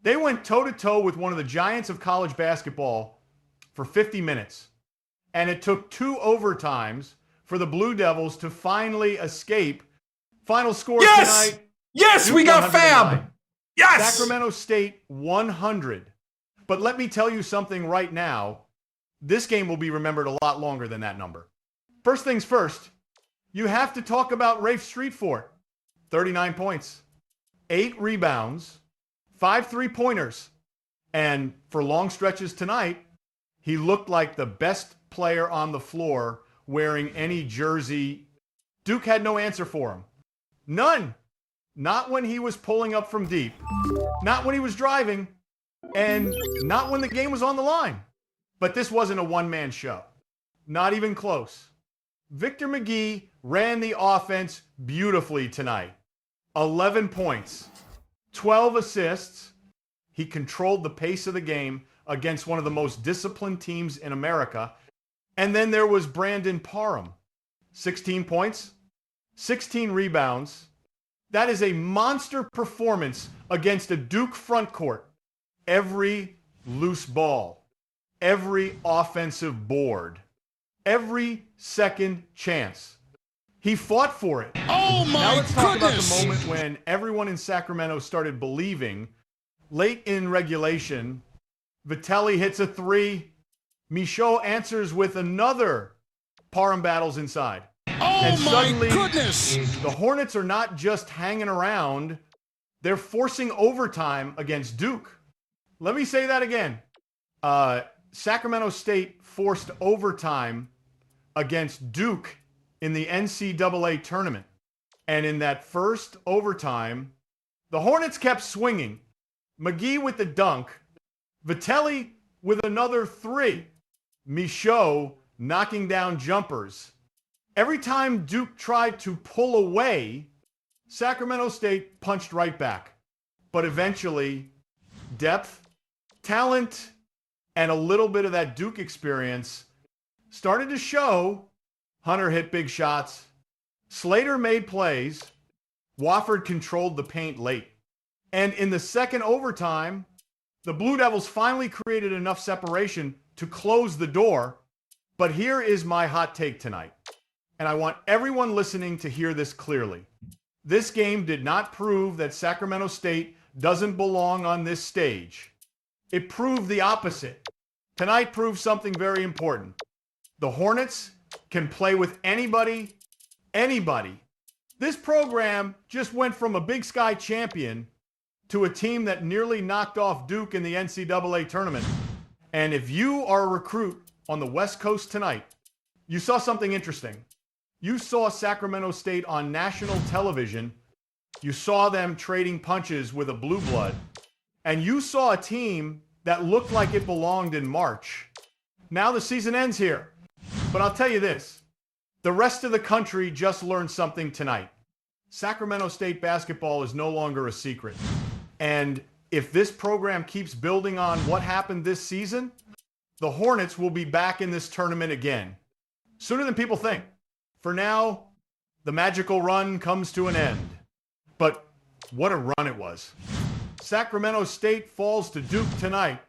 They went toe-to-toe with one of the giants of college basketball for 50 minutes. And it took 2 overtimes for the Blue Devils to finally escape. Final score tonight. Yes, Duke we got 109. Fab. Yes! Sacramento State 100. But let me tell you something right now. This game will be remembered a lot longer than that number. First things first, you have to talk about Rafe Streetfort. 39 points, 8 rebounds, 5 3-pointers. And for long stretches tonight, he looked like the best player on the floor wearing any jersey. Duke had no answer for him. None. Not when he was pulling up from deep. Not when he was driving. And not when the game was on the line. But this wasn't a one-man show. Not even close. Victor McGee ran the offense beautifully tonight. 11 points, 12 assists. He controlled the pace of the game against one of the most disciplined teams in America. And then there was Brandon Parham. 16 points, 16 rebounds. That is a monster performance against a Duke front court. Every loose ball, every offensive board, every second chance. He fought for it. Oh my Now let's talk about goodness! the moment when everyone in Sacramento started believing. Late in regulation, Vitelli hits a 3. Michaud answers with another. Parham battles inside. Oh And my suddenly, goodness! the Hornets are not just hanging around. They're forcing overtime against Duke. Let me say that again. Sacramento State forced overtime against Duke in the NCAA tournament. And in that first overtime, the Hornets kept swinging. McGee with the dunk. Vitelli with another 3. Michaud knocking down jumpers. Every time Duke tried to pull away, Sacramento State punched right back. But eventually, depth, talent, and a little bit of that Duke experience started to show. Hunter hit big shots. Slater made plays. Wofford controlled the paint late. And in the second overtime, the Blue Devils finally created enough separation to close the door. But here is my hot take tonight. And I want everyone listening to hear this clearly. This game did not prove that Sacramento State doesn't belong on this stage. It proved the opposite. Tonight proved something very important. The Hornets can play with anybody, anybody. This program just went from a Big Sky champion to a team that nearly knocked off Duke in the NCAA tournament. And if you are a recruit on the West Coast tonight, you saw something interesting. You saw Sacramento State on national television. You saw them trading punches with a blue blood. And you saw a team that looked like it belonged in March. Now the season ends here. But I'll tell you this. The rest of the country just learned something tonight. Sacramento State basketball is no longer a secret. And if this program keeps building on what happened this season, the Hornets will be back in this tournament again. Sooner than people think. For now, the magical run comes to an end. But what a run it was. Sacramento State falls to Duke tonight,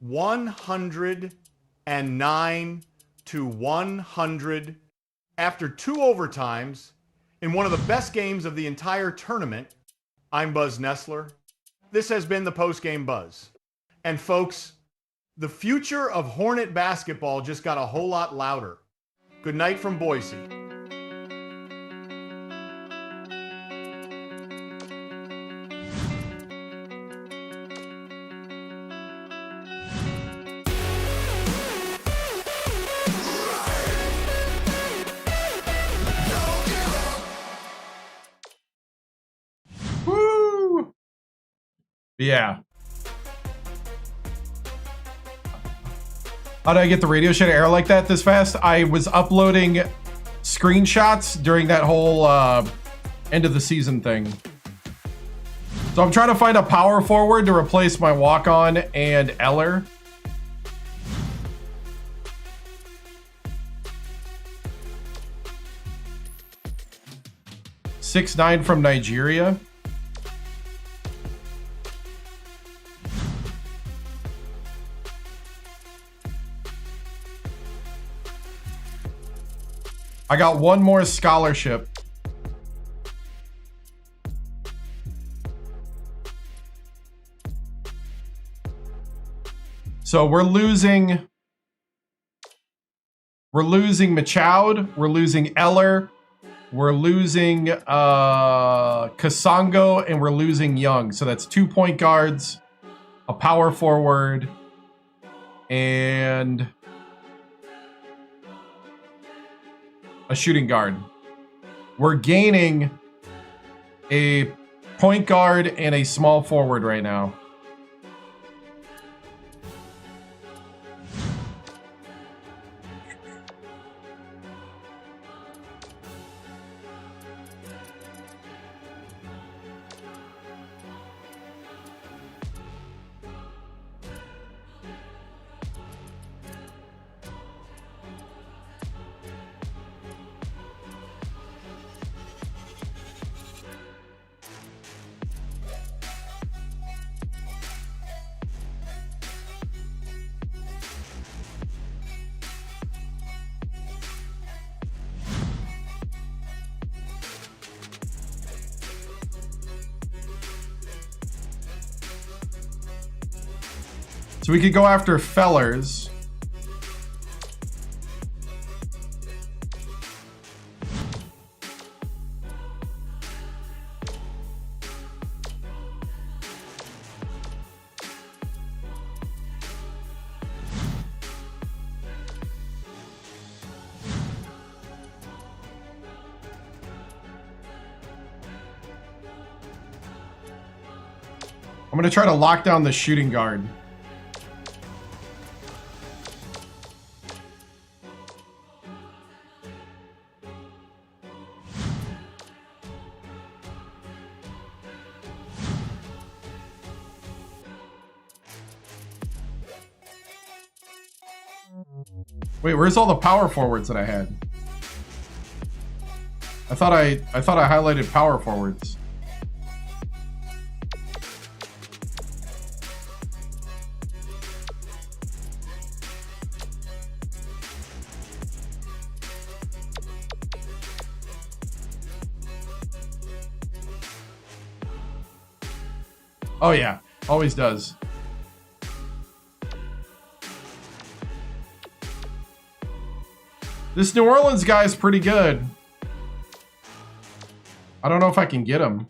109-100 after 2 overtimes in one of the best games of the entire tournament. I'm Buzz Nessler. This has been the Post-Game Buzz. And folks, the future of Hornet basketball just got a whole lot louder. Good night from Boise. Woo! Yeah. How did I get the radio show to air like that this fast? I was uploading screenshots during that whole end of the season thing. So I'm trying to find a power forward to replace my walk-on and Eller. .69 from Nigeria. I got one more scholarship. So we're losing Machoud, we're losing Eller, we're losing Kasongo, and we're losing Young. So that's 2 point guards, a power forward, and a shooting guard. We're gaining a point guard and a small forward right now. So we could go after Fellers. I'm going to try to lock down the shooting guard. Wait, where's all the power forwards that I had? I thought I highlighted power forwards. Oh, yeah. Always does. This New Orleans guy is pretty good. I don't know if I can get him.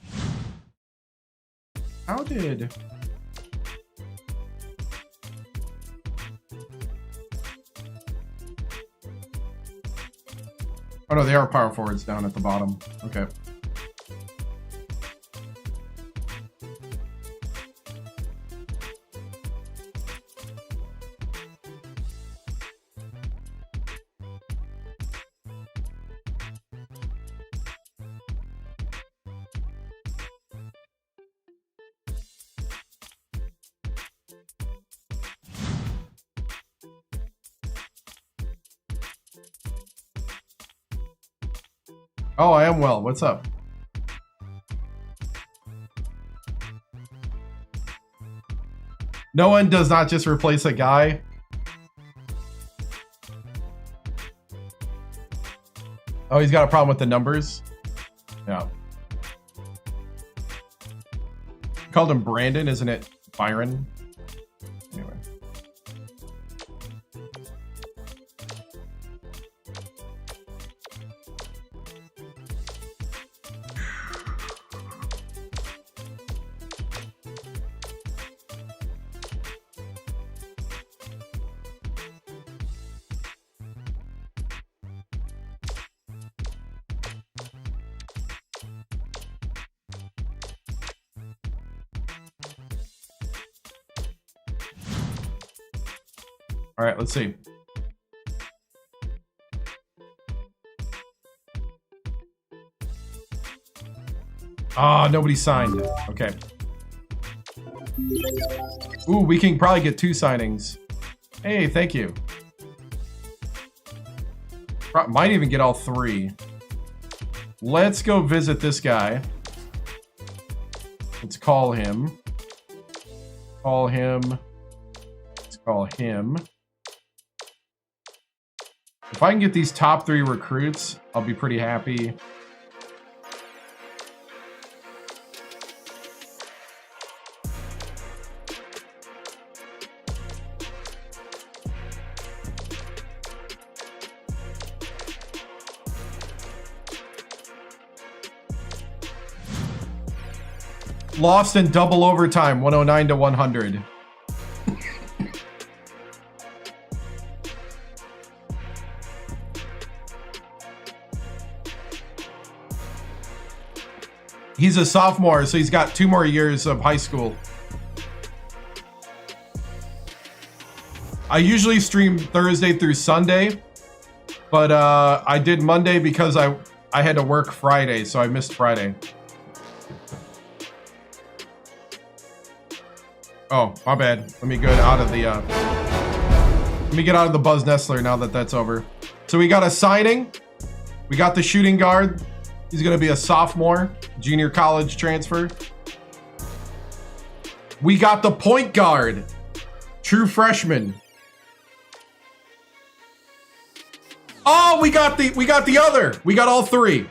How did... Oh, no, they are power forwards down at the bottom. Okay. Oh, I am well. What's up? No one does not just replace a guy. Oh, he's got a problem with the numbers? Yeah. Called him Brandon, isn't it Byron? Anyway. All right, let's see. Ah, nobody signed. Okay. Ooh, we can probably get 2 signings. Hey, thank you. Might even get all 3. Let's go visit this guy. Let's call him. Call him. Let's call him. If I can get these top 3 recruits, I'll be pretty happy. Lost in double overtime, 109 to 100. He's a sophomore, so he's got 2 more years of high school. I usually stream Thursday through Sunday, but I did Monday because I had to work Friday, so I missed Friday. Oh, my bad. Let me get out of the Buzz Nestler now that that's over. So we got a signing. We got the shooting guard. He's going to be a sophomore, junior college transfer. We got the point guard, true freshman. Oh, we got the other. We got all 3.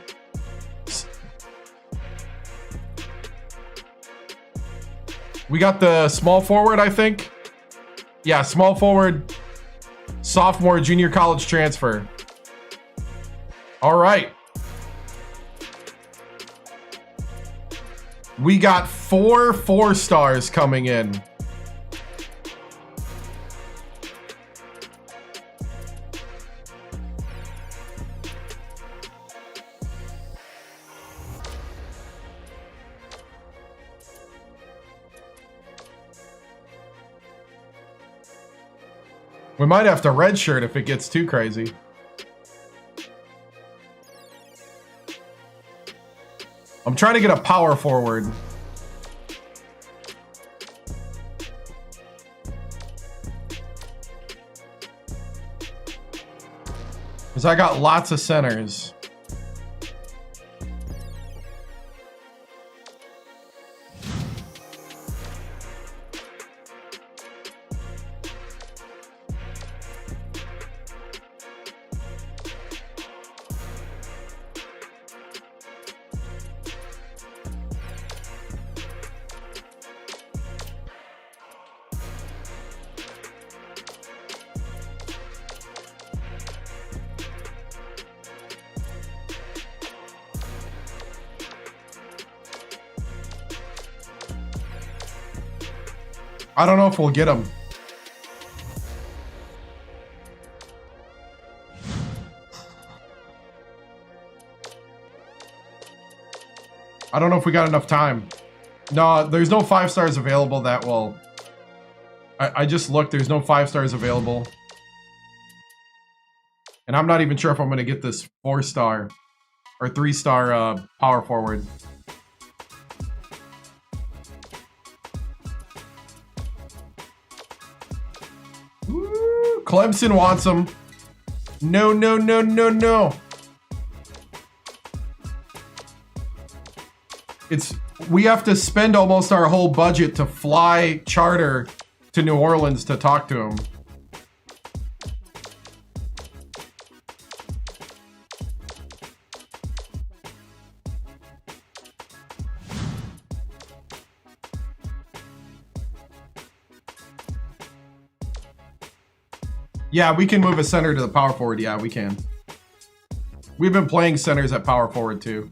We got the small forward, I think. Yeah, small forward, sophomore, junior college transfer. All right. We got 4 4-stars coming in. We might have to redshirt if it gets too crazy. I'm trying to get a power forward. Because I got lots of centers. I don't know if we'll get him. I don't know if we got enough time. No, there's no 5 stars available that will... I just looked, there's no 5 stars available. And I'm not even sure if I'm going to get this 4-star or 3-star power forward. Woo, Clemson wants him. No, no, no, no, no. We have to spend almost our whole budget to fly charter to New Orleans to talk to him. Yeah, we can move a center to the power forward. Yeah, we can. We've been playing centers at power forward too.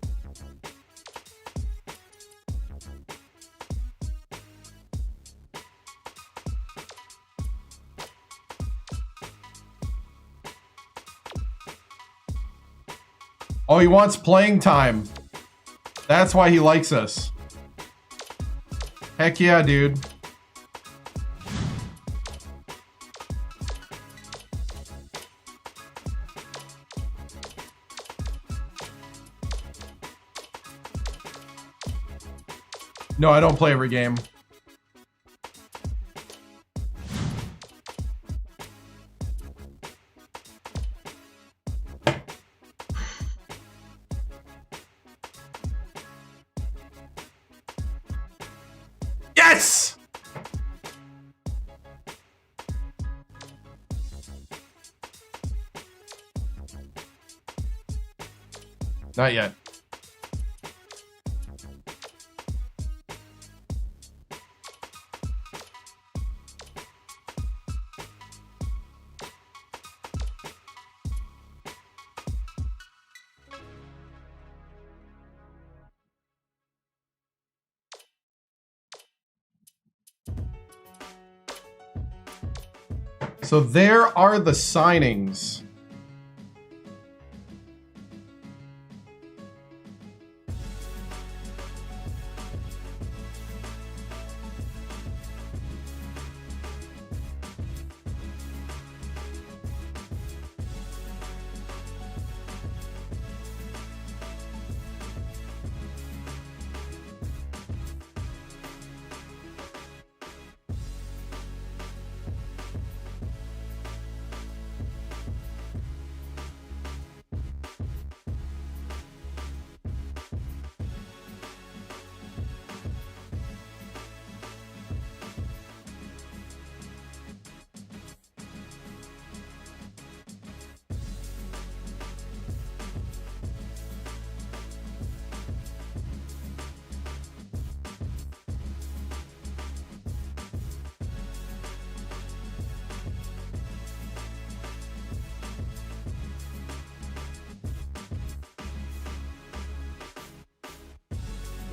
Oh, he wants playing time. That's why he likes us. Heck yeah, dude. No, I don't play every game. Yes! Not yet. So there are the signings.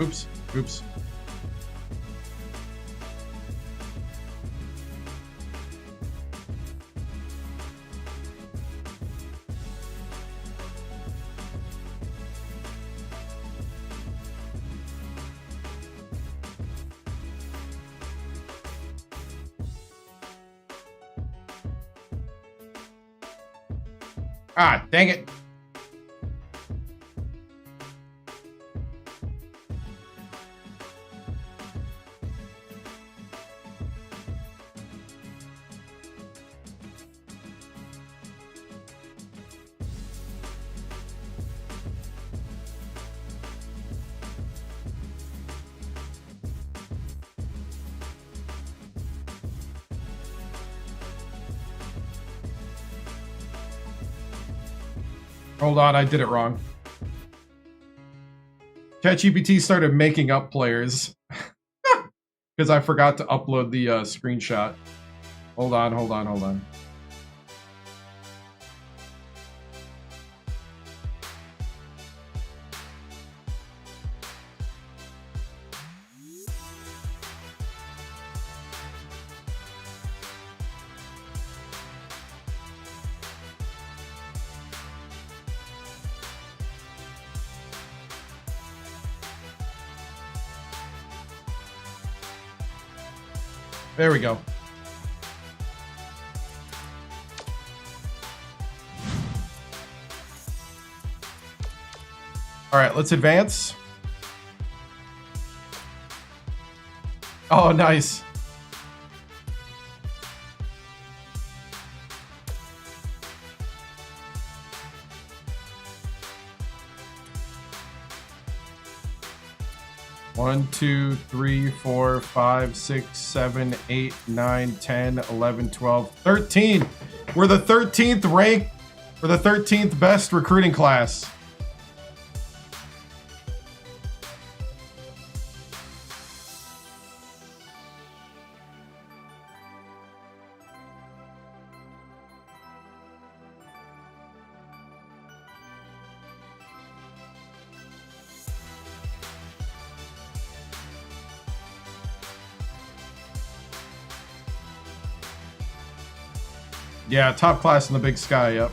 Oops, oops. Ah, dang it. Hold on, I did it wrong. ChatGPT started making up players because I forgot to upload the screenshot. Hold on, hold on, hold on. There we go. All right, let's advance. Oh, nice. One, 2, 3, 4, 5, 6, 7, 8, 9, 10, 11, 12, 13. We're the 13th rank. We're the 13th best recruiting class. Yeah, top class in the Big Sky, yep.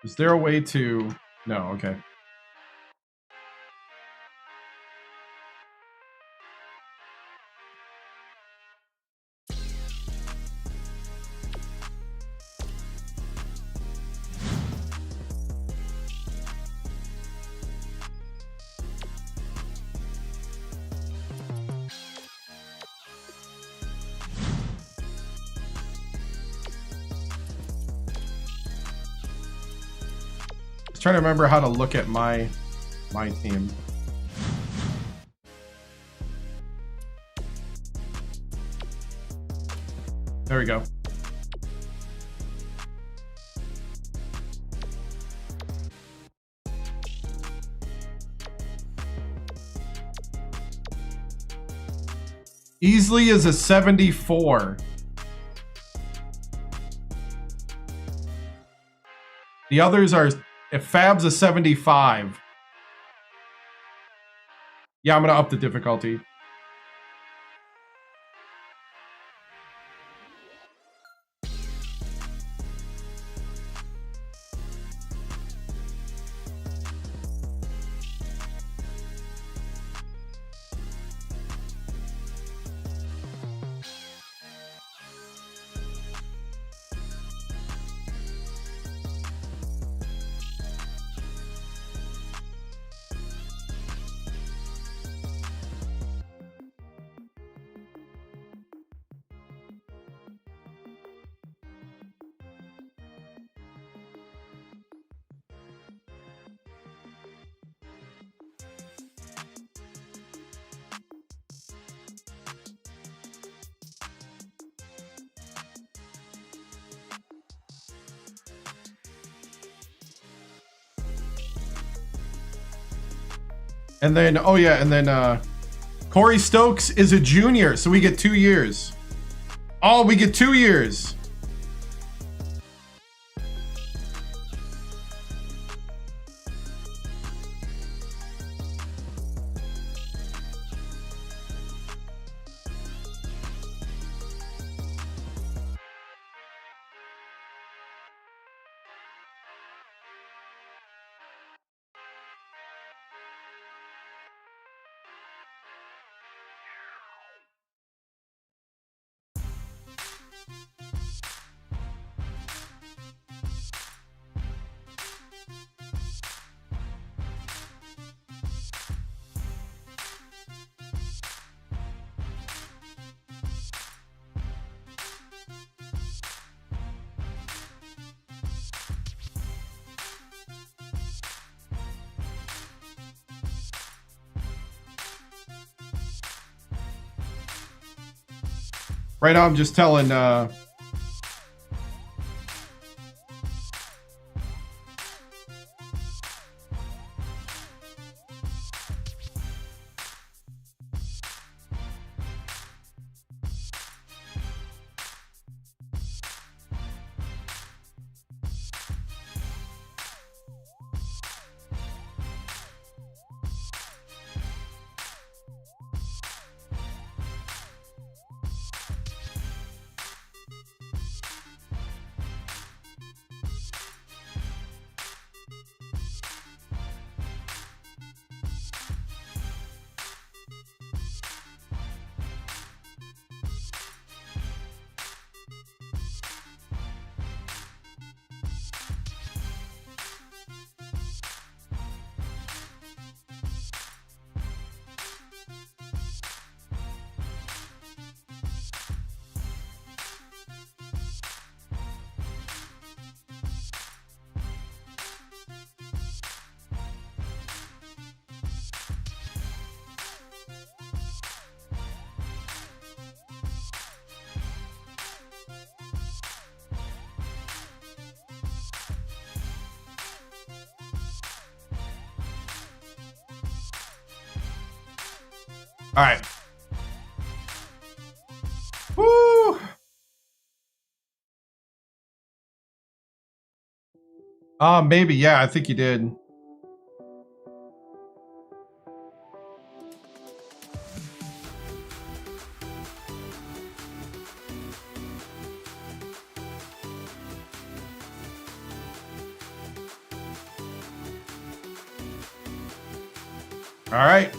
Is there a way to... No, okay. Trying to remember how to look at my team. There we go. Easley is a 74. The others are... If Fab's a 75. Yeah, I'm going to up the difficulty. And then, oh yeah, and then Corey Stokes is a junior, so we get 2 years. Oh, we get 2 years. Right now I'm just telling All right. Woo! Maybe. Yeah, I think you did. All right.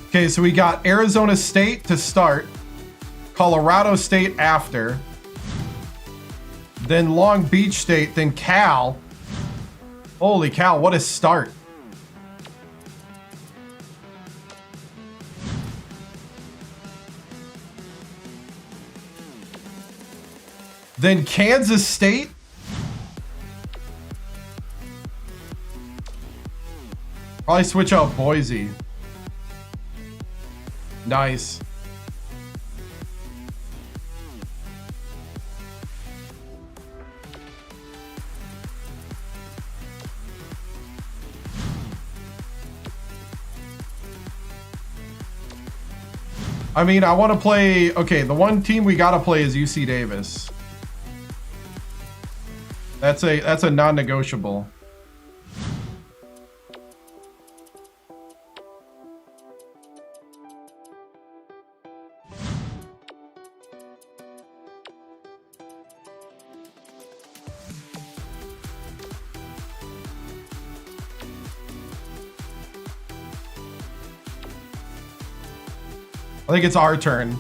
Okay, so we got Arizona State to start, Colorado State after, then Long Beach State, then Cal. Holy cow, what a start. Then Kansas State. Probably switch out Boise. Nice. I mean, I want to play... Okay, the one team we got to play is UC Davis. That's a non-negotiable. I think it's our turn.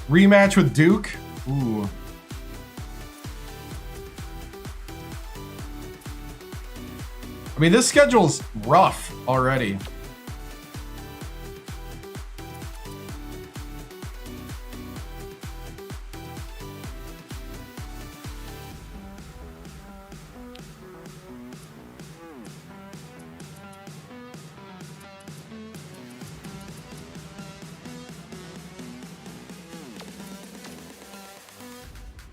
Rematch with Duke? Ooh. I mean, this schedule's rough already.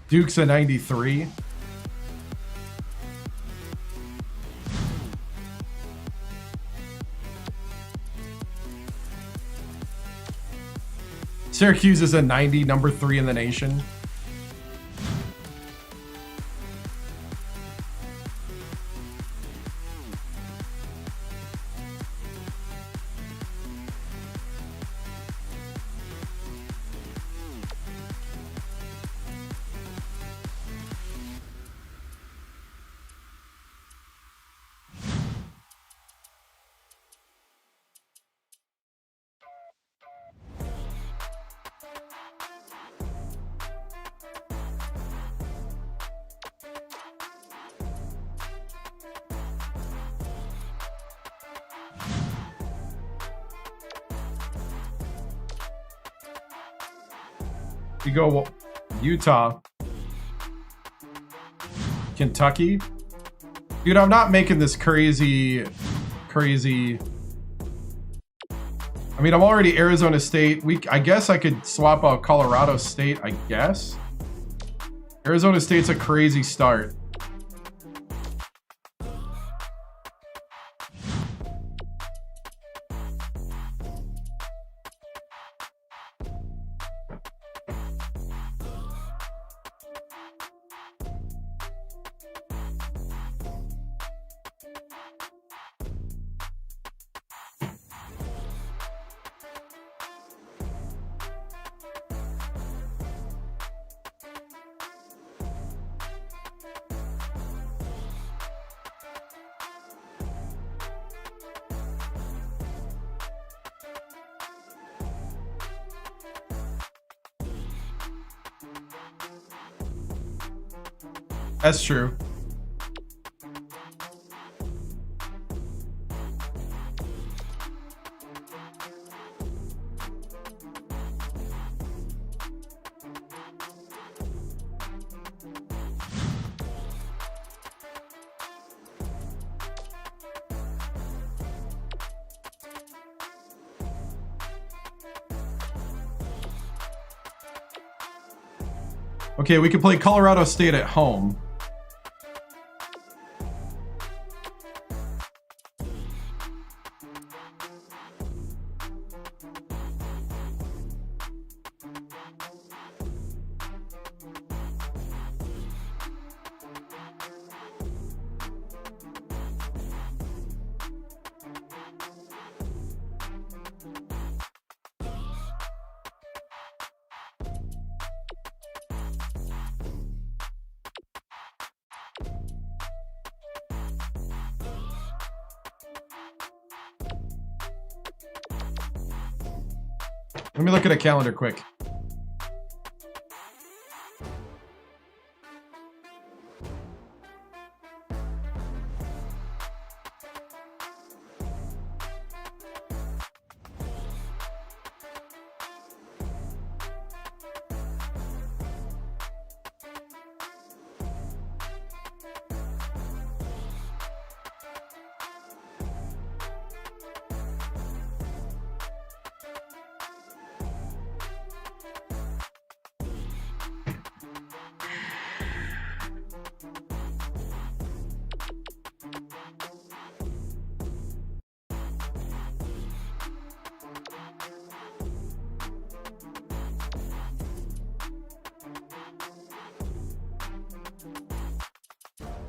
Duke's a 93. Syracuse is a 90, number 3 in the nation. You go Utah, Kentucky. Dude, I'm not making this crazy. I mean, I'm already Arizona State. I guess I could swap out Colorado State, I guess. Arizona State's a crazy start. That's true. Okay, we can play Colorado State at home. Let me look at a calendar quick.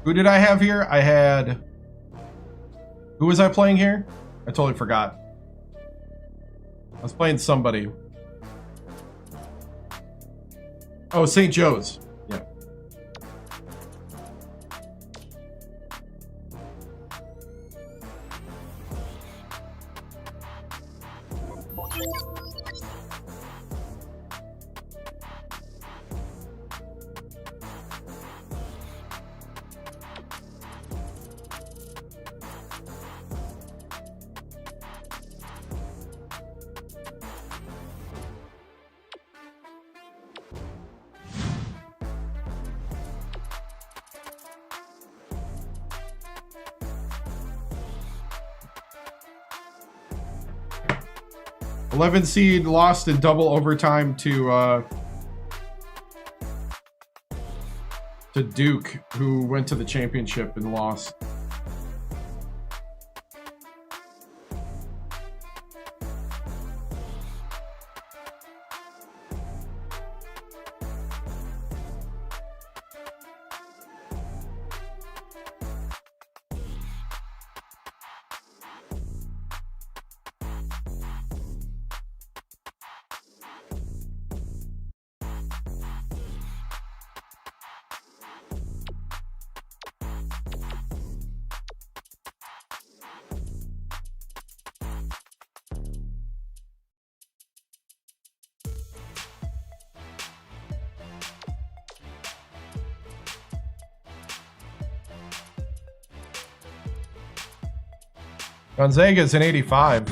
Who did I have here? I had... Who was I playing here? I totally forgot. I was playing somebody. Oh, St. Joe's. Yeah. '11 seed lost in double overtime to Duke, who went to the championship and lost. Gonzaga's in 85.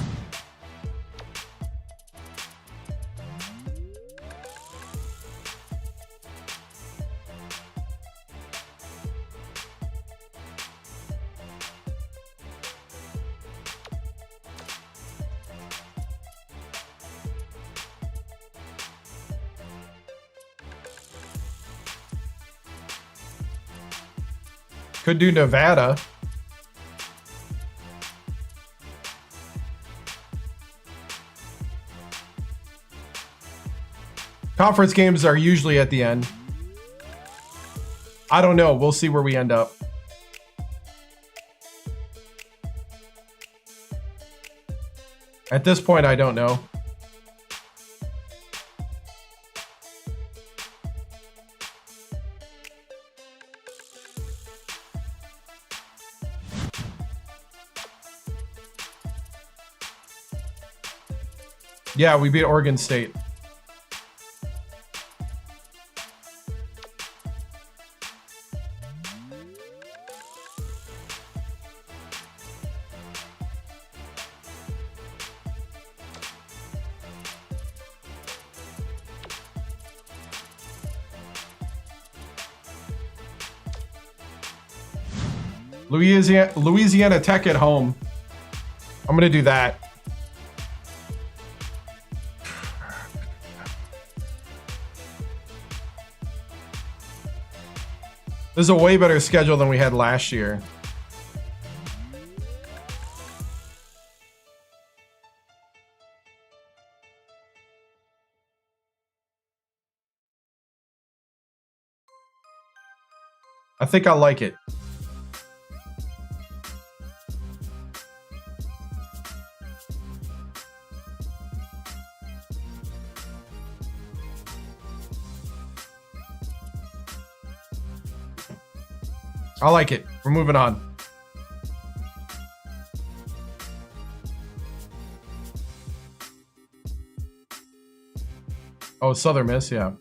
Could do Nevada. Conference games are usually at the end. I don't know. We'll see where we end up. At this point, I don't know. Yeah, we beat Oregon State. Louisiana Tech at home. I'm gonna do that. This is a way better schedule than we had last year. I think I like it. I like it. We're moving on. Oh, Southern Miss, yeah.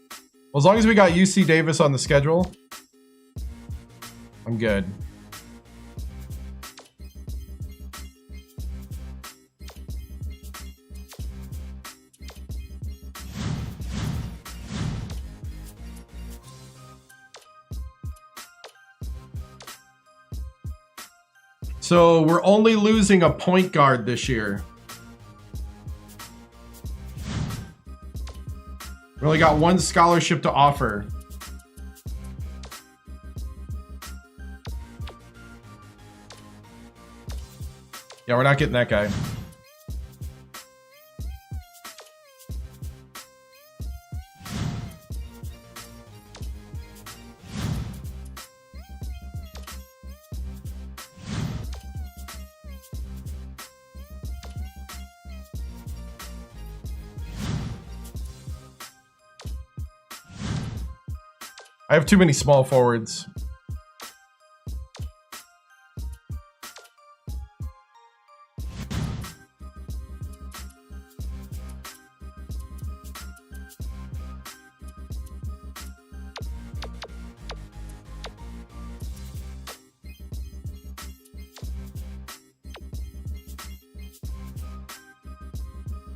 Well, as long as we got UC Davis on the schedule, I'm good. So we're only losing a point guard this year. We only got one scholarship to offer. Yeah, we're not getting that guy. I have too many small forwards.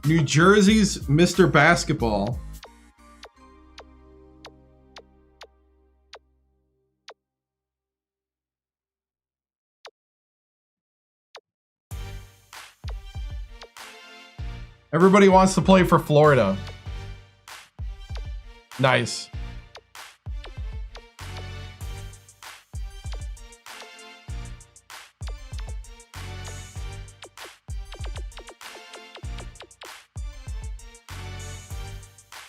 New Jersey's Mr. Basketball. Everybody wants to play for Florida. Nice.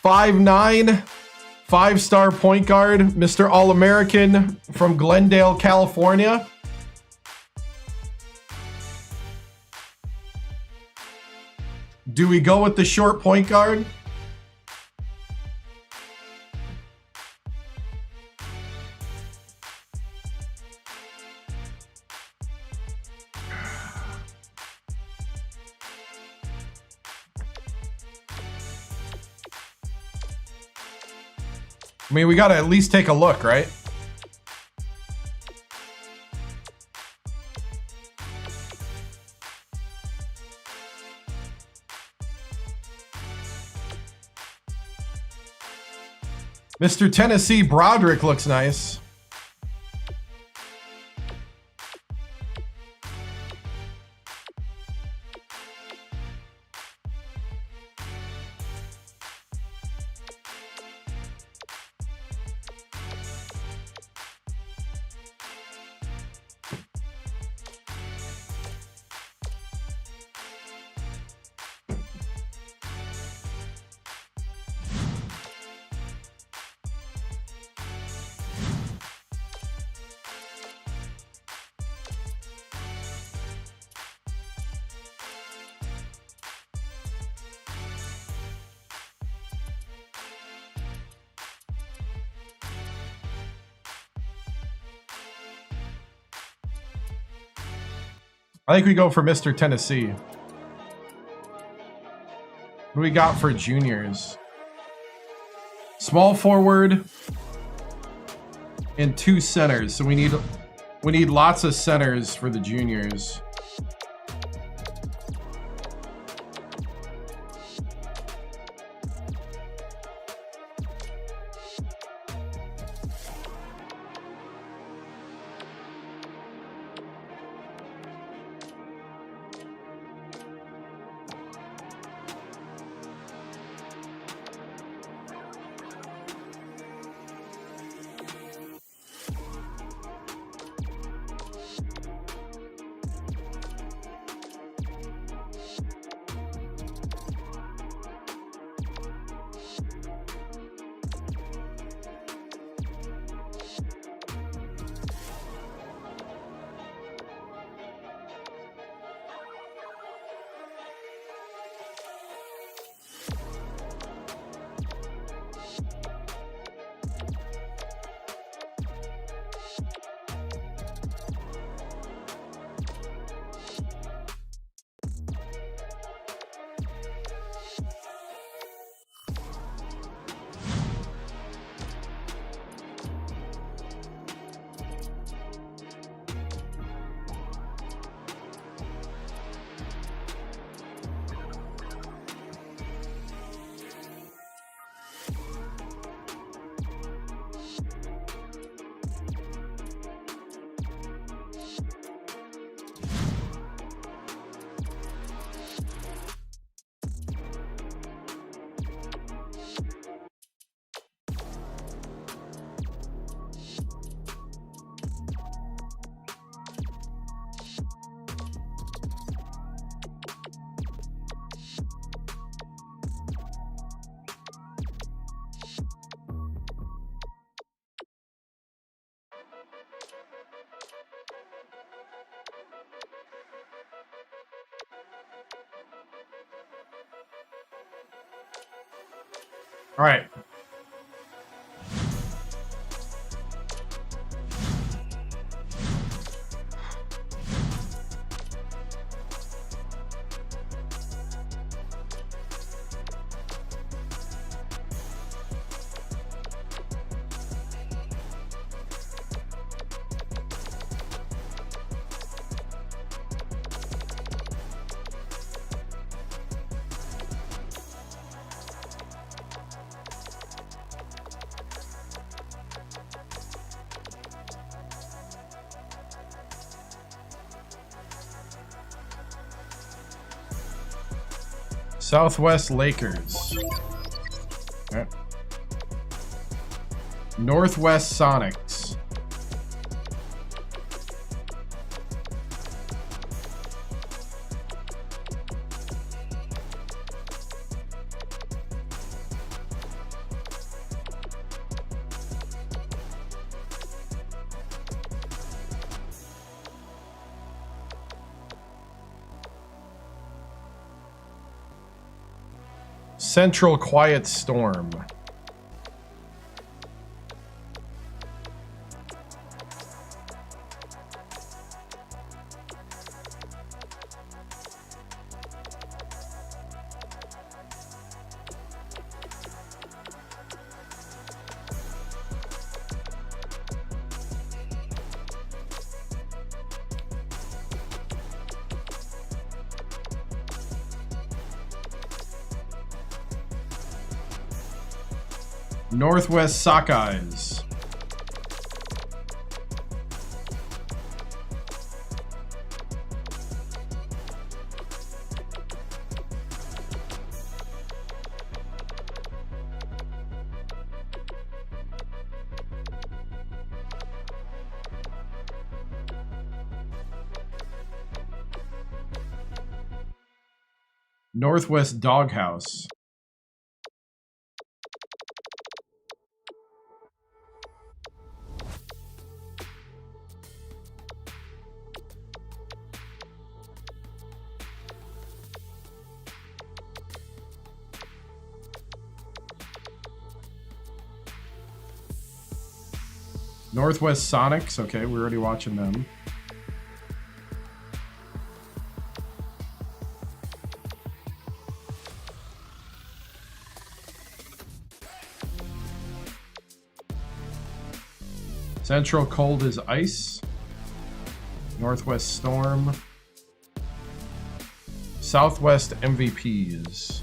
.59, 5-star point guard, Mr. All-American from Glendale, California. Do we go with the short point guard? I mean, we gotta at least take a look, right? Mr. Tennessee Broderick looks nice. I think we go for Mr. Tennessee. What do we got for juniors? Small forward and 2 centers. So we need lots of centers for the juniors. All right. Southwest Lakers. Okay. Northwest Sonics. Central Quiet Storm. Northwest Sockeyes. Northwest Doghouse. Northwest Sonics. Okay, we're already watching them. Central Cold as Ice. Northwest Storm. Southwest MVPs.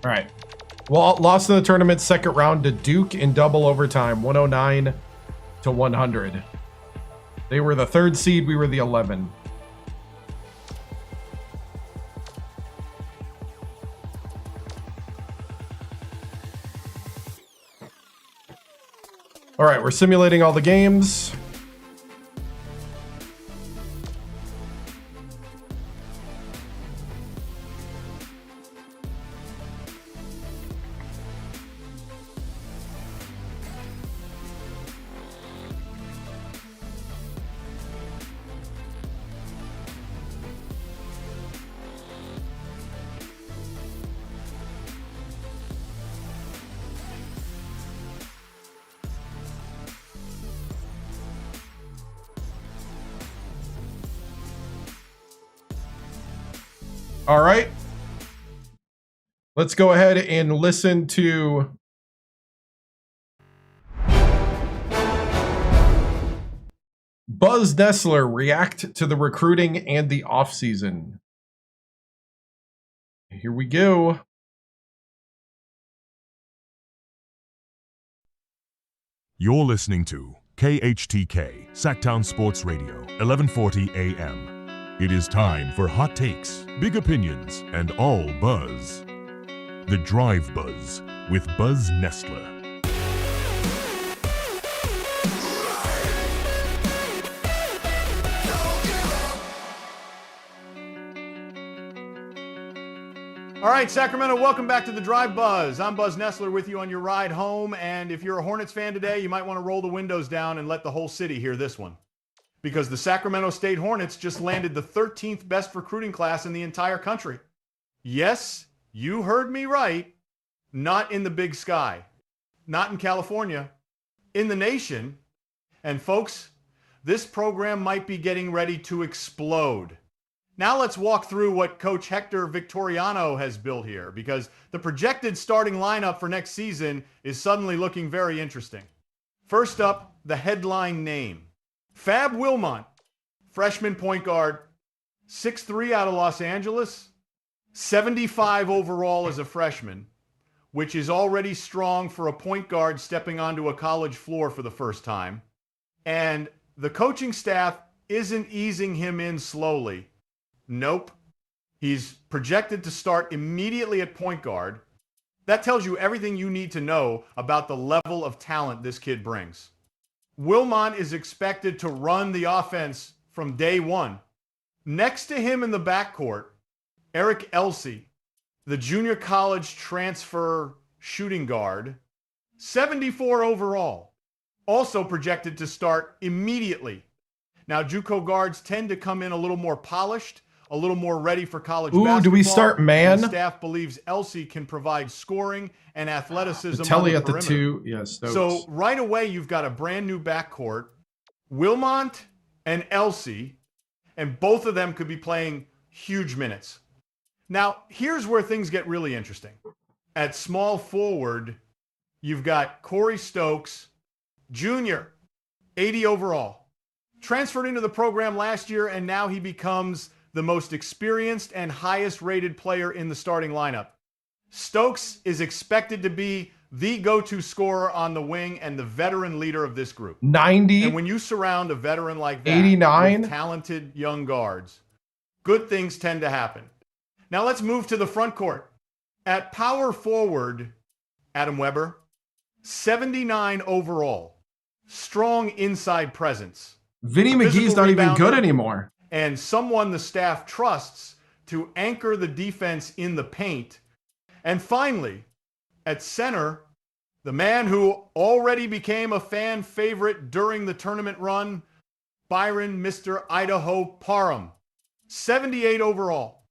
All right. Well, lost in the tournament second round to Duke in double overtime, 109 to 100. They were the 3rd seed. We were the 11. All right, we're simulating all the games. All right. Let's go ahead and listen to Buzz Nessler react to the recruiting and the offseason. Here we go. You're listening to KHTK, Sacktown Sports Radio, 1140 AM. It is time for hot takes, big opinions, and all buzz. The Drive Buzz with Buzz Nestler. All right, Sacramento, welcome back to the Drive Buzz. I'm Buzz Nestler with you on your ride home. And if you're a Hornets fan today, you might want to roll the windows down and let the whole city hear this one. Because the Sacramento State Hornets just landed the 13th best recruiting class in the entire country. Yes, you heard me right. Not in the Big Sky. Not in California. In the nation. And folks, this program might be getting ready to explode. Now let's walk through what Coach Hector Victoriano has built here, because the projected starting lineup for next season is suddenly looking very interesting. First up, the headline name. Fab Wilmot, freshman point guard, 6'3" out of Los Angeles, 75 overall as a freshman, which is already strong for a point guard stepping onto a college floor for the first time. And the coaching staff isn't easing him in slowly. Nope. He's projected to start immediately at point guard. That tells you everything you need to know about the level of talent this kid brings. Wilmot is expected to run the offense from day one. Next to him in the backcourt, Eric Elsey, the junior college transfer shooting guard, 74 overall, also projected to start immediately. Now, JUCO guards tend to come in a little more polished, a little more ready for college basketball. Do we start man? The staff believes Elsey can provide scoring and athleticism Telly on the at the perimeter. 2. Yes. So right away, you've got a brand new backcourt, Wilmot and Elsey, and both of them could be playing huge minutes. Now, here's where things get really interesting. At small forward, you've got Corey Stokes, Jr., 80 overall. Transferred into the program last year, and now he becomes the most experienced and highest rated player in the starting lineup. Stokes is expected to be the go-to scorer on the wing and the veteran leader of this group. 90. And when you surround a veteran like that 89. with talented young guards, good things tend to happen. Now let's move to the front court. At power forward, Adam Weber, 79 overall. Strong inside presence. Vinny McGee's not even good anymore. And someone the staff trusts to anchor the defense in the paint. And finally, at center, the man who already became a fan favorite during the tournament run, Byron Mr. Idaho Parham, 78 overall,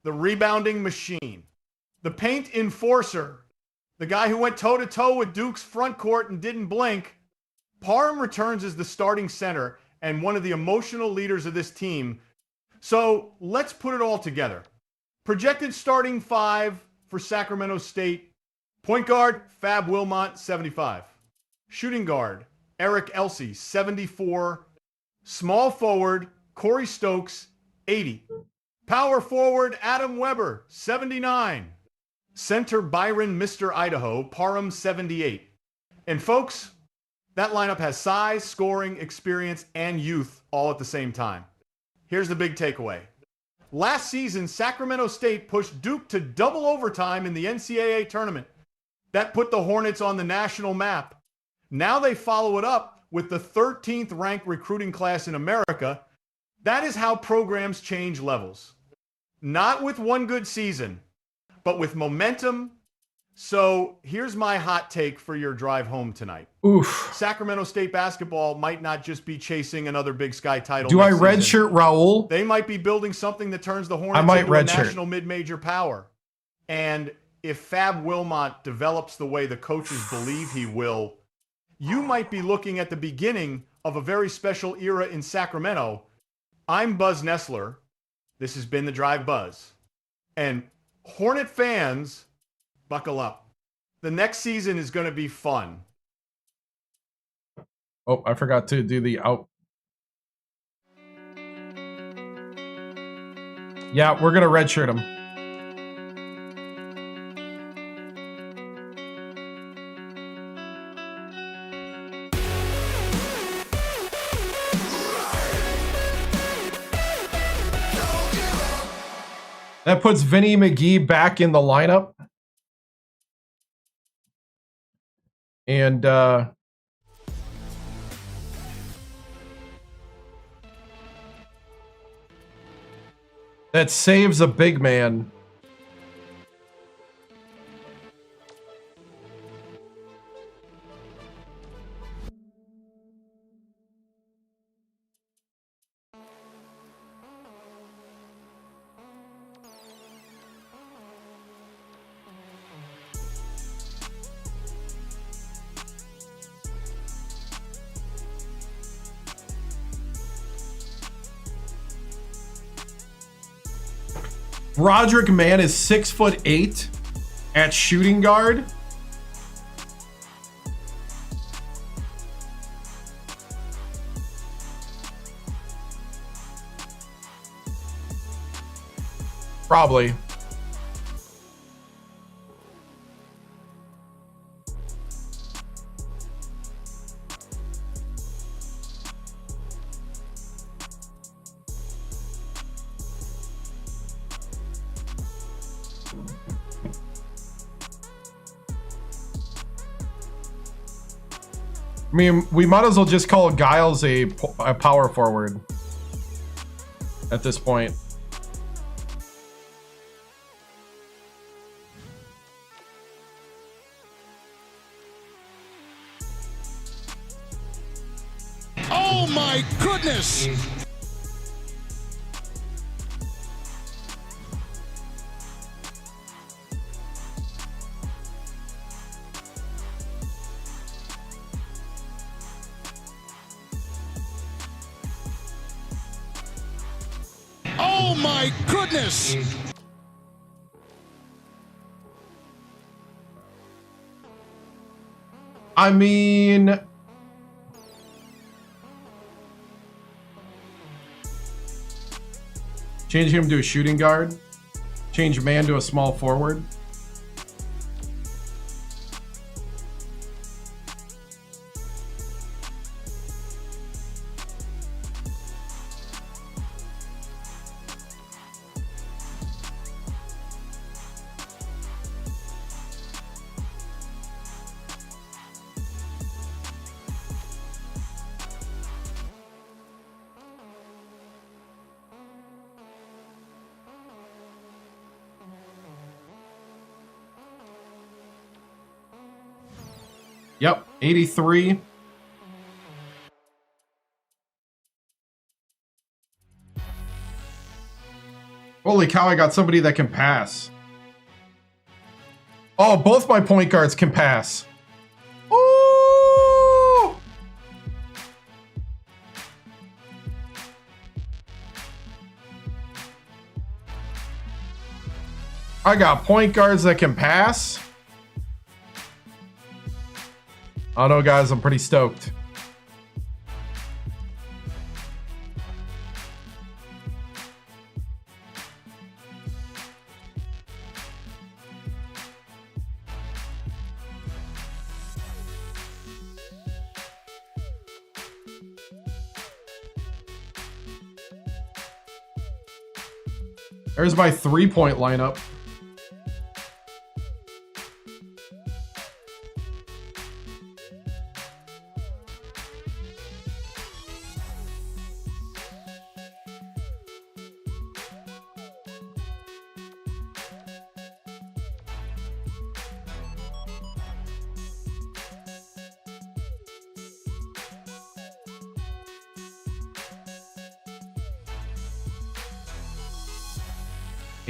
the rebounding machine, the paint enforcer, the guy who went toe-to-toe with Duke's front court and didn't blink. Parham returns as the starting center and one of the emotional leaders of this team. So let's put it all together. Projected starting 5 for Sacramento State. Point guard, Fab Wilmot, 75. Shooting guard, Eric Elsey, 74. Small forward, Corey Stokes, 80. Power forward, Adam Weber, 79. Center, Byron Mr. Idaho, Parham, 78. And folks, that lineup has size, scoring, experience, and youth all at the same time. Here's the big takeaway. Last season, Sacramento State pushed Duke to double overtime in the NCAA tournament. That put the Hornets on the national map. Now they follow it up with the 13th ranked recruiting class in America. That is how programs change levels. Not with one good season, but with momentum. So here's my hot take for your drive home tonight. Oof. Sacramento State basketball might not just be chasing another Big Sky title. Do I next redshirt Raul? They might be building something that turns the Hornets into a national mid-major power. And if Fab Wilmot develops the way the coaches believe he will, you might be looking at the beginning of a very special era in Sacramento. I'm Buzz Nestler. This has been the Drive Buzz. And Hornet fans, buckle up. The next season is going to be fun. Oh, I forgot to do the out. Yeah, we're going to redshirt him. That puts Vinny McGee back in the lineup. And that saves a big man. Broderick Mann is 6'8" at shooting guard. Probably. I mean, we might as well just call Giles a power forward at this point. Oh my goodness! Oh my goodness! I mean, change him to a shooting guard. Change Man to a small forward. Yep, 83. Holy cow, I got somebody that can pass. Oh, both my point guards can pass. Ooh! I got point guards that can pass. I don't know, guys, I'm pretty stoked. There's my three-point lineup.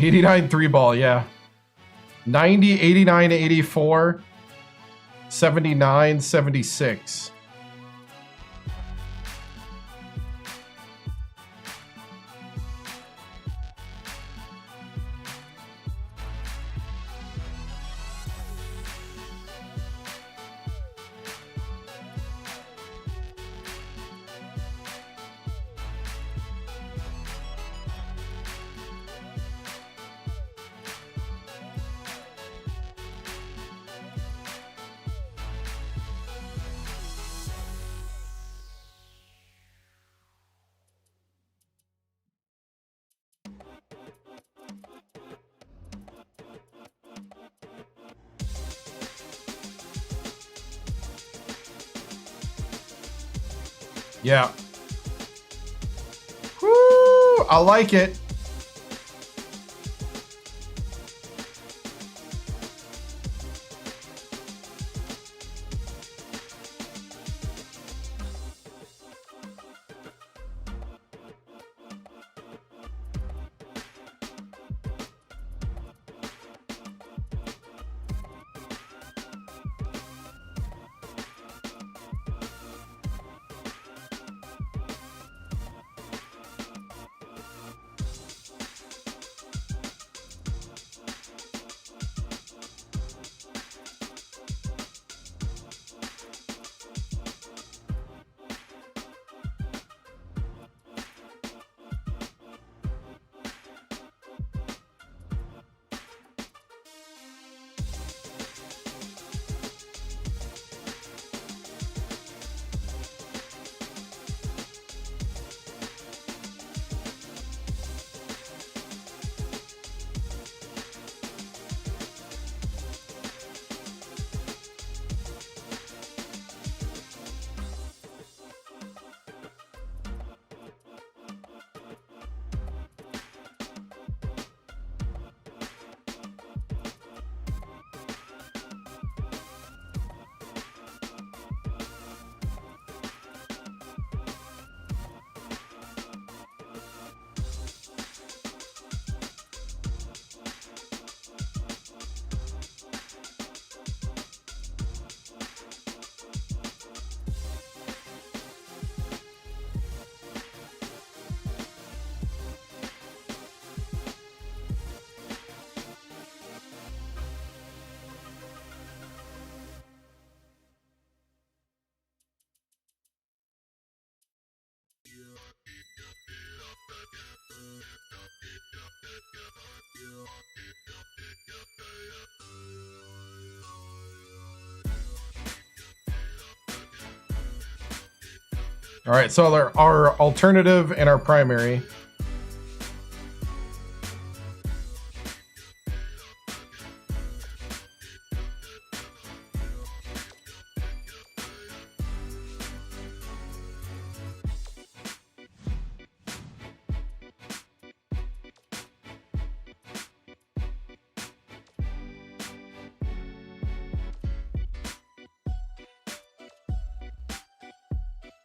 '89 three ball, yeah. 90, 89, 84, 79, 76. Yeah. Woo! I like it. All right, so our alternative and our primary.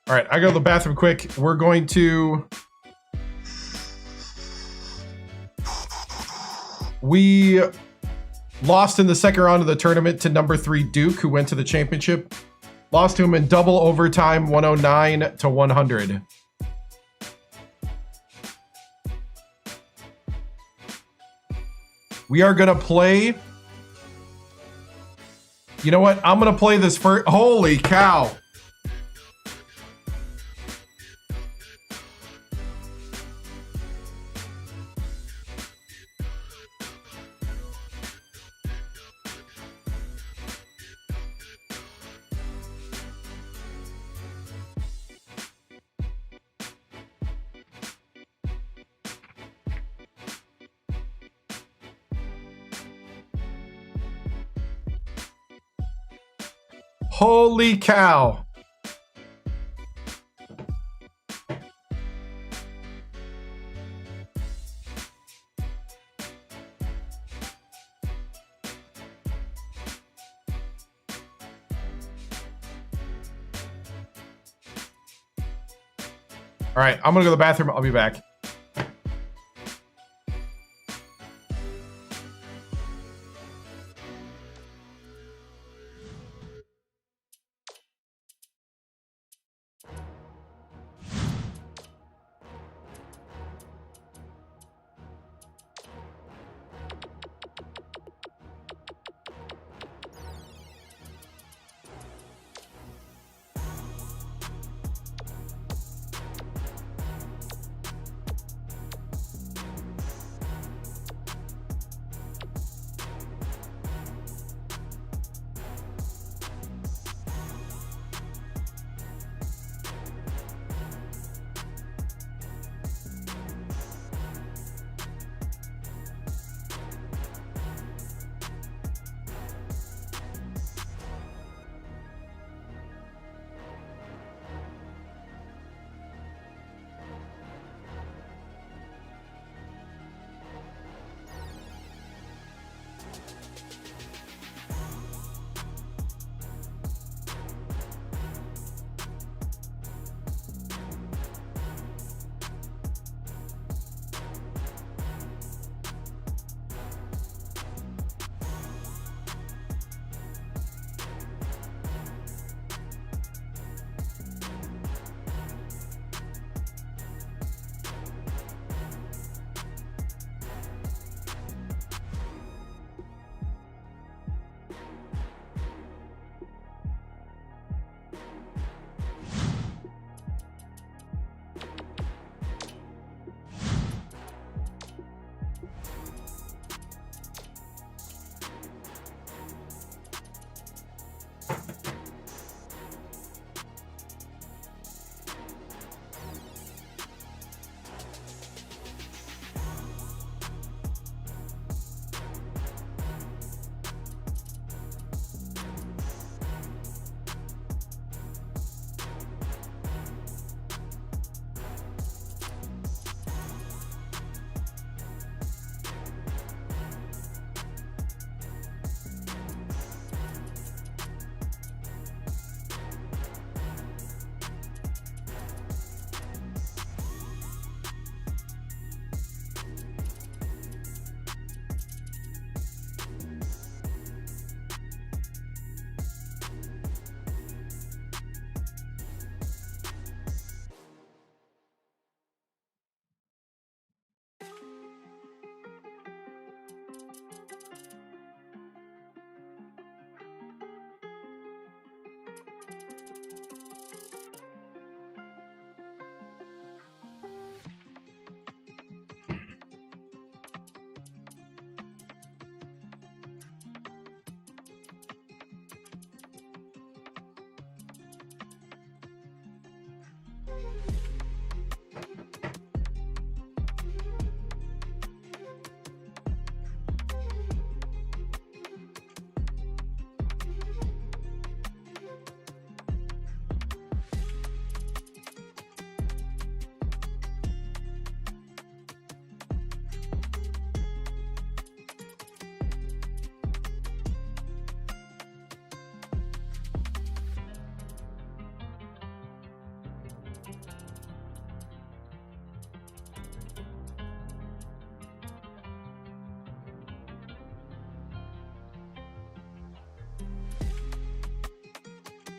All right, I go to the bathroom quick. We're going to... We lost in the second round of the tournament to number 3 Duke, who went to the championship. Lost to him in double overtime, 109 to 100. We are going to play... You know what? I'm going to play this first... Holy cow. Holy cow. All right, I'm gonna go to the bathroom. I'll be back.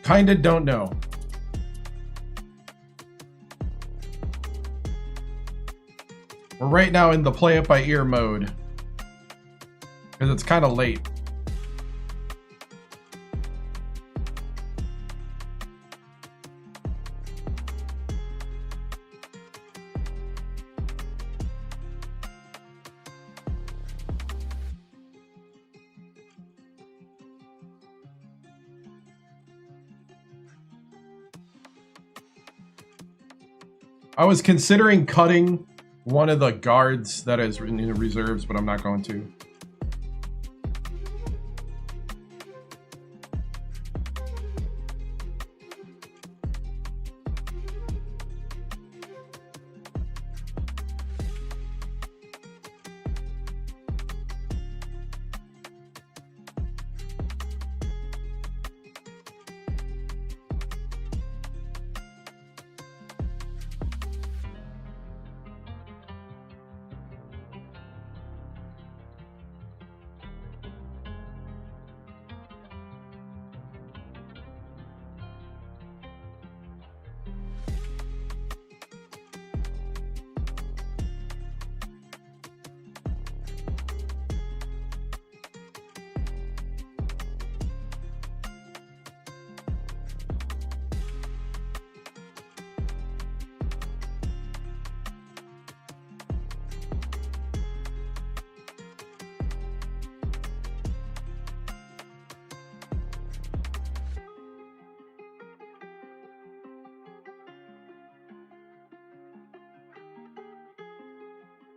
Kinda don't know. We're right now in the play it by ear mode. Because it's kind of late. I was considering cutting one of the guards that is in the reserves, but I'm not going to.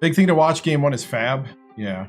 Big thing to watch game one is Fab. Yeah.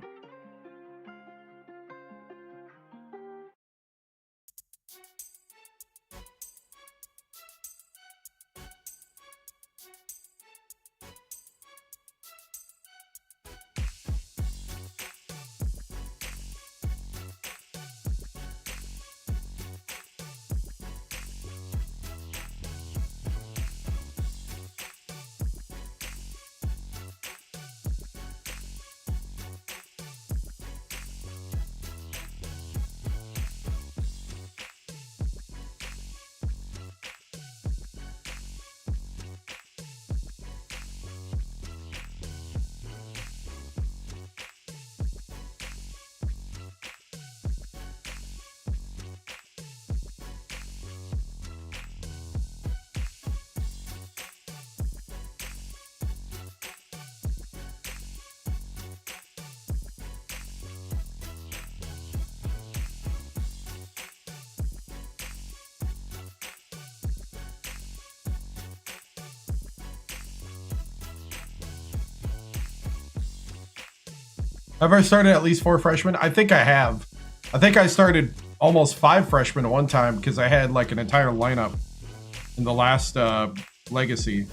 Have I started at least 4 freshmen? I think I have. I think I started almost 5 freshmen at one time because I had like an entire lineup in the last Legacy.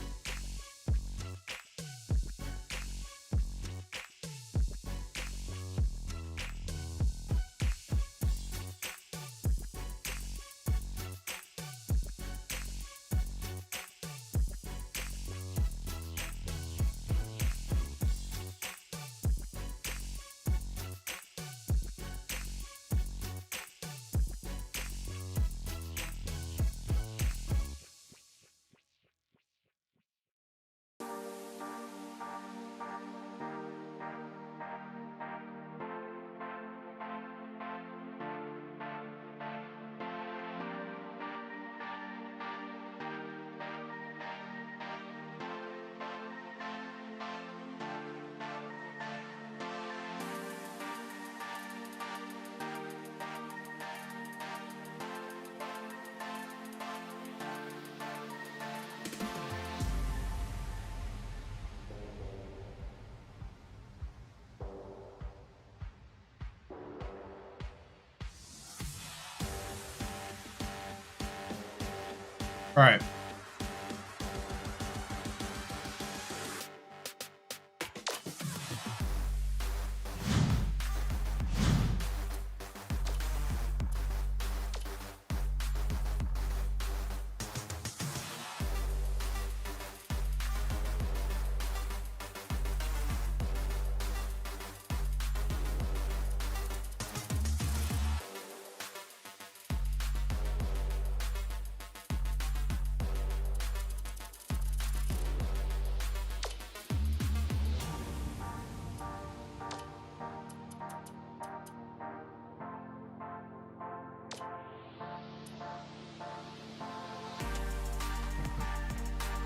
All right.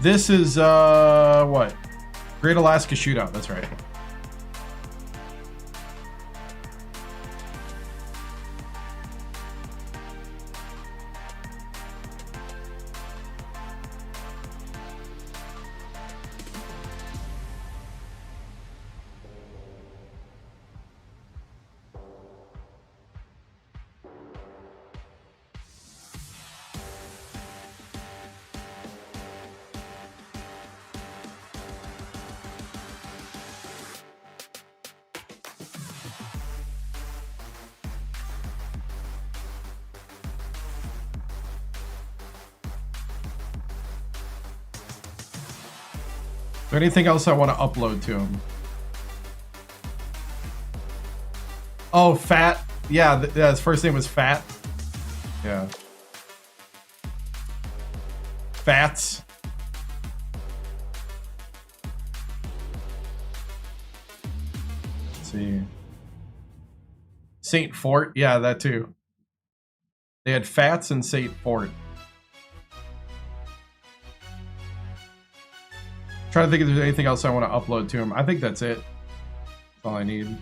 This is, what? Great Alaska Shootout, that's right. Is there anything else I want to upload to him? Oh, Fat. Yeah, yeah, his first name was Fat. Yeah. Fats. Let's see. Saint Fort. Yeah, that too. They had Fats and Saint Fort. Trying to think if there's anything else I want to upload to him. I think that's it. That's all I need.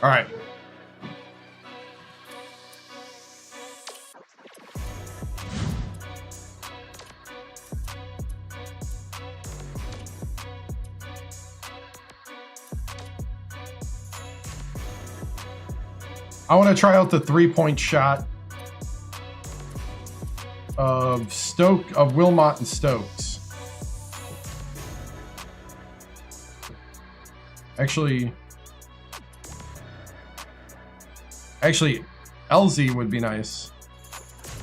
All right. I want to try out the 3-point shot of Wilmot and Stokes. Actually, LZ would be nice.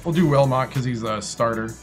We'll do Wilmot because he's a starter.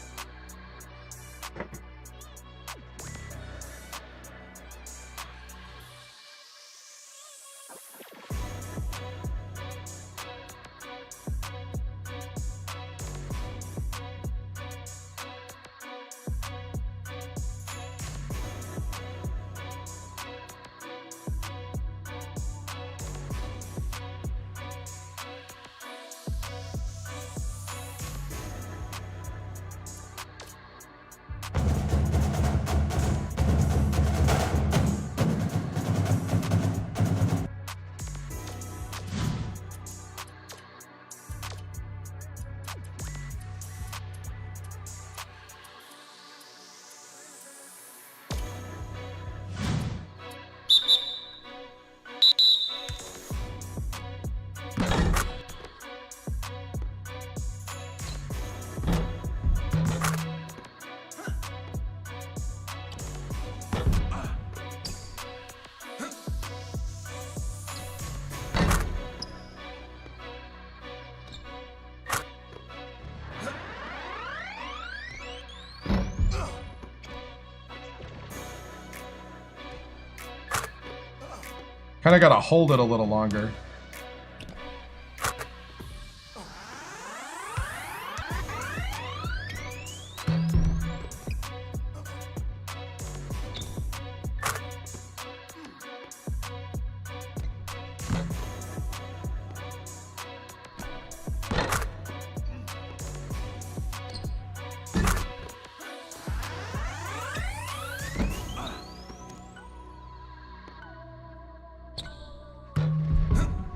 Kind of got to hold it a little longer.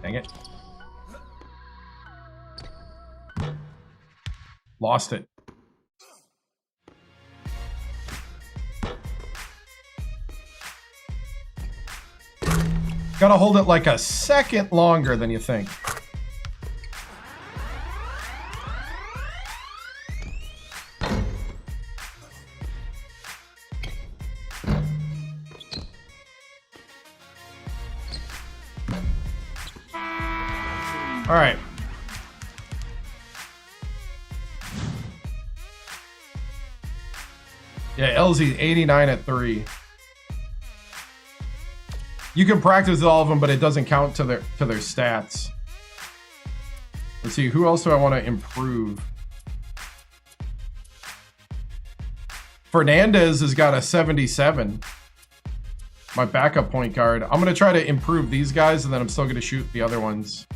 Dang it. Lost it. Gotta hold it like a second longer than you think. All right. Yeah, LZ 89 at 3. You can practice all of them, but it doesn't count to their stats. Let's see, who else do I want to improve? Fernandez has got a 77. My backup point guard. I'm going to try to improve these guys, and then I'm still going to shoot the other ones.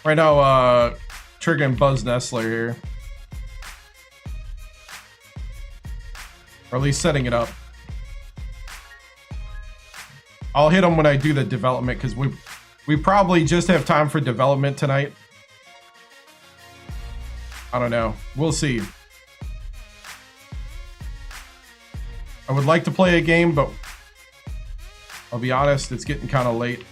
Right now, triggering Buzz Nestler here. Or at least setting it up. I'll hit him when I do the development, because we probably just have time for development tonight. I don't know. We'll see. I would like to play a game, but I'll be honest, it's getting kind of late.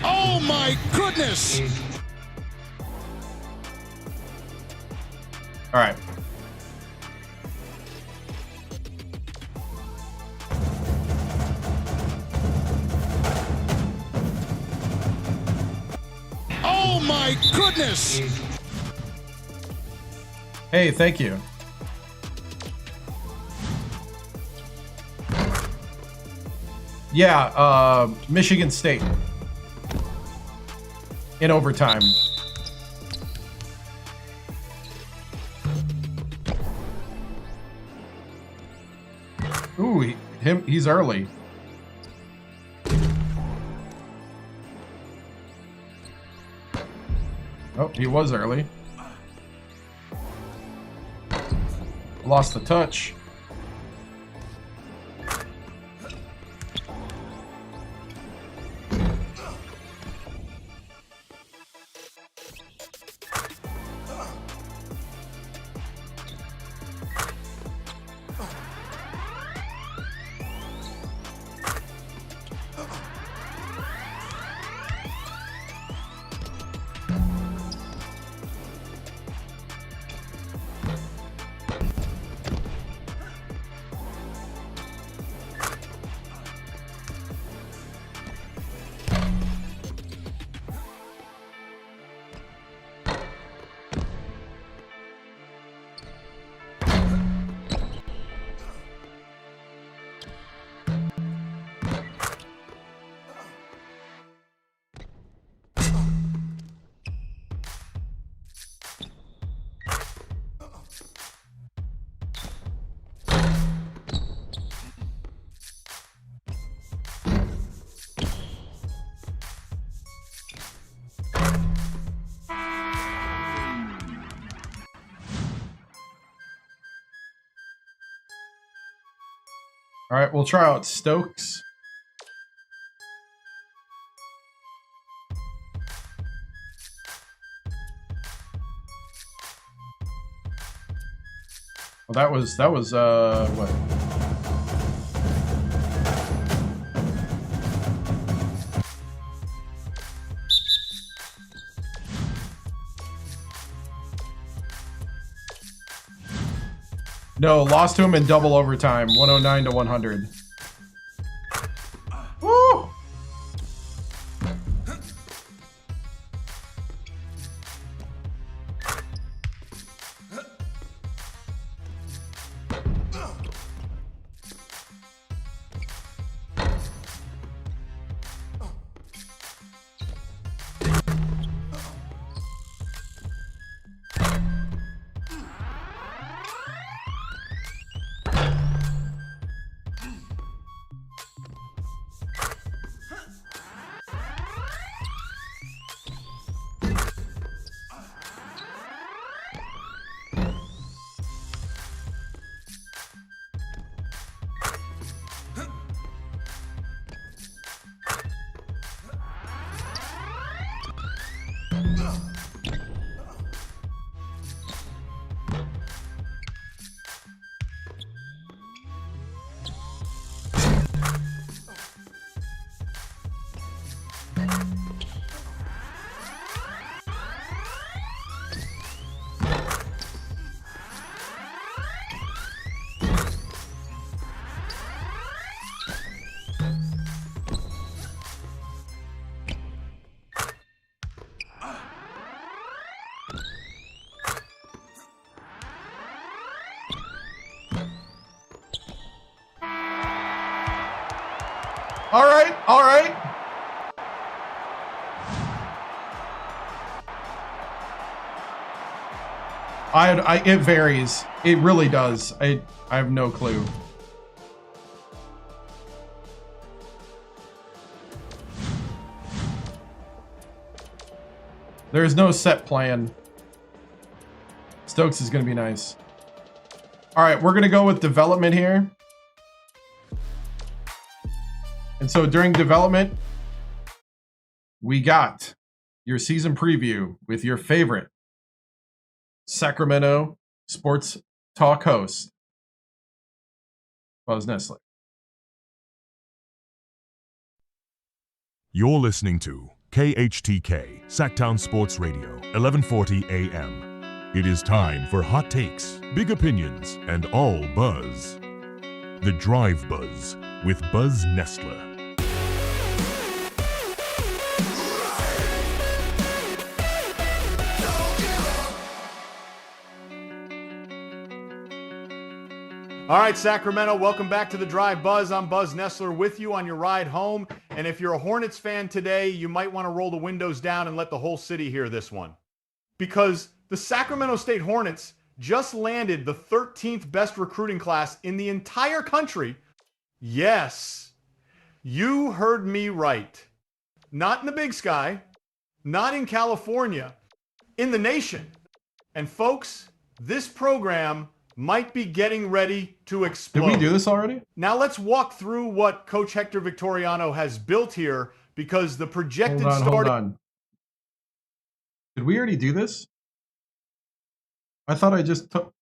Oh my goodness! All right. Oh my goodness! Hey, thank you. Yeah, Michigan State. In overtime. Ooh, he's early. Oh, he was early. Lost the touch. All right, we'll try out Stokes. Well, that was what? No, lost to him in double overtime, 109 to 100. Woo! All right, all right. It varies. It really does. I have no clue. There's no set plan. Stokes is going to be nice. All right, we're going to go with development here. And so during development, we got your season preview with your favorite Sacramento sports talk host, Buzz Nessler. You're listening to KHTK, Sacktown Sports Radio, 1140 AM. It is time for hot takes, big opinions, and all buzz. The Drive Buzz with Buzz Nessler. All right, Sacramento, welcome back to the Drive Buzz. I'm Buzz Nessler with you on your ride home. And if you're a Hornets fan today, you might want to roll the windows down and let the whole city hear this one. Because the Sacramento State Hornets just landed the 13th best recruiting class in the entire country. Yes, you heard me right. Not in the Big Sky, not in California, in the nation. And folks, this program might be getting ready to explode. Did we do this already? Now let's walk through what Coach Hector Victoriano has built here, because the projected Hold on. Did we already do this? I thought I just took...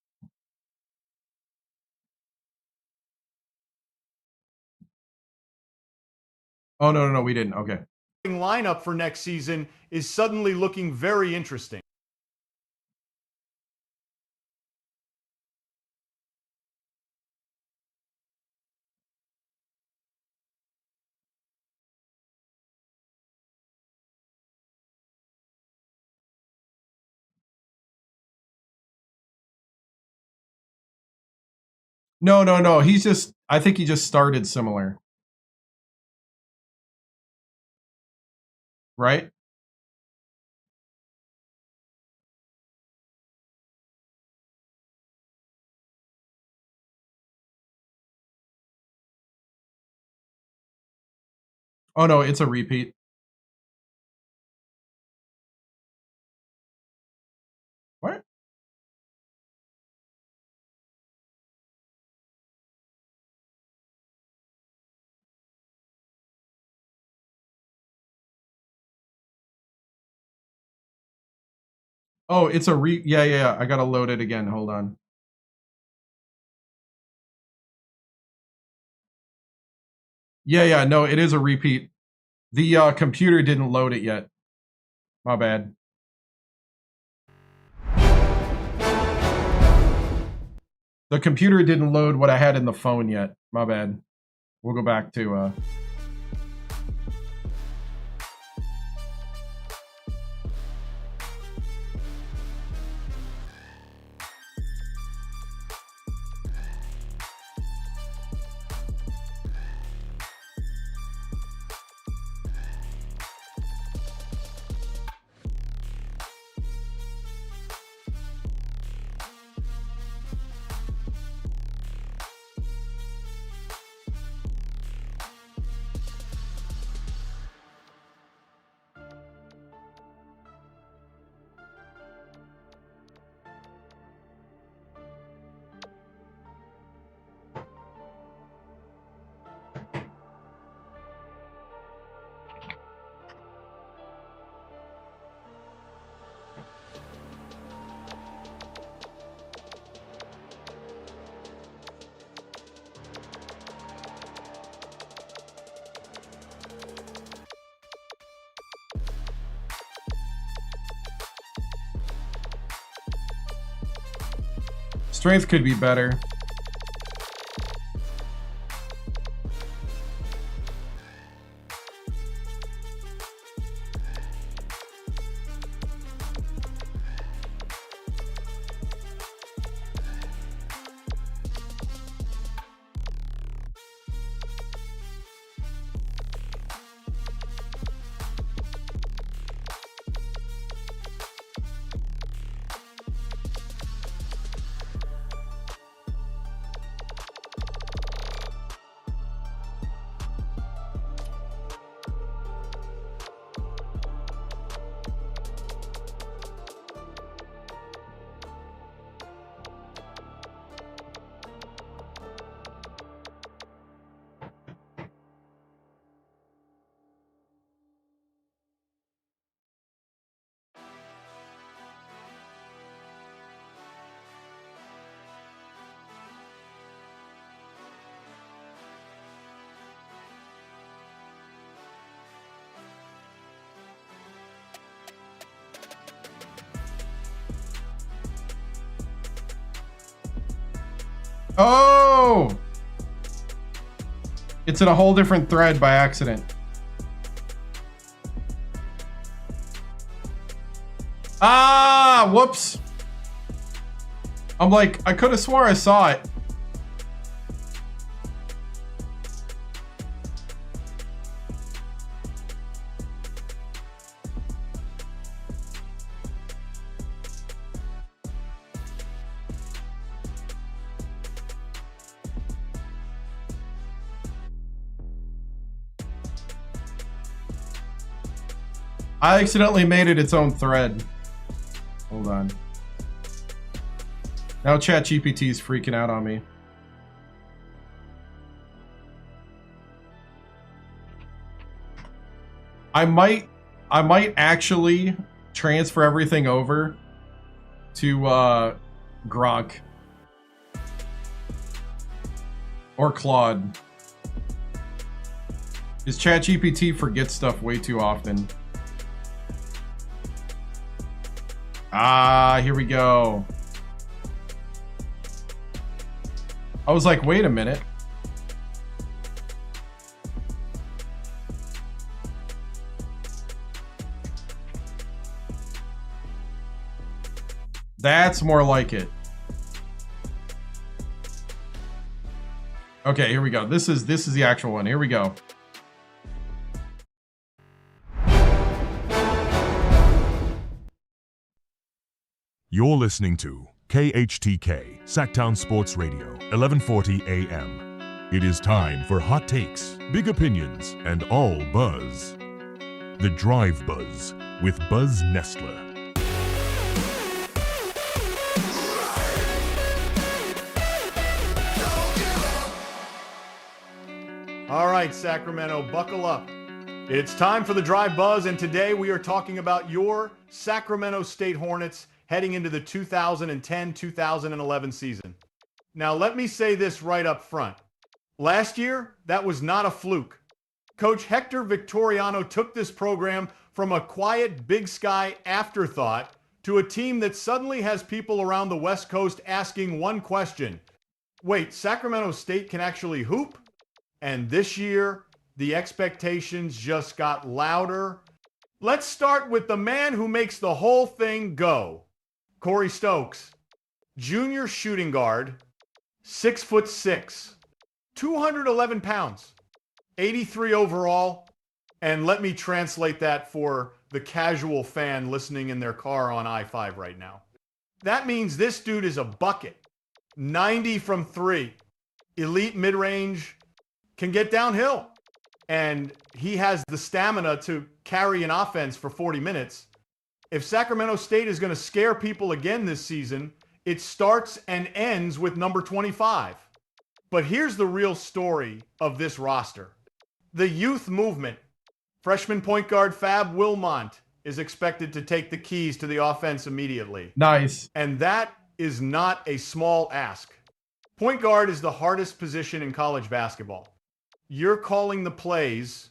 Oh, no, we didn't. Okay. Lineup for next season is suddenly looking very interesting. No. I think he just started similar. Right? Oh, no, it's a repeat. What? Oh, it's a yeah. I gotta load it again. Hold on. Yeah. No, it is a repeat. The computer didn't load it yet. My bad. The computer didn't load what I had in the phone yet. My bad. We'll go back to strength could be better. Oh! It's in a whole different thread by accident. Ah, whoops. I'm like, I could have swore I saw it. I accidentally made it its own thread. Hold on. Now ChatGPT is freaking out on me. I might actually transfer everything over to Gronk or Claude. His ChatGPT forgets stuff way too often. Ah, here we go. I was like, wait a minute. That's more like it. Okay, here we go. This is the actual one. Here we go. You're listening to KHTK, Sacktown Sports Radio, 1140 AM. It is time for hot takes, big opinions, and all buzz. The Drive Buzz with Buzz Nestler. All right, Sacramento, buckle up. It's time for the Drive Buzz, and today we are talking about your Sacramento State Hornets heading into the 2010-2011 season. Now, let me say this right up front. Last year, that was not a fluke. Coach Hector Victoriano took this program from a quiet Big Sky afterthought to a team that suddenly has people around the West Coast asking one question. Wait, Sacramento State can actually hoop? And this year, the expectations just got louder. Let's start with the man who makes the whole thing go. Corey Stokes, junior shooting guard, 6'6", 211 pounds, 83 overall. And let me translate that for the casual fan listening in their car on I-5 right now. That means this dude is a bucket. 90 from 3, elite mid-range, can get downhill. And he has the stamina to carry an offense for 40 minutes. If Sacramento State is going to scare people again this season, it starts and ends with number 25. But here's the real story of this roster. The youth movement. Freshman point guard Fab Wilmont is expected to take the keys to the offense immediately. Nice. And that is not a small ask. Point guard is the hardest position in college basketball. You're calling the plays.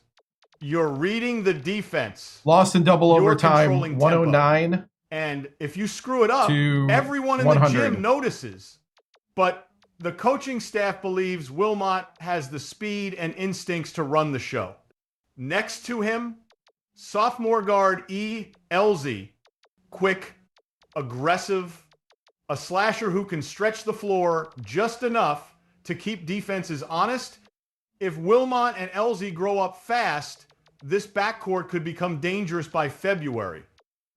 You're reading the defense. Lost in double You're overtime, controlling 109. tempo. And if you screw it up, to everyone in 100. the gym notices. But the coaching staff believes Wilmot has the speed and instincts to run the show. Next to him, sophomore guard E. Elzy. Quick, aggressive, a slasher who can stretch the floor just enough to keep defenses honest. If Wilmot and Elzy grow up fast, this backcourt could become dangerous by February.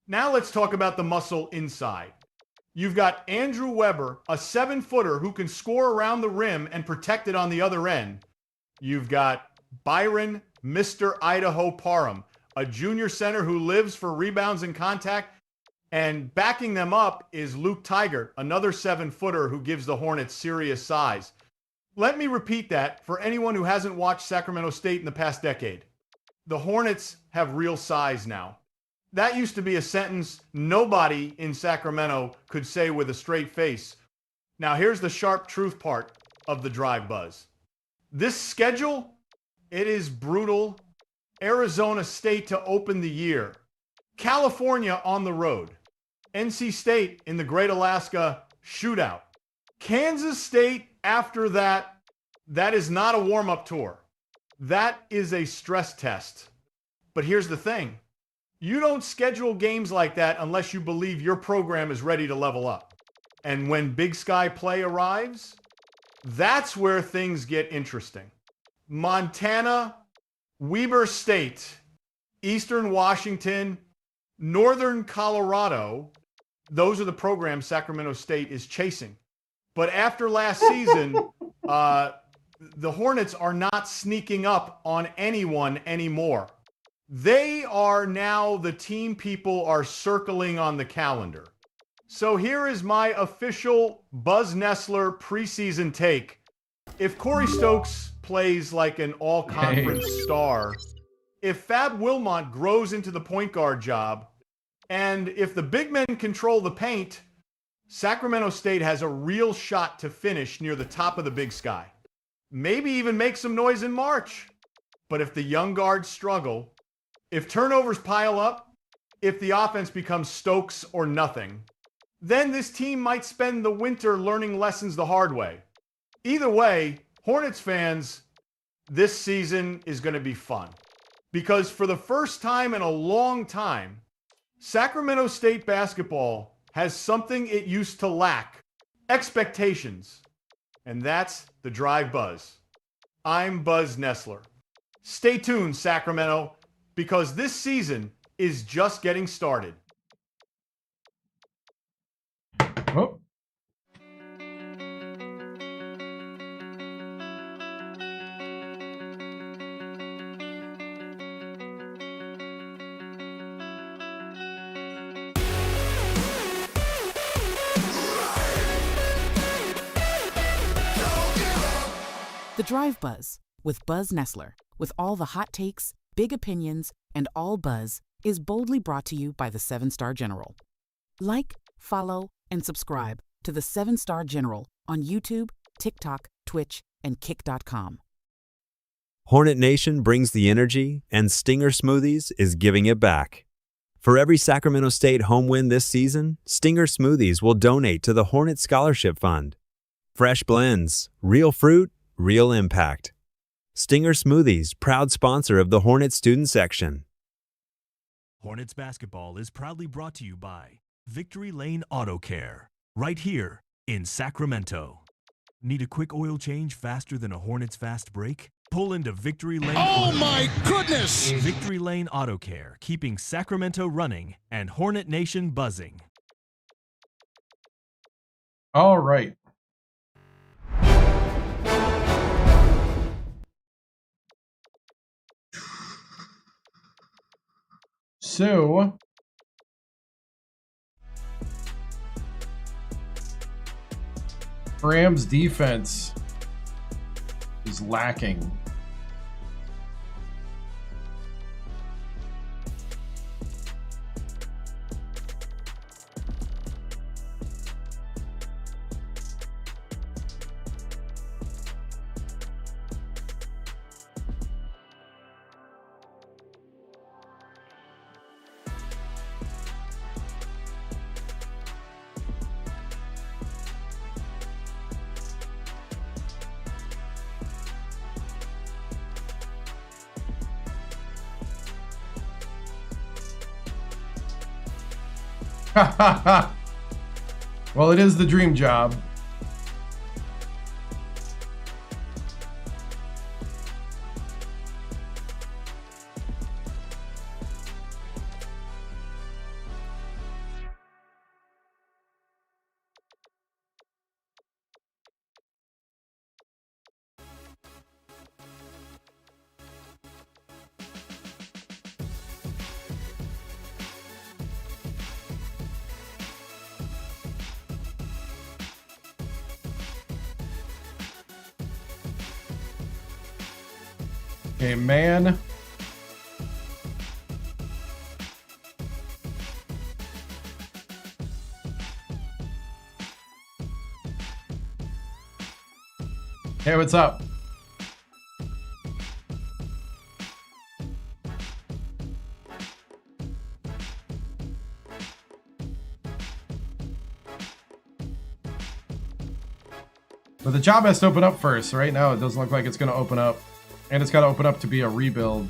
Now let's talk about the muscle inside. You've got Andrew Weber, a 7-footer who can score around the rim and protect it on the other end. You've got Byron, Mr. Idaho Parham, a junior center who lives for rebounds and contact. And backing them up is Luke Tigert, another 7-footer who gives the Hornets serious size. Let me repeat that for anyone who hasn't watched Sacramento State in the past decade. The Hornets have real size now. That used to be a sentence nobody in Sacramento could say with a straight face. Now here's the sharp truth part of the Drive Buzz. This schedule, it is brutal. Arizona State to open the year. California on the road. NC State in the Great Alaska Shootout. Kansas State after that. That is not a warm-up tour. That is a stress test. But here's the thing. You don't schedule games like that unless you believe your program is ready to level up. And when Big Sky play arrives, that's where things get interesting. Montana, Weber State, Eastern Washington, Northern Colorado, those are the programs Sacramento State is chasing. But after last season, the Hornets are not sneaking up on anyone anymore. They are now the team people are circling on the calendar. So here is my official Buzz Nessler preseason take. If Corey Stokes plays like an all-conference star, if Fab Wilmont grows into the point guard job, and if the big men control the paint, Sacramento State has a real shot to finish near the top of the Big Sky. Maybe even make some noise in March. But if the young guards struggle, if turnovers pile up, if the offense becomes Stokes or nothing, then this team might spend the winter learning lessons the hard way. Either way, Hornets fans, this season is going to be fun. Because for the first time in a long time, Sacramento State basketball has something it used to lack: expectations. And that's the Drive Buzz. I'm Buzz Nessler. Stay tuned, Sacramento, because this season is just getting started. Oh. The Drive Buzz with Buzz Nessler, with all the hot takes, big opinions, and all buzz, is boldly brought to you by the 7-Star General. Like, follow, and subscribe to the 7-Star General on YouTube, TikTok, Twitch, and Kick.com. Hornet Nation brings the energy, and Stinger Smoothies is giving it back. For every Sacramento State home win this season, Stinger Smoothies will donate to the Hornet Scholarship Fund. Fresh blends, real fruit, real impact. Stinger Smoothies, proud sponsor of the Hornet Student Section. Hornets basketball is proudly brought to you by Victory Lane Auto Care, right here in Sacramento. Need a quick oil change faster than a Hornets fast break? Pull into Victory Lane. Oh my goodness! Victory Lane Auto Care, keeping Sacramento running and Hornet Nation buzzing. All right. So, Rams defense is lacking. Well, it is the dream job. Okay, man. Hey, what's up? But the job has to open up first. Right now, it doesn't look like it's going to open up. And it's got to open up to be a rebuild.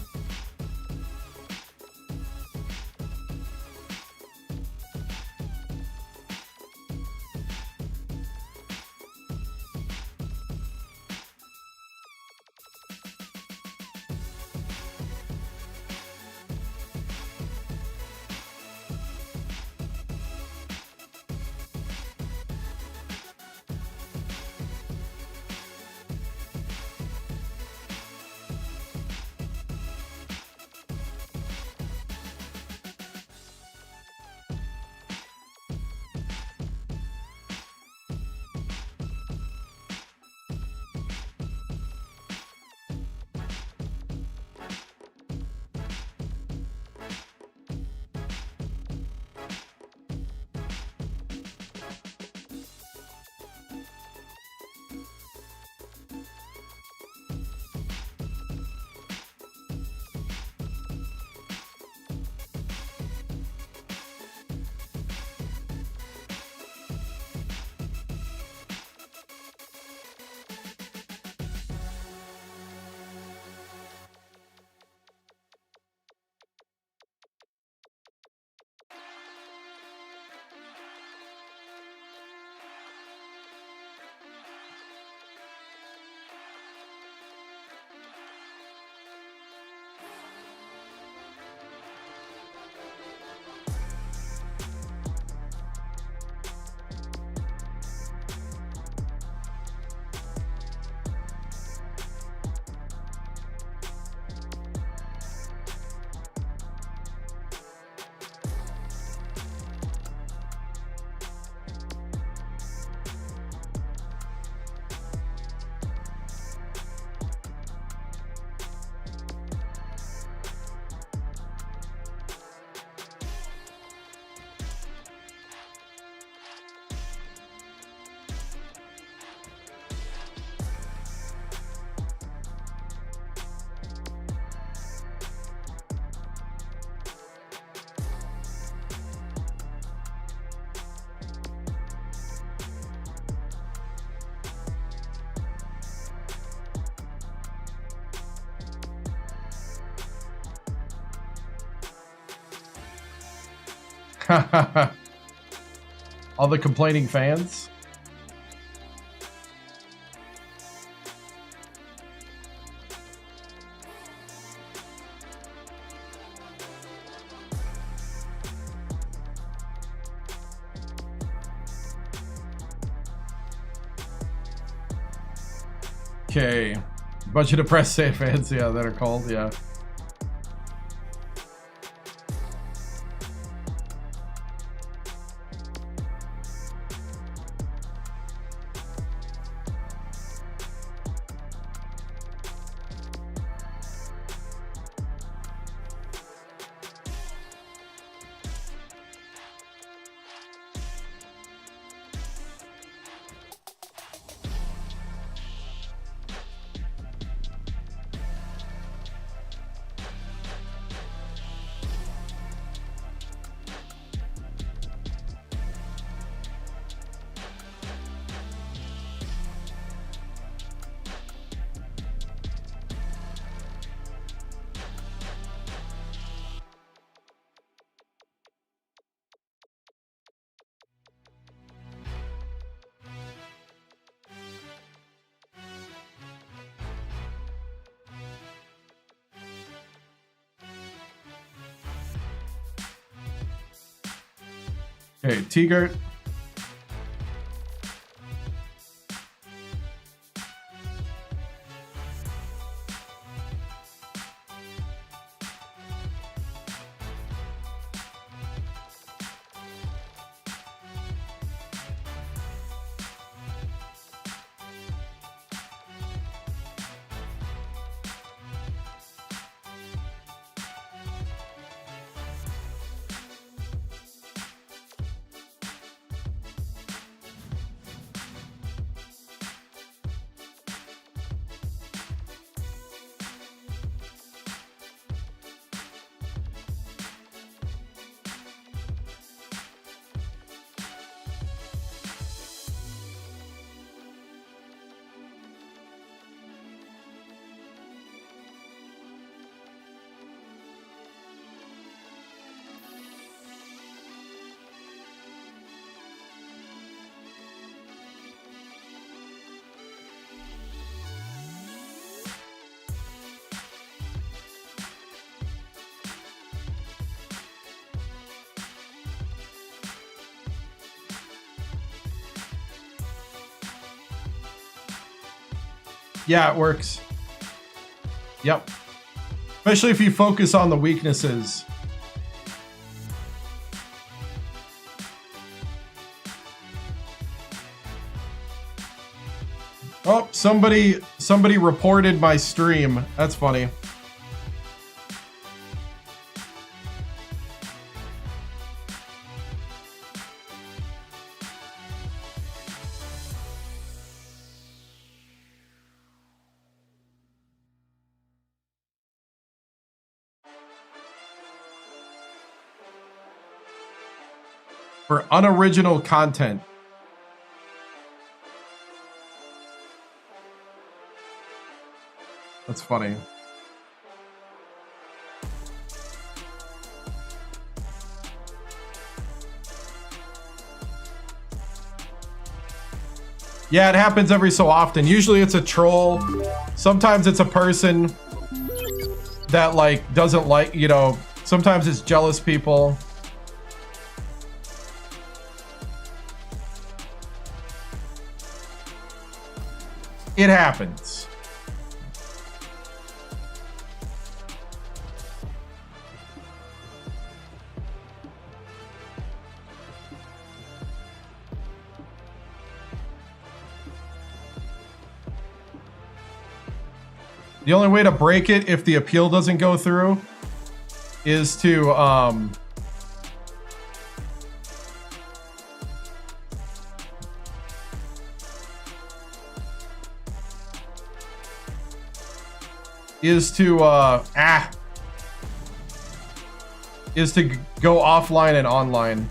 All the complaining fans. Okay, bunch of depressed State fans, yeah, that are called, yeah. Okay, T-Gert. Yeah, it works. Yep. Especially if you focus on the weaknesses. Oh, somebody reported my stream. That's funny. For unoriginal content. That's funny. Yeah, it happens every so often. Usually it's a troll. Sometimes it's a person that like doesn't like, you know, sometimes it's jealous people. It happens. The only way to break it if the appeal doesn't go through is to go offline and online.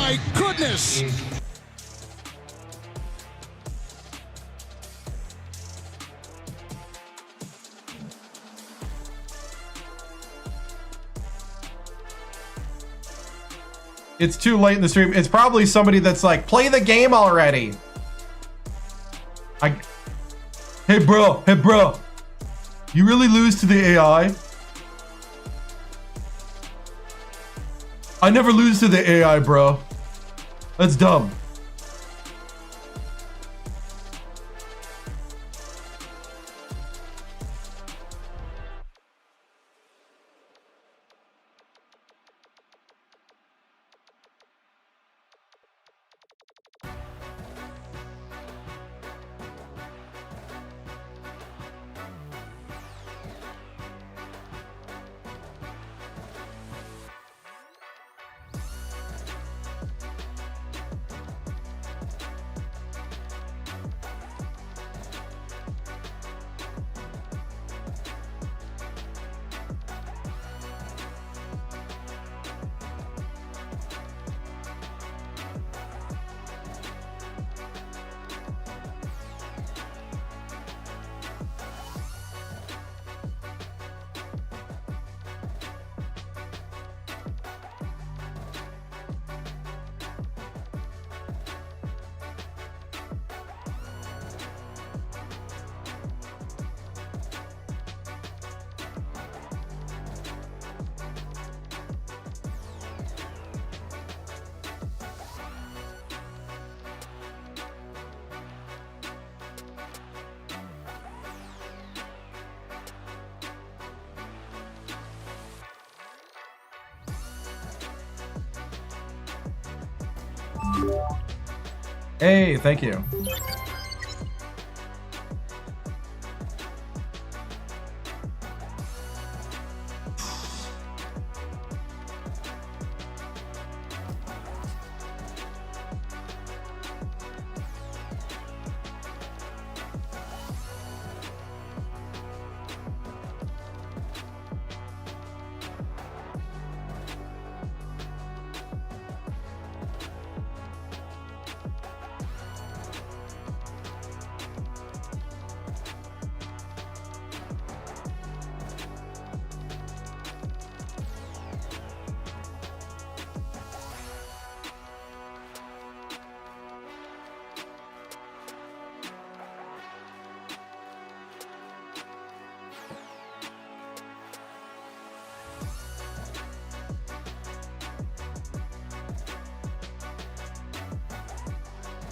my goodness! It's too late in the stream. It's probably somebody that's like, play the game already. Hey bro, you really lose to the AI? I never lose to the AI, bro. That's dumb. Hey, thank you.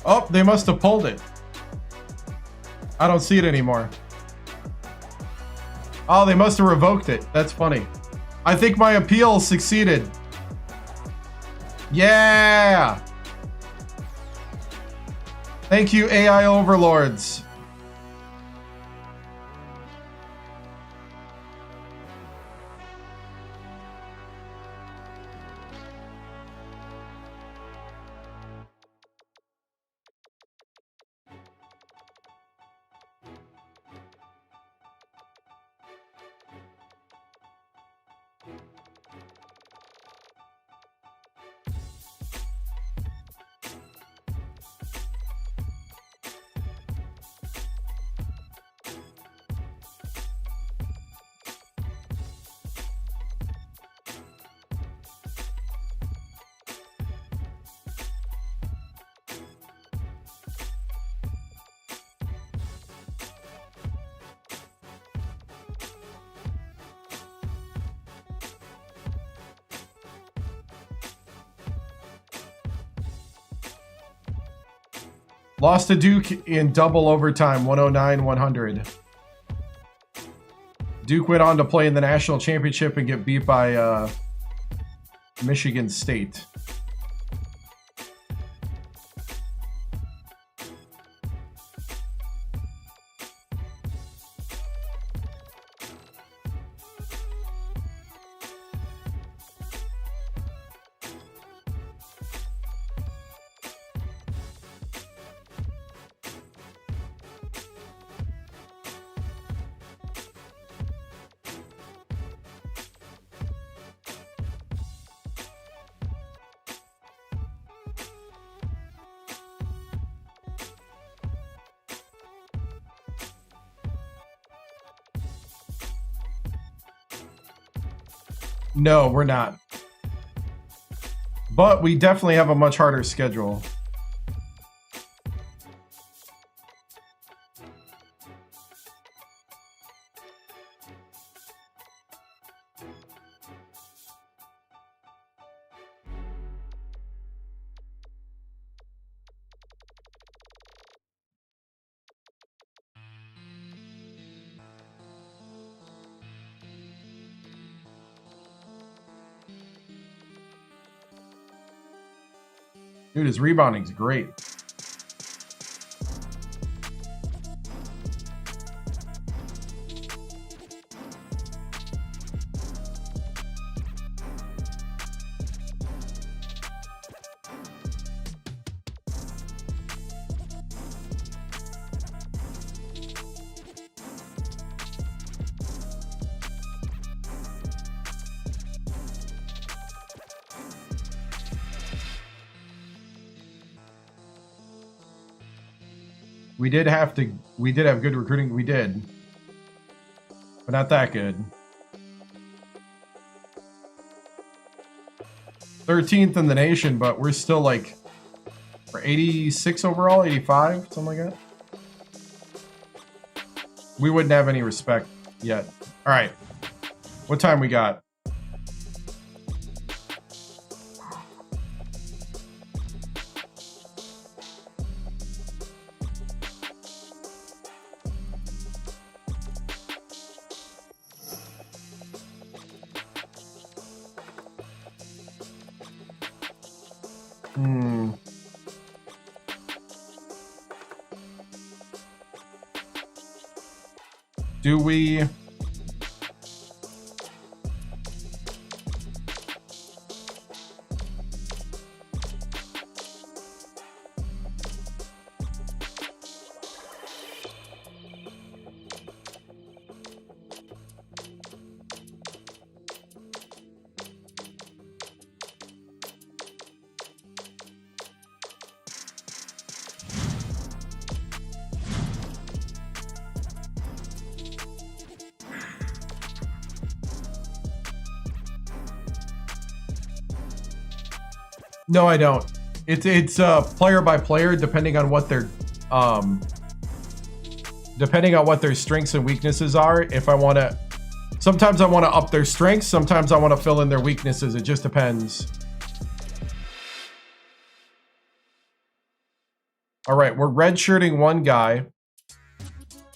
Oh, they must have pulled it. I don't see it anymore. Oh, they must have revoked it. That's funny. I think my appeal succeeded. Yeah! Thank you, AI overlords. Lost to Duke in double overtime, 109-100. Duke went on to play in the national championship and get beat by Michigan State. No, we're not. But we definitely have a much harder schedule. Dude, his rebounding's great. We did have good recruiting. We did. But not that good. 13th in the nation, but we're still like, we're 86 overall, 85, something like that. We wouldn't have any respect yet. All right. What time we got? Do we... No, I don't. It's player by player, depending on what their strengths and weaknesses are. If I want to, sometimes I want to up their strengths, sometimes I want to fill in their weaknesses. It just depends. All right, we're redshirting one guy.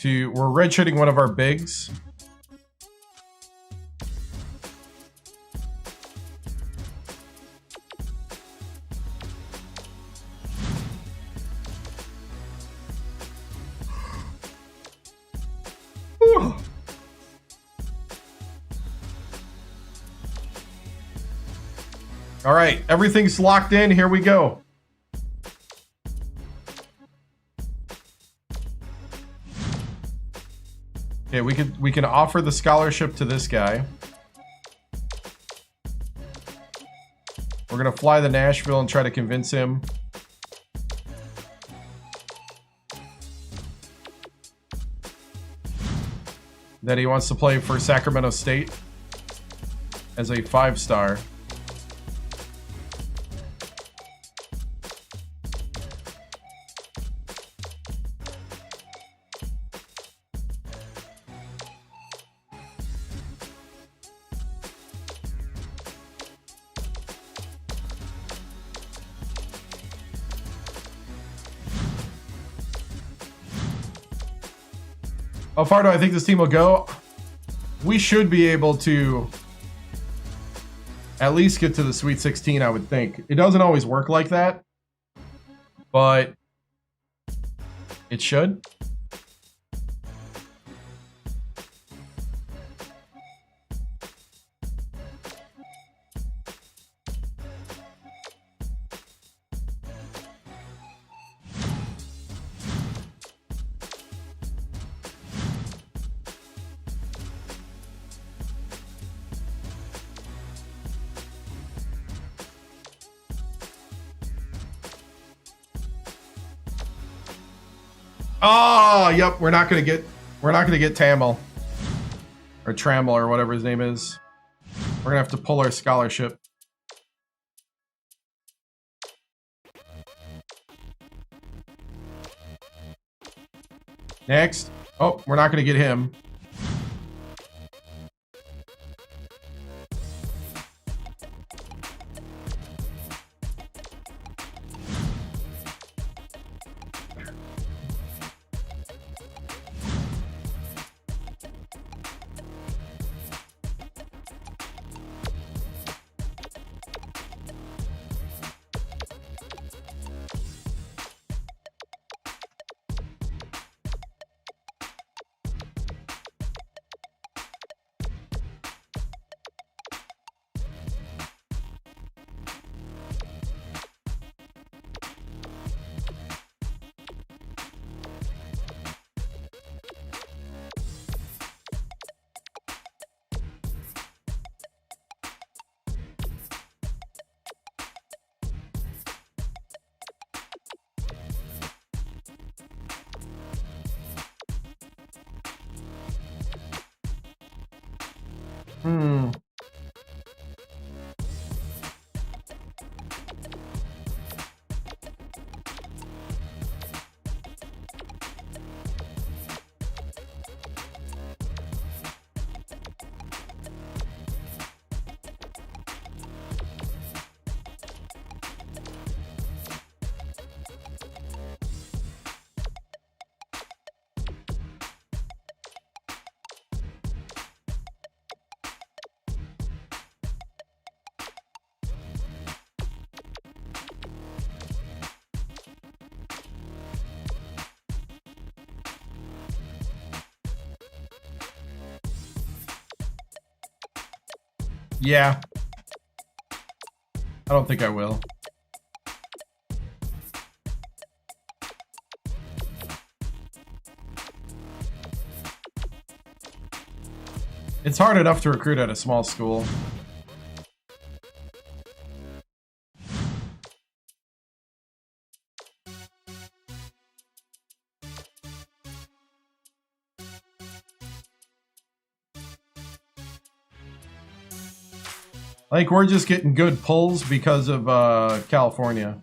We're redshirting one of our bigs. All right, everything's locked in. Here we go. Okay, we can offer the scholarship to this guy. We're gonna fly to Nashville and try to convince him. That he wants to play for Sacramento State as a 5-star. How far do I think this team will go? We should be able to at least get to the Sweet 16, I would think. It doesn't always work like that, but it should. Oh, yep. We're not gonna get Tamil or Trammell or whatever his name is. We're gonna have to pull our scholarship. Next. Oh, we're not gonna get him. Yeah. I don't think I will. It's hard enough to recruit at a small school. Like, we're just getting good pulls because of California.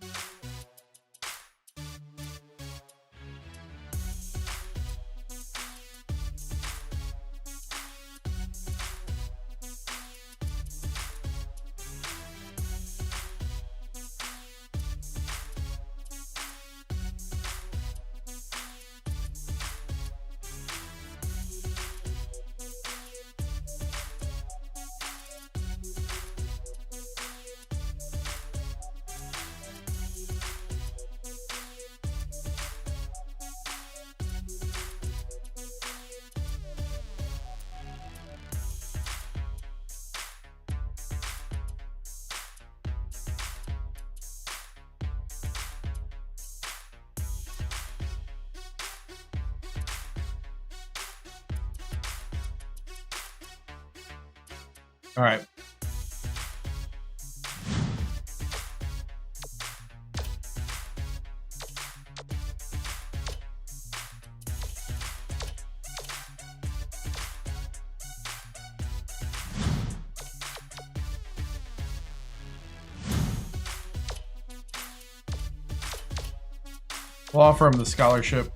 All right. We'll offer him the scholarship.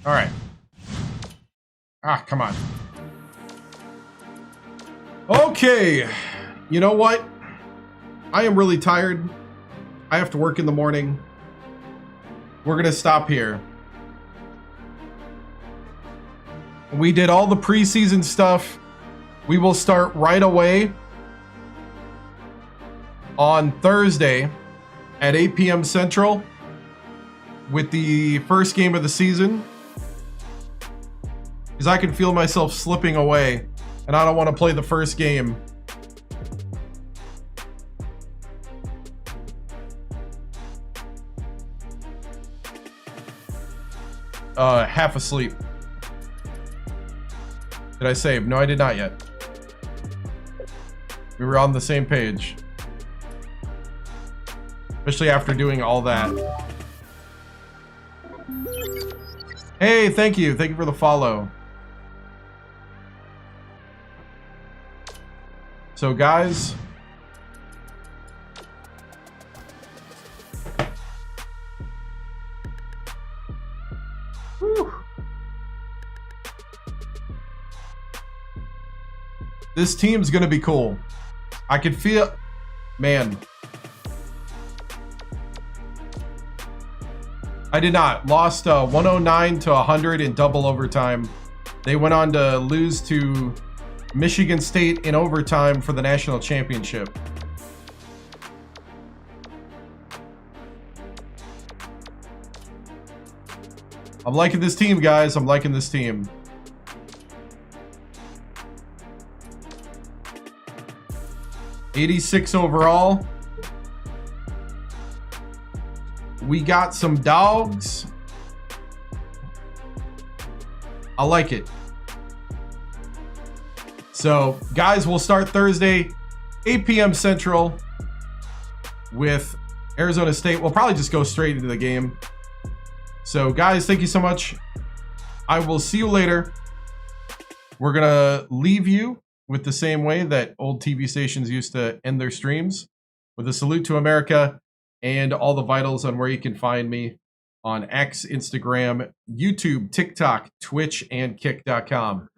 All right. Ah, come on. Okay. You know what? I am really tired. I have to work in the morning. We're going to stop here. We did all the preseason stuff. We will start right away on Thursday at 8 p.m. Central with the first game of the season. Because I can feel myself slipping away, and I don't want to play the first game half asleep. Did I save? No, I did not yet. We were on the same page. Especially after doing all that. Hey, thank you. Thank you for the follow. So, guys. Whew. This team's gonna be cool. I can feel, man. I did not. Lost 109 to 100 in double overtime. They went on to lose to Michigan State in overtime for the national championship. I'm liking this team, guys. I'm liking this team. '86 overall. We got some dogs. I like it. So, guys, we'll start Thursday, 8 p.m. Central with Arizona State. We'll probably just go straight into the game. So, guys, thank you so much. I will see you later. We're going to leave you with the same way that old TV stations used to end their streams, with a salute to America and all the vitals on where you can find me on X, Instagram, YouTube, TikTok, Twitch, and Kick.com.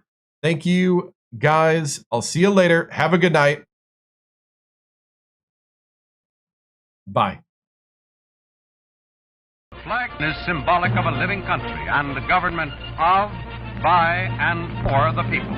Thank you, guys. I'll see you later. Have a good night. Bye. The flag is symbolic of a living country and the government of, by, and for the people.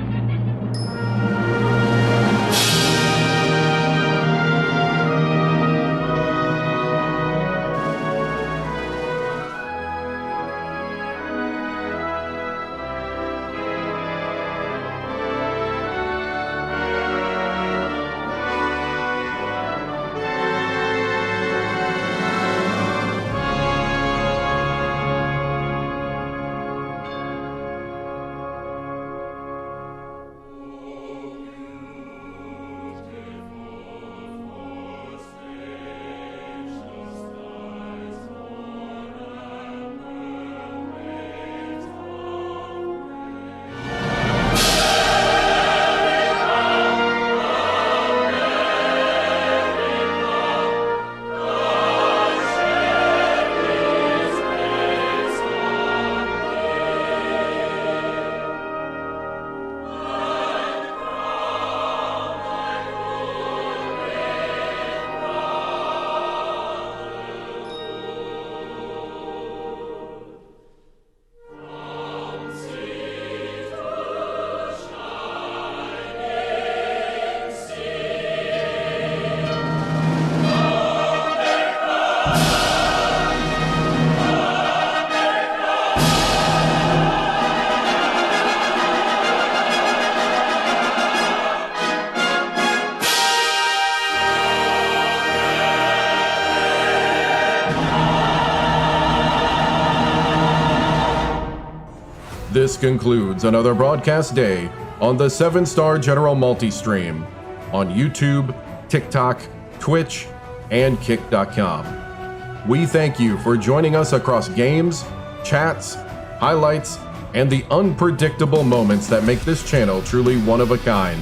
This concludes another broadcast day on the 7-Star General Multi-Stream on YouTube, TikTok, Twitch, and Kick.com. We thank you for joining us across games, chats, highlights, and the unpredictable moments that make this channel truly one of a kind.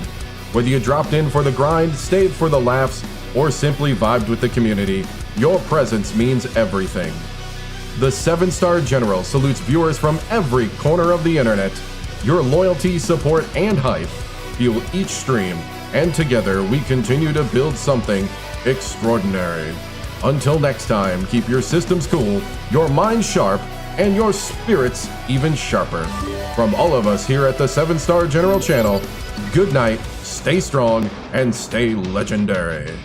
Whether you dropped in for the grind, stayed for the laughs, or simply vibed with the community, your presence means everything. The 7-Star General salutes viewers from every corner of the internet. Your loyalty, support, and hype fuel each stream, and together we continue to build something extraordinary. Until next time, keep your systems cool, your minds sharp, and your spirits even sharper. From all of us here at the 7-Star General channel, good night, stay strong, and stay legendary.